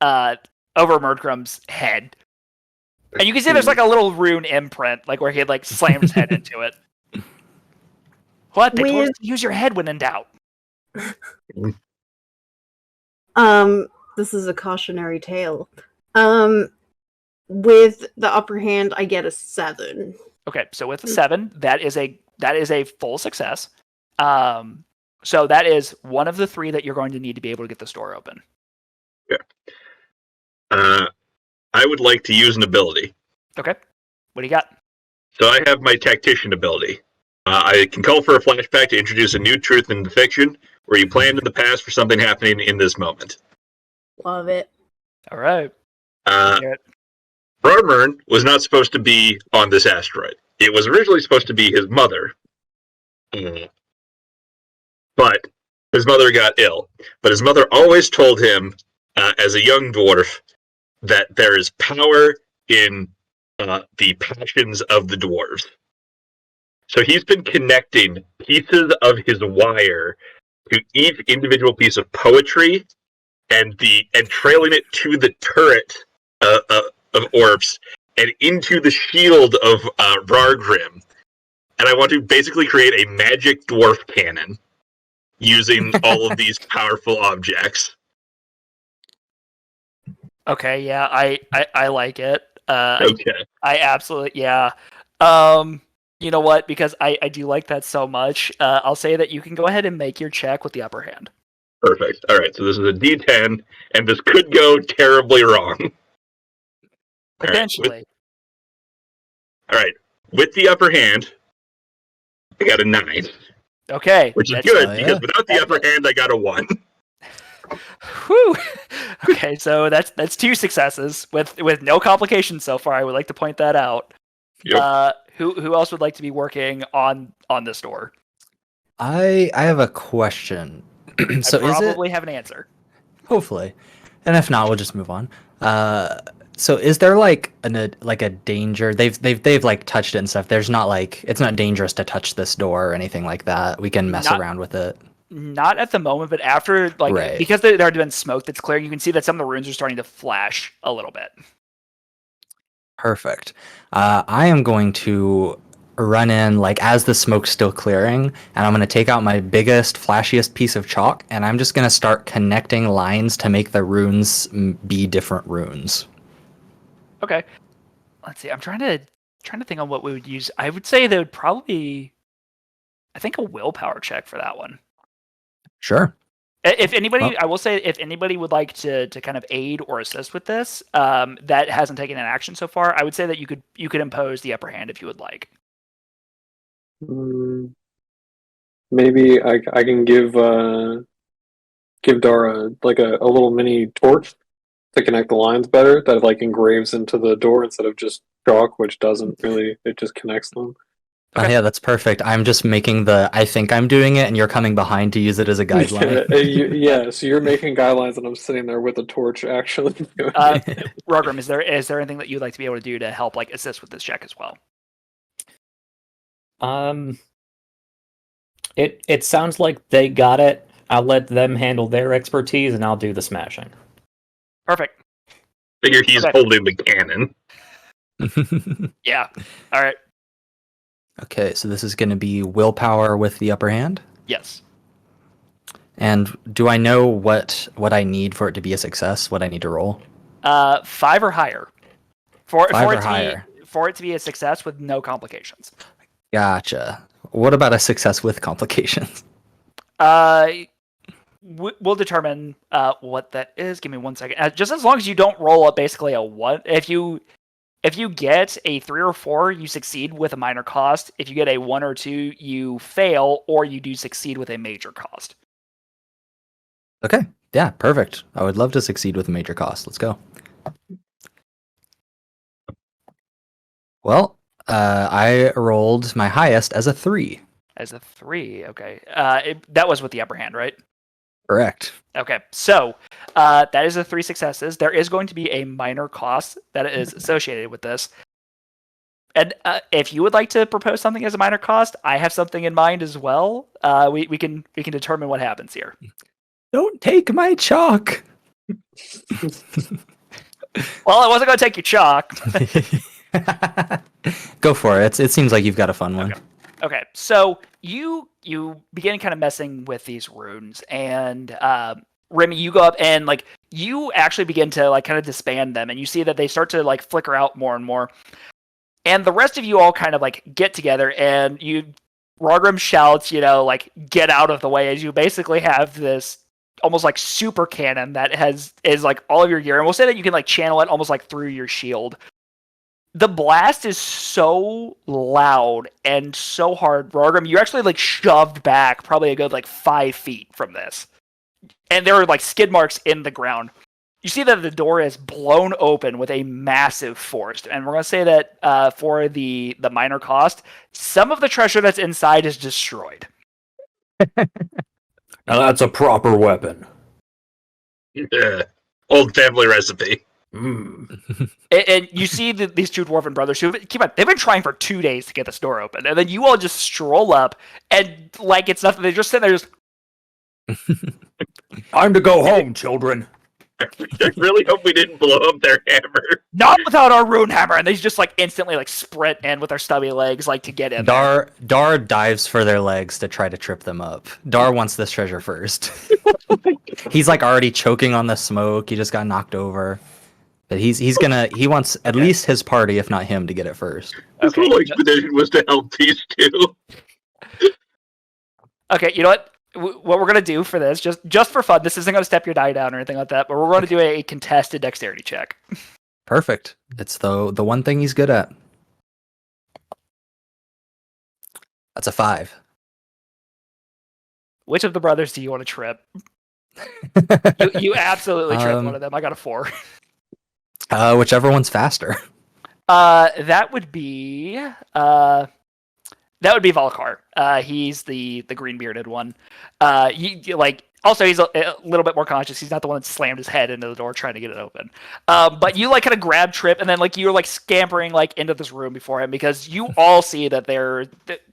Murdgrum's head. And you can see there's like a little rune imprint, like where he had like slammed his head into it. What? They told us to use your head when in doubt. This is a cautionary tale. With the upper hand, I get a 7. Okay, so with a 7, that is a full success. So that is one of the 3 that you're going to need to be able to get this door open. Yeah. I would like to use an ability. Okay. What do you got? So I have my tactician ability. I can call for a flashback to introduce a new truth in the fiction, where you planned in the past for something happening in this moment. Love it. All right. Rarmern was not supposed to be on this asteroid. It was originally supposed to be his mother. But his mother got ill. But his mother always told him, as a young dwarf, that there is power in the passions of the dwarves. So he's been connecting pieces of his wire to each individual piece of poetry and trailing it to the turret of Orps and into the shield of Rargrim. And I want to basically create a magic dwarf cannon using all of these powerful objects. Okay, yeah, I like it. Okay. I absolutely, yeah. You know what? Because I do like that so much, I'll say that you can go ahead and make your check with the upper hand. Perfect. All right, so this is a D10, and this could go terribly wrong. Potentially. All right, with the upper hand, I got a 9. Okay. Which is good, because without the upper hand, I got a 1. Whew. Okay, so that's 2 successes with no complications so far. I would like to point that out. Yep. Who else would like to be working on this door? I have a question. So I probably have an answer. Hopefully, and if not, we'll just move on. So is there like a danger? They've like touched it and stuff. There's not like it's not dangerous to touch this door or anything like that. We can mess around with it. Not at the moment, but after because there had been smoke that's clearing, you can see that some of the runes are starting to flash a little bit. Perfect. I am going to run in like as the smoke's still clearing, and I'm going to take out my biggest, flashiest piece of chalk, and I'm just going to start connecting lines to make the runes be different runes. Okay. Let's see. I'm trying to think on what we would use. I would say there would probably, I think, a willpower check for that one. Sure. If anybody, I will say, if anybody would like to kind of aid or assist with this, that hasn't taken an action so far, I would say that you could impose the upper hand if you would like. Maybe I can give Dara like a little mini torch to connect the lines better that like engraves into the door instead of just chalk, which doesn't really, it just connects them. Okay. Yeah, that's perfect. I'm just making I think I'm doing it, and you're coming behind to use it as a guideline. Yeah, so you're making guidelines, and I'm sitting there with a torch, actually. Rogrim, is there anything that you'd like to be able to do to help like assist with this check as well? It sounds like they got it. I'll let them handle their expertise, and I'll do the smashing. Perfect. Figure he's holding the cannon. Yeah. All right. Okay, so this is going to be willpower with the upper hand? Yes. And do I know what I need for it to be a success? What I need to roll? 5 or higher. For it to be a success with no complications. Gotcha. What about a success with complications? We'll determine what that is. Give me 1 second. Just as long as you don't roll up basically a 1. If you get a 3 or 4, you succeed with a minor cost. If you get a 1 or 2, you fail, or you do succeed with a major cost. Okay. Yeah, perfect. I would love to succeed with a major cost. Let's go. Well, I rolled my highest as a 3. As a 3, okay. That was with the upper hand, right? Correct. Okay, so that is the 3 successes. There is going to be a minor cost that is associated with this. And if you would like to propose something as a minor cost, I have something in mind as well. We can determine what happens here. Don't take my chalk. Well, I wasn't going to take your chalk. Go for it. It seems like you've got a fun one. Okay. So you begin kind of messing with these runes, and Remy, you go up and like you actually begin to like kind of disband them, and you see that they start to like flicker out more and more. And the rest of you all kind of like get together, and Rogrim shouts, like get out of the way, as you basically have this almost like super cannon that is like all of your gear, and we'll say that you can like channel it almost like through your shield. The blast is so loud and so hard, Rogrim, you're actually like shoved back probably a good like 5 feet from this. And there are like skid marks in the ground. You see that the door is blown open with a massive force. And we're going to say that for the minor cost, some of the treasure that's inside is destroyed. Now that's a proper weapon. Yeah. Old family recipe. And you see these two dwarven brothers who, keep on, they've been trying for 2 days to get this door open. And then you all just stroll up and like it's nothing. They're just sitting there just... Time to go home, children. I really hope we didn't blow up their hammer. Not without our rune hammer, and they just like instantly like sprint in with their stubby legs like to get in. Dar dives for their legs to try to trip them up. Dar wants this treasure first. He's like already choking on the smoke. He just got knocked over. But he wants at least his party, if not him, to get it first. His whole expedition was to help these two. Okay, you know what? What we're going to do for this, just for fun, this isn't going to step your die down or anything like that, but we're going to do a contested dexterity check. Perfect. It's the one thing he's good at. That's a 5. Which of the brothers do you want to trip? you absolutely trip one of them. I got a 4. Whichever one's faster. That would be Volkar. He's the green bearded one. Also he's a little bit more conscious. He's not the one that slammed his head into the door trying to get it open. But you like kind of grab Trip, and then like you're like scampering like into this room before him, because you all see that they're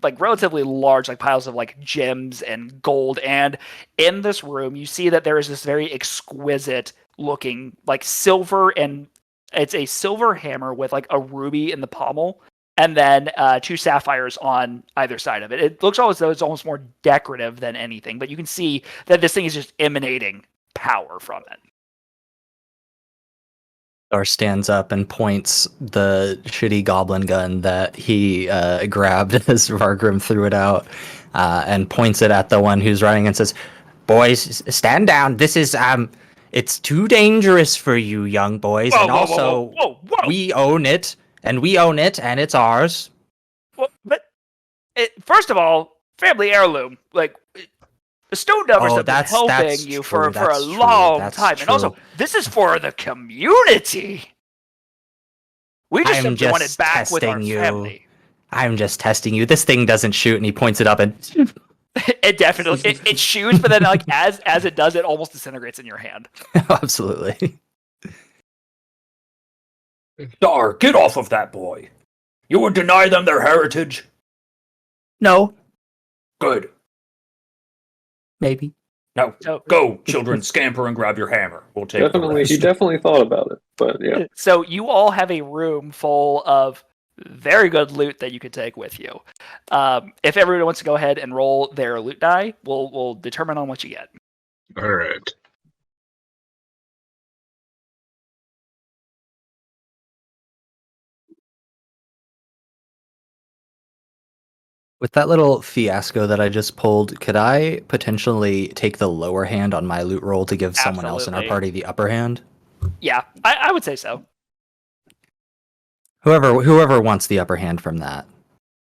like relatively large like piles of like gems and gold. And in this room, you see that there is this very exquisite looking like silver, and it's a silver hammer with like a ruby in the pommel, and then 2 sapphires on either side of it. It looks as though it's almost more decorative than anything, but you can see that this thing is just emanating power from it. Dar stands up and points the shitty goblin gun that he grabbed as Vargrim threw it out, and points it at the one who's running and says, "Boys, stand down. This is it's too dangerous for you young boys, and also we own it. And we own it, and it's ours." Well, but first of all, family heirloom. Like, the Stoneburner have been helping you for a long time. And also, this is for the community. We just simply want it back with our family. I'm just testing you. This thing doesn't shoot, and he points it up, and it definitely it shoots, but then like as it does, it almost disintegrates in your hand. Absolutely. Dar, get off of that boy. You would deny them their heritage? No. Good. Maybe. No. Go, children, scamper and grab your hammer. We'll take Definitely, he definitely thought about it, but yeah. So you all have a room full of very good loot that you could take with you. If everyone wants to go ahead and roll their loot die, we'll determine on what you get. All right. With that little fiasco that I just pulled, could I potentially take the lower hand on my loot roll to give someone else in our party the upper hand? Yeah, I would say so. Whoever wants the upper hand from that.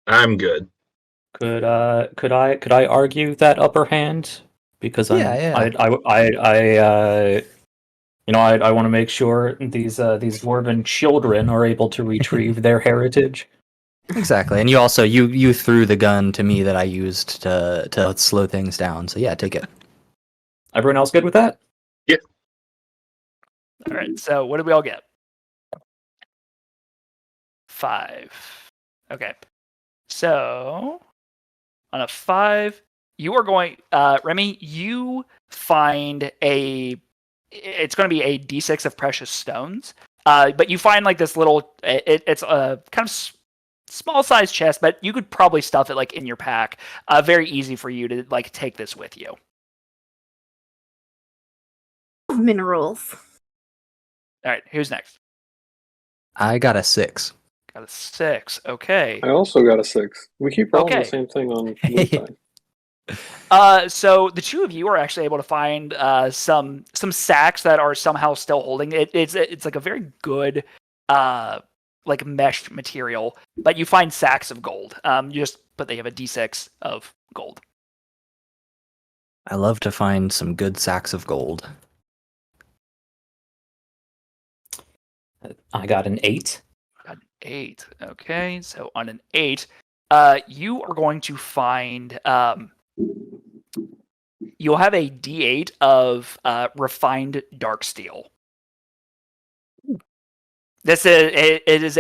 I'm good. Could I argue that upper hand? Because I want to make sure these dwarven children are able to retrieve their heritage. Exactly, and you threw the gun to me that I used to slow things down. So yeah, take it. Everyone else good with that? Yeah. All right. So what did we all get? 5. Okay. So, on a 5, you are going, Remy, you find it's going to be a d6 of precious stones. But you find like this little, it's a kind of small size chest, but you could probably stuff it like in your pack. Very easy for you to like take this with you. Minerals. All right, who's next? I got a 6. Got a 6. Okay. I also got a 6. We keep rolling Okay. the same thing on blue side. So the two of you are actually able to find some sacks that are somehow still holding it. It's like a very good like mesh material, but you find sacks of gold. But they have a d6 of gold. I love to find some good sacks of gold. I got an 8. Got an 8. Okay, so on an 8, you are going to find you'll have a d8 of refined dark steel. This is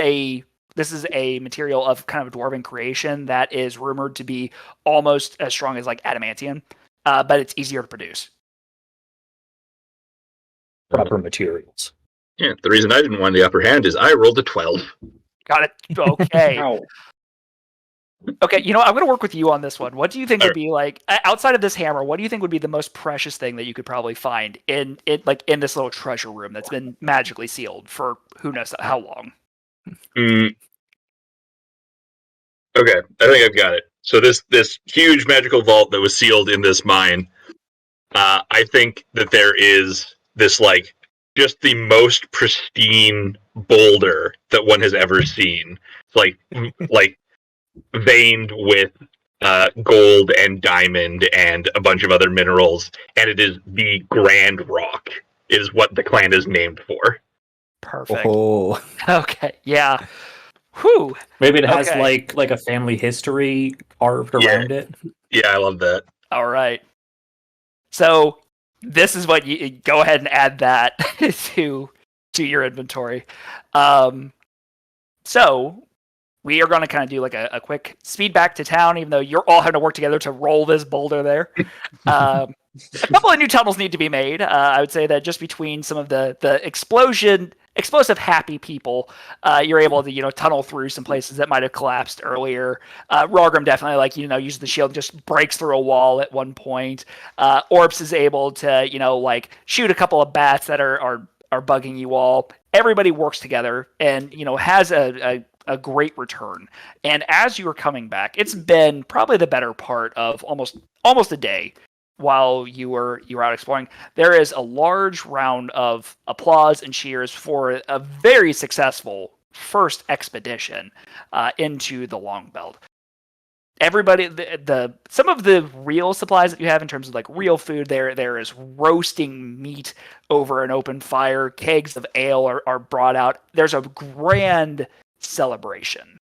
a material of kind of dwarven creation that is rumored to be almost as strong as like adamantium, but it's easier to produce. Proper materials. Yeah, the reason I didn't want the upper hand is I rolled a 12. Got it. Okay. Ow. Okay, I'm going to work with you on this one. What do you think would be like outside of this hammer? What do you think would be the most precious thing that you could probably find in this little treasure room that's been magically sealed for who knows how long? Okay, I think I've got it. So this huge magical vault that was sealed in this mine, I think that there is this like just the most pristine boulder that one has ever seen. Like veined with gold and diamond and a bunch of other minerals, and it is the Grand Rock, is what the clan is named for. Perfect. Oh, Okay, yeah. Whew. Maybe it has Okay. like a family history carved around it. Yeah, I love that. All right. So this is what you go ahead and add that to your inventory. So we are going to kind of do like a quick speed back to town, even though you're all having to work together to roll this boulder there. A couple of new tunnels need to be made. I would say that just between some of the explosive happy people, you're able to tunnel through some places that might have collapsed earlier. Rorgrim definitely uses the shield and just breaks through a wall at one point. Orps is able to shoot a couple of bats that are bugging you all. Everybody works together and has a great return. And as you were coming back, it's been probably the better part of almost a day while you were out exploring. There is a large round of applause and cheers for a very successful first expedition into the Longbelt. Everybody, some of the real supplies that you have in terms of like real food, there is roasting meat over an open fire. Kegs of ale are brought out. There's a grand celebration.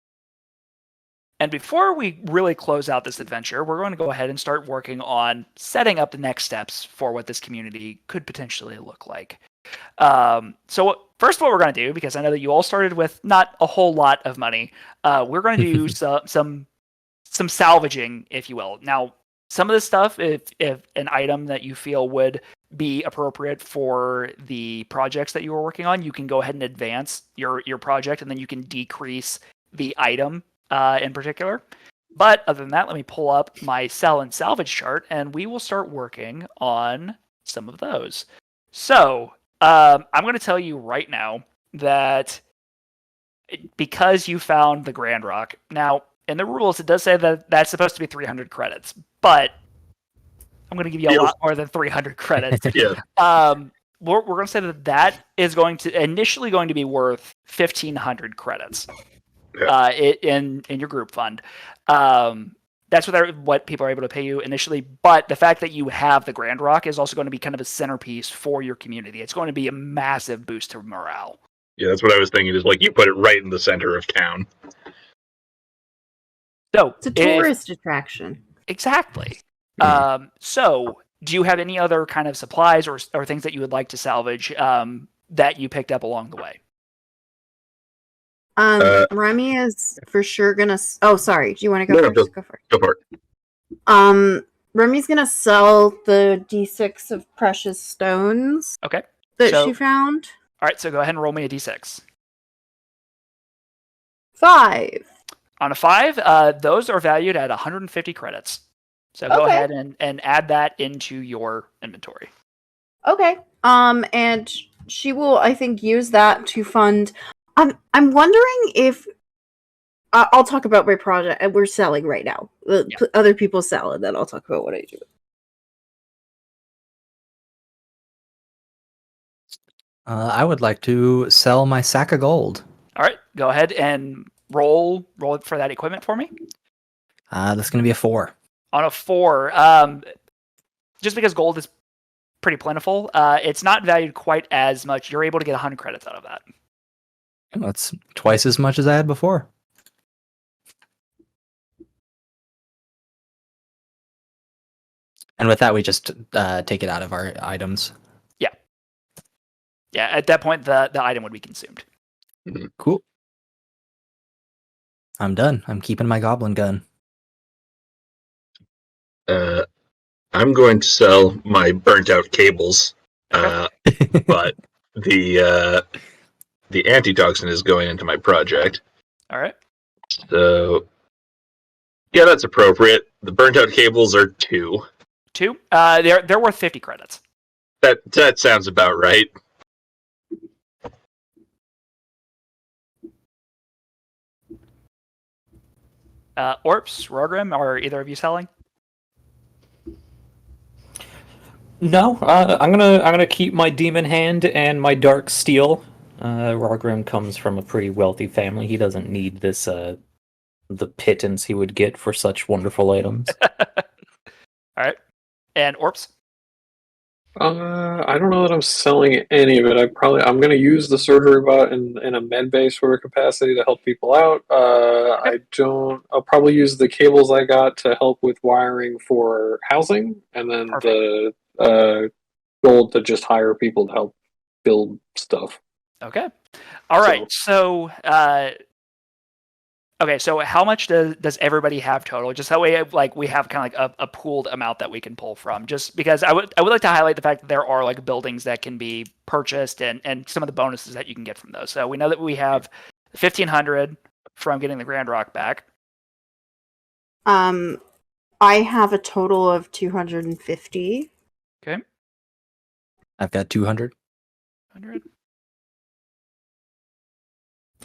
And before we really close out this adventure, we're going to go ahead and start working on setting up the next steps for what this community could potentially look like. So first, what we're going to do, because I know that you all started with not a whole lot of money, we're going to do some salvaging, if you will. Now, some of this stuff, if an item that you feel would be appropriate for the projects that you were working on, you can go ahead and advance your project, and then you can decrease the item in particular. But other than that, let me pull up my sell and salvage chart, and we will start working on some of those. So I'm going to tell you right now that because you found the Grand Rock, now in the rules it does say that that's supposed to be 300 credits, but I'm going to give you a lot more than 300 credits. Yeah. We're going to say that is initially going to be worth 1,500 credits in your group fund. That's what people are able to pay you initially, but the fact that you have the Grand Rock is also going to be kind of a centerpiece for your community. It's going to be a massive boost to morale. Yeah, that's what I was thinking, is like you put it right in the center of town. So It's a tourist attraction. Exactly. So do you have any other kind of supplies or things that you would like to salvage that you picked up along the way? Remy is for sure gonna. Oh, sorry. Do you want to go No, first? Go first. Go for it. Remy's gonna sell the D6 of precious stones Okay. that she found. All right, so go ahead and roll me a d6. 5. On a 5, those are valued at 150 credits. So go ahead and add that into your inventory. Okay. And she will, I think, use that to fund. I'm wondering if I'll talk about my project. We're selling right now. Other people sell, and then I'll talk about what I do. I would like to sell my sack of gold. All right, go ahead and roll for that equipment for me. That's going to be a 4. On a 4, just because gold is pretty plentiful, it's not valued quite as much. You're able to get 100 credits out of that. That's twice as much as I had before. And with that, we just take it out of our items. Yeah, at that point, the item would be consumed. Cool. I'm done. I'm keeping my goblin gun. I'm going to sell my burnt out cables, but the antitoxin is going into my project. All right. So, yeah, that's appropriate. The burnt out cables are 2. 2? They're worth 50 credits. That sounds about right. Orps, Rogrim, are either of you selling? No, I'm gonna keep my demon hand and my dark steel. Rogrim comes from a pretty wealthy family. He doesn't need this the pittance he would get for such wonderful items. All right. And Orps? I don't know that I'm selling any of it. I'm going to use the surgery bot in a med bay sort of capacity to help people out. I'll probably use the cables I got to help with wiring for housing, and then the gold to just hire people to help build stuff. Okay. All right. So okay, so how much does everybody have total? Just that way, like, we have kind of like a pooled amount that we can pull from. Just because I would like to highlight the fact that there are like buildings that can be purchased and some of the bonuses that you can get from those. So we know that we have 1,500 from getting the Grand Rock back. I have a total of 250. Okay. I've got 200. 100.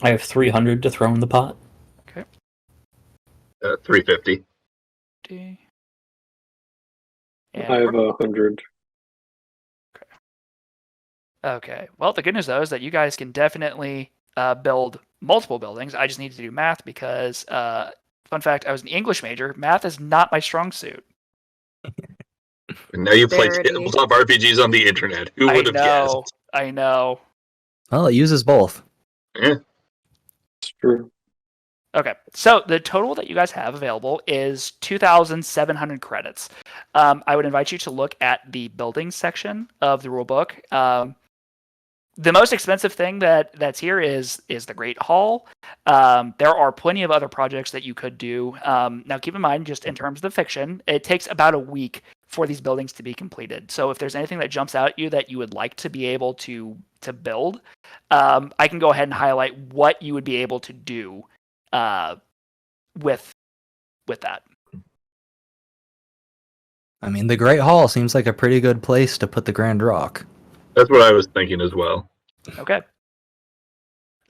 I have 300 to throw in the pot. Okay. 350. I have 100. Okay. Well, the good news though is that you guys can definitely build multiple buildings. I just need to do math because, fun fact, I was an English major. Math is not my strong suit. And now you play tabletop RPGs on the internet. Who would have guessed? I know. Well, it uses both. Yeah. It's true. Okay, so the total that you guys have available is 2,700 credits. I would invite you to look at the buildings section of the rulebook. The most expensive thing that's here is the Great Hall. There are plenty of other projects that you could do. Now, keep in mind, just in terms of the fiction, it takes about a week for these buildings to be completed. So if there's anything that jumps out at you that you would like to be able to build, I can go ahead and highlight what you would be able to do with that. I mean, the Great Hall seems like a pretty good place to put the Grand Rock. That's what I was thinking as well. Okay.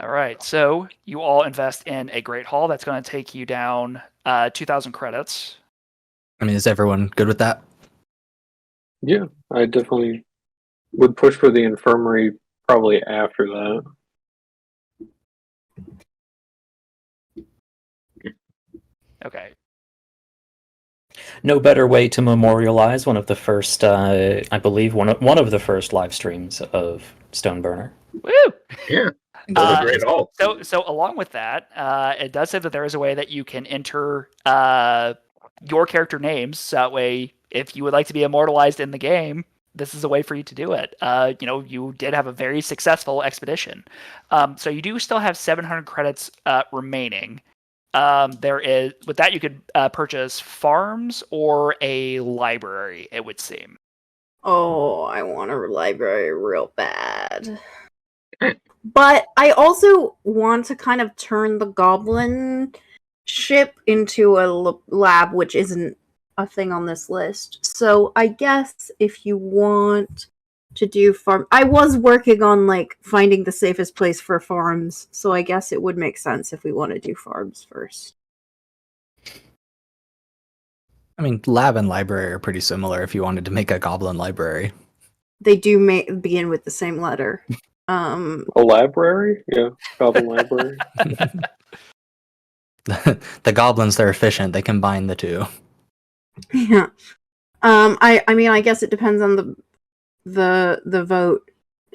All right. So you all invest in a Great Hall. That's going to take you down 2,000 credits. I mean, is everyone good with that? Yeah, I definitely would push for the infirmary probably after that. Okay. No better way to memorialize one of the first, I believe, one of the first live streams of Stoneburner. Woo! Yeah. Great Hall. So along with that, it does say that there is a way that you can enter your character names. So that way, if you would like to be immortalized in the game, this is a way for you to do it. You did have a very successful expedition. So you do still have 700 credits remaining. There is, with that, you could purchase farms or a library, it would seem. Oh, I want a library real bad. But I also want to kind of turn the goblin ship into a lab, which isn't a thing on this list. So I guess if you want to do farm, I was working on like finding the safest place for farms, so I guess it would make sense if we want to do farms first. I mean, lab and library are pretty similar if you wanted to make a goblin library. They do begin with the same letter. A library? Yeah, goblin library. The goblins, they're efficient. They combine the two. Yeah. I mean, I guess it depends on the vote.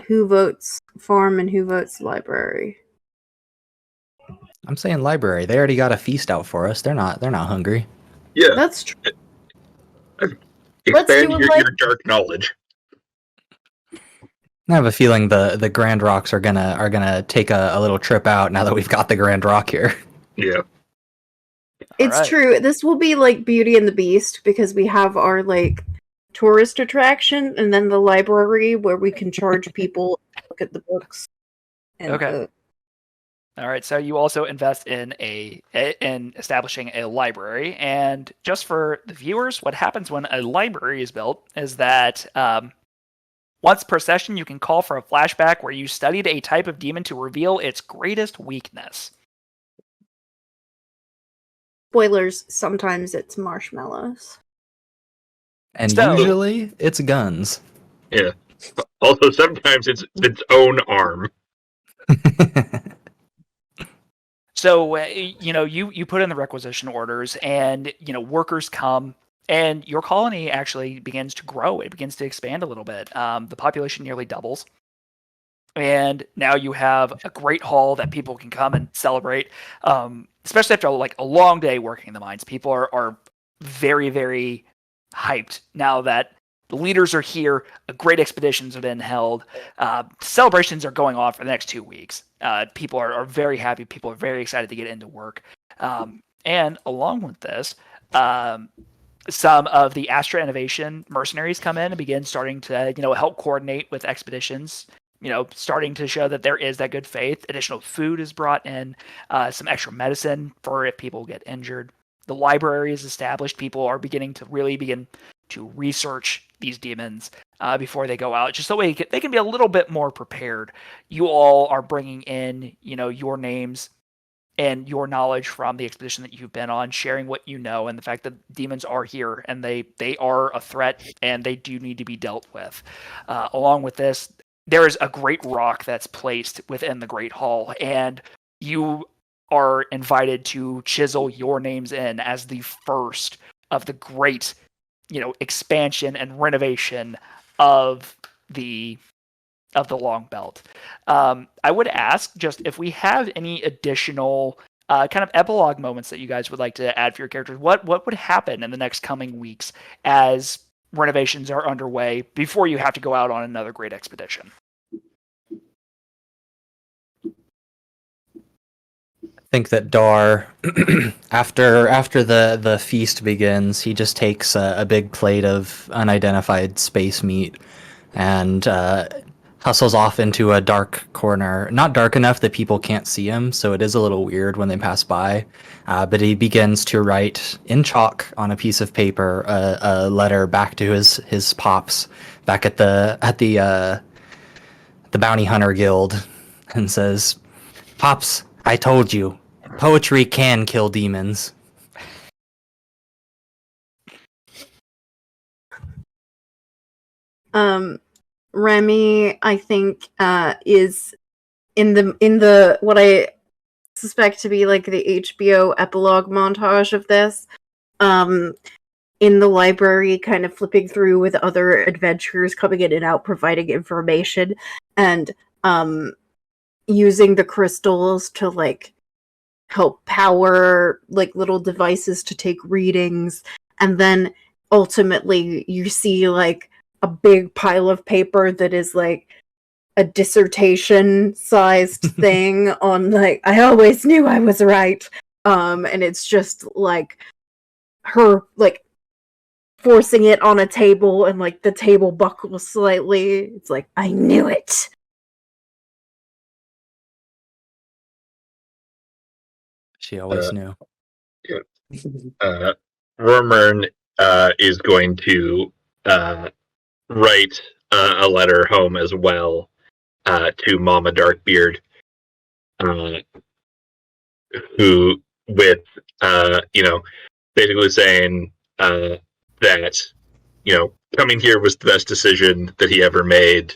Who votes farm and who votes library? I'm saying library. They already got a feast out for us. They're not hungry. Yeah, That's true. expand do it your dark knowledge. I have a feeling the Grand Rocks are gonna take a little trip out now that we've got the Grand Rock here. Yeah. It's Alright. true. This will be like Beauty and the Beast because we have our like tourist attraction and then the library where we can charge people to look at the books. And Okay. All right, so you also invest in in establishing a library, and just for the viewers, what happens when a library is built is that once per session, you can call for a flashback where you studied a type of demon to reveal its greatest weakness. spoilers, sometimes it's marshmallows. And So- usually it's guns. Yeah. Also, sometimes it's its own arm. So you put in the requisition orders, and workers come, and your colony actually begins to grow. It begins to expand a little bit. The population nearly doubles, and now you have a great hall that people can come and celebrate. Especially after like a long day working in the mines, people are very, very hyped now that the leaders are here. Great expeditions have been held. Celebrations are going on for the next 2 weeks. People are very happy. People are very excited to get into work. And along with this, some of the Astra Innovation mercenaries come in and begin starting to help coordinate with expeditions. Starting to show that there is that good faith. Additional food is brought in, some extra medicine for if people get injured. The library is established. People are beginning to really begin to research these demons before they go out, just so they can be a little bit more prepared. You all are bringing in, your names and your knowledge from the expedition that you've been on, sharing what you know, and the fact that demons are here and they are a threat and they do need to be dealt with. Along with this, there is a great rock that's placed within the Great Hall, and you are invited to chisel your names in as the first of the great expansion and renovation of the Long Belt. I would ask just if we have any additional kind of epilogue moments that you guys would like to add for your characters. What would happen in the next coming weeks as renovations are underway before you have to go out on another great expedition? I think that Dar, after the feast begins, he just takes a big plate of unidentified space meat and hustles off into a dark corner. Not dark enough that people can't see him, so it is a little weird when they pass by. But he begins to write in chalk on a piece of paper a letter back to his pops back at the Bounty Hunter Guild, and says, "Pops, I told you, poetry can kill demons." Remy, I think, is in the what I suspect to be like the HBO epilogue montage of this. In the library, kind of flipping through with other adventurers coming in and out, providing information, and using the crystals to like help power like little devices to take readings, and then ultimately you see like a big pile of paper that is like a dissertation sized thing on like, I always knew I was right. And it's just like her like forcing it on a table, and like the table buckles slightly. It's like, I knew it. She always knew. Wormern is going to write a letter home as well to Mama Darkbeard, who, with basically saying that coming here was the best decision that he ever made.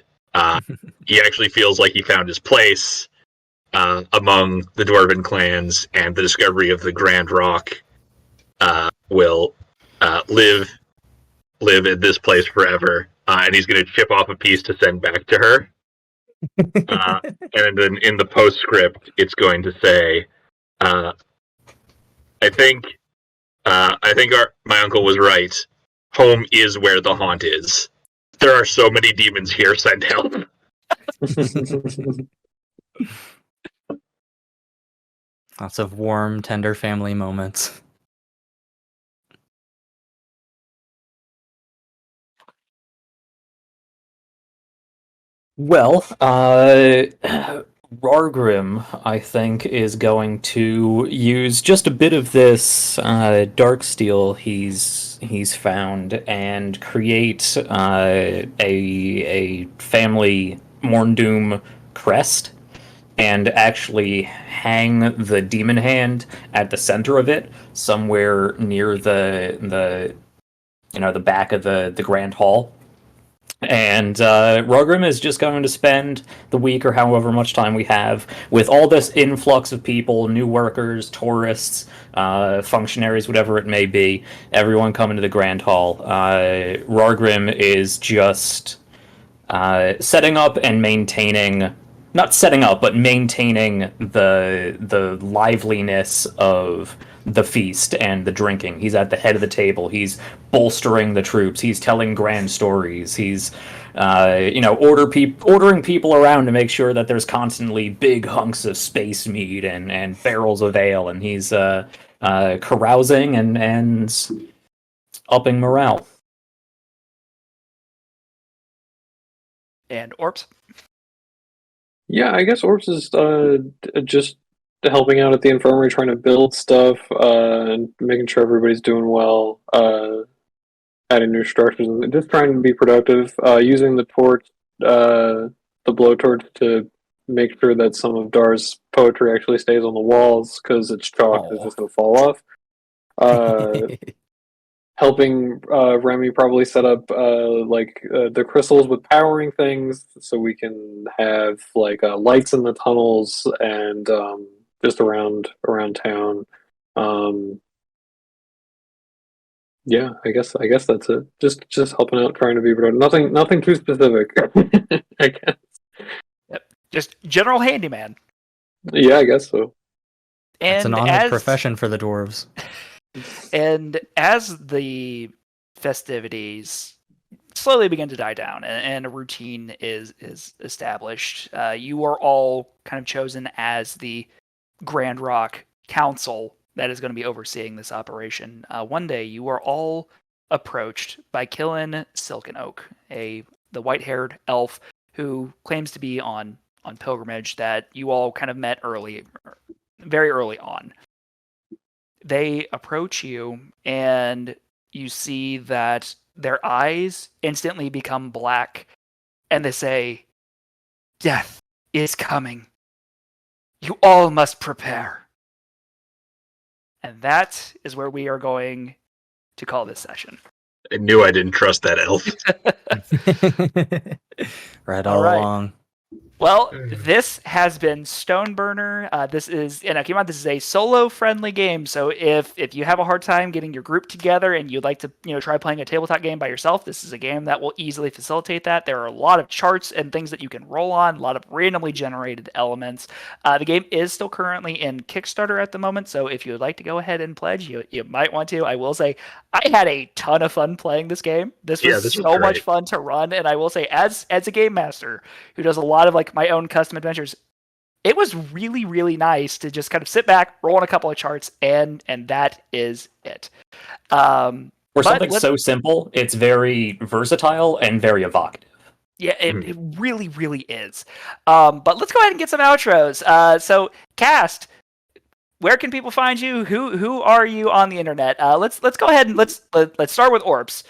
He actually feels like he found his place among the Dwarven clans, and the discovery of the Grand Rock will live at this place forever. And he's going to chip off a piece to send back to her. And then in the postscript, it's going to say, "I think my uncle was right. Home is where the haunt is. There are so many demons here. Send help." Lots of warm, tender family moments. Well, Rargrim, I think, is going to use just a bit of this dark steel he's found and create a family Morndoom crest, and actually hang the demon hand at the center of it, somewhere near the back of the grand hall. And Rogrim is just going to spend the week, or however much time we have, with all this influx of people, new workers, tourists, functionaries, whatever it may be, everyone coming to the Grand Hall. Rargrim is just setting up and maintaining, not setting up, but maintaining the liveliness of the feast and the drinking. He's at the head of the table. He's bolstering the troops. He's telling grand stories. He's ordering people around to make sure that there's constantly big hunks of space meat and barrels of ale, and he's carousing and upping morale. And Orps? Yeah, I guess Orbs is just helping out at the infirmary, trying to build stuff, and making sure everybody's doing well, adding new structures, and just trying to be productive, using the torch, the blowtorch, to make sure that some of Dar's poetry actually stays on the walls, because it's chalk, it's just going to fall off. Helping Remy probably set up the crystals with powering things, so we can have lights in the tunnels and just around town. Yeah, I guess that's it. Just helping out, trying to be productive. Nothing too specific. I guess. Yep. Just general handyman. Yeah, I guess so. And it's an honored profession for the dwarves. And as the festivities slowly begin to die down and a routine is established, you are all kind of chosen as the Grand Rock Council that is going to be overseeing this operation. One day, you are all approached by Killen Silkenoak, the white-haired elf who claims to be on pilgrimage that you all kind of met very early on. They approach you, and you see that their eyes instantly become black, and they say, "Death is coming. You all must prepare." And that is where we are going to call this session. I knew I didn't trust that elf. Right all along. Well, this has been Stoneburner. This is, and keep in mind, this is a solo-friendly game. So if you have a hard time getting your group together and you'd like to, try playing a tabletop game by yourself, this is a game that will easily facilitate that. There are a lot of charts and things that you can roll on, a lot of randomly generated elements. The game is still currently in Kickstarter at the moment, so if you would like to go ahead and pledge, you might want to. I will say, I had a ton of fun playing this game. This was so much fun to run, and I will say, as a game master who does a lot of my own custom adventures, it was really, really nice to just kind of sit back, roll on a couple of charts, and that is it. For something so simple, it's very versatile and very evocative. Yeah, it really, really is. But let's go ahead and get some outros. So, Cast, where can people find you? Who are you on the internet? Let's go ahead and let's start with Orps.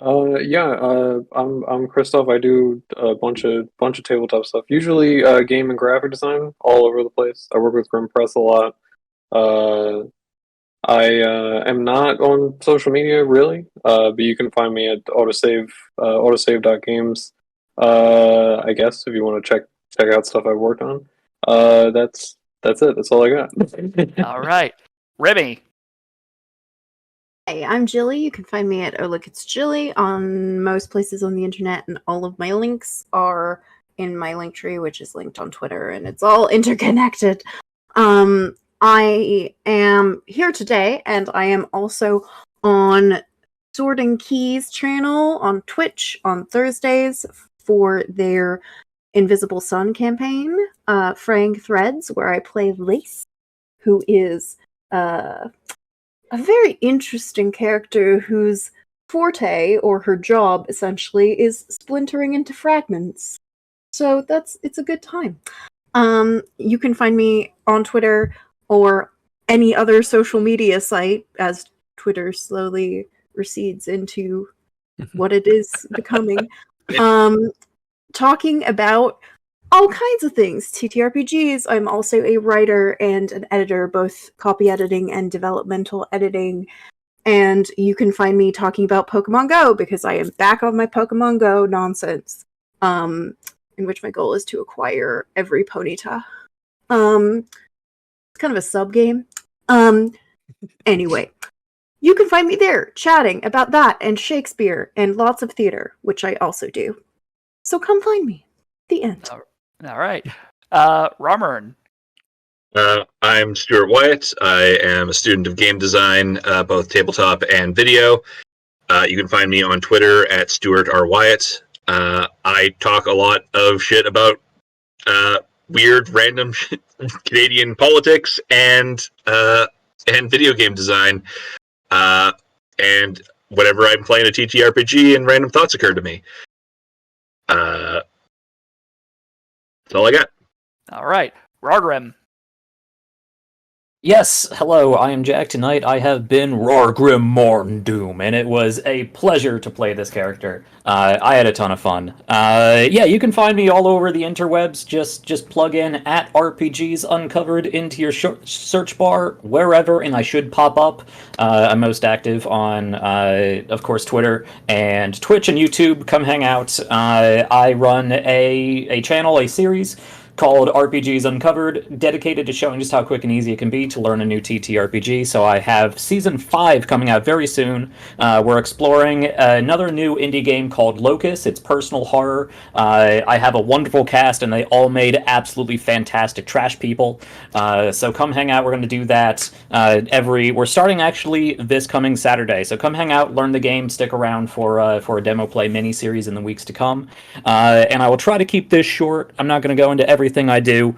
I'm Christoph. I do a bunch of tabletop stuff. Usually game and graphic design all over the place. I work with Grim Press a lot. I am not on social media really, but you can find me at autosave.games. I guess if you want to check out stuff I've worked on. That's it. That's all I got. All right, Remy. Hey, I'm Jilly. You can find me at Oh Look It's Jilly on most places on the internet, and all of my links are in my link tree, which is linked on Twitter, and it's all interconnected. I am here today, and I am also on Sorting Keys channel on Twitch on Thursdays for their Invisible Sun campaign, Fraying Threads, where I play Lace, who is a very interesting character whose forte, or her job essentially, is splintering into fragments. So it's a good time. You can find me on Twitter or any other social media site as Twitter slowly recedes into what it is becoming. Talking about all kinds of things. TTRPGs. I'm also a writer and an editor, both copy editing and developmental editing. And you can find me talking about Pokemon Go because I am back on my Pokemon Go nonsense, in which my goal is to acquire every Ponyta. It's kind of a sub game. Anyway, you can find me there chatting about that and Shakespeare and lots of theater, which I also do. So come find me. The end. All right. Ramern. I'm Stuart Wyatt. I am a student of game design, both tabletop and video. You can find me on Twitter at Stuart R. Wyatt. I talk a lot of shit about weird, random Canadian politics and video game design. And whenever I'm playing a TTRPG and random thoughts occur to me. That's all I got. All right. Rargrim. Yes, hello, I am Jack. Tonight I have been Rargrim Morndoom, and it was a pleasure to play this character. I had a ton of fun. Yeah, you can find me all over the interwebs. Just plug in at RPGs Uncovered into your search bar, wherever, and I should pop up. I'm most active on, of course, Twitter and Twitch and YouTube. Come hang out. I run a channel, a series called RPGs Uncovered, dedicated to showing just how quick and easy it can be to learn a new TTRPG. So I have Season 5 coming out very soon. We're exploring another new indie game called Locus. It's personal horror. I have a wonderful cast, and they all made absolutely fantastic trash people. So come hang out. We're going to do that we're starting actually this coming Saturday. So come hang out, learn the game, stick around for a demo play mini-series in the weeks to come. And I will try to keep this short. I'm not going to go into everything I do.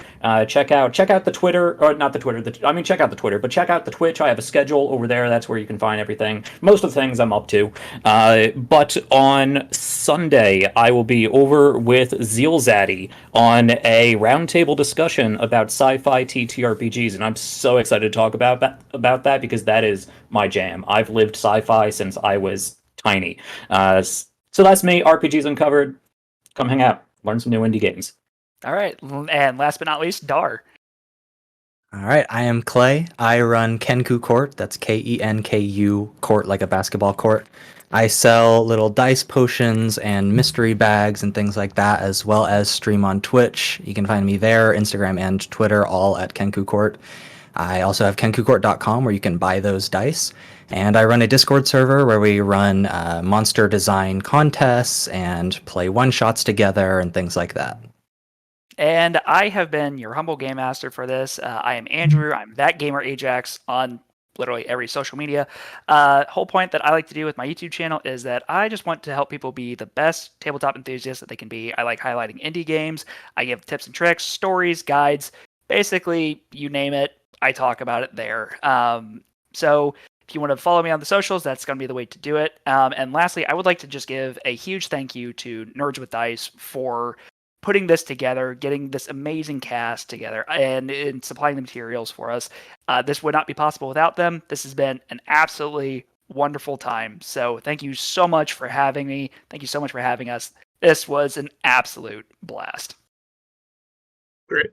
Check out the Twitter, or not the Twitter. Check out the Twitter, but check out the Twitch. I have a schedule over there. That's where you can find everything. Most of the things I'm up to. But on Sunday, I will be over with Zealzaddy on a roundtable discussion about sci-fi TTRPGs, and I'm so excited to talk about that because that is my jam. I've lived sci-fi since I was tiny. So that's me. RPGs Uncovered. Come hang out. Learn some new indie games. All right. And last but not least, Dar. All right, I am Clay. I run Kenku Court. That's Kenku Court, like a basketball court. I sell little dice potions and mystery bags and things like that, as well as stream on Twitch. You can find me there, Instagram and Twitter, all at Kenku Court. I also have kenkucourt.com where you can buy those dice. And I run a Discord server where we run monster design contests and play one-shots together and things like that. And I have been your humble game master for this. I am Andrew. I'm that gamer Ajax on literally every social media. Whole point that I like to do with my YouTube channel is that I just want to help people be the best tabletop enthusiasts that they can be. I like highlighting indie games. I give tips and tricks, stories, guides, basically you name it. I talk about it there. So if you want to follow me on the socials, that's going to be the way to do it. And lastly, I would like to just give a huge thank you to Nerds with Dice for putting this together, getting this amazing cast together, and supplying the materials for us. This would not be possible without them. This has been an absolutely wonderful time. So thank you so much for having me. Thank you so much for having us. This was an absolute blast. Great.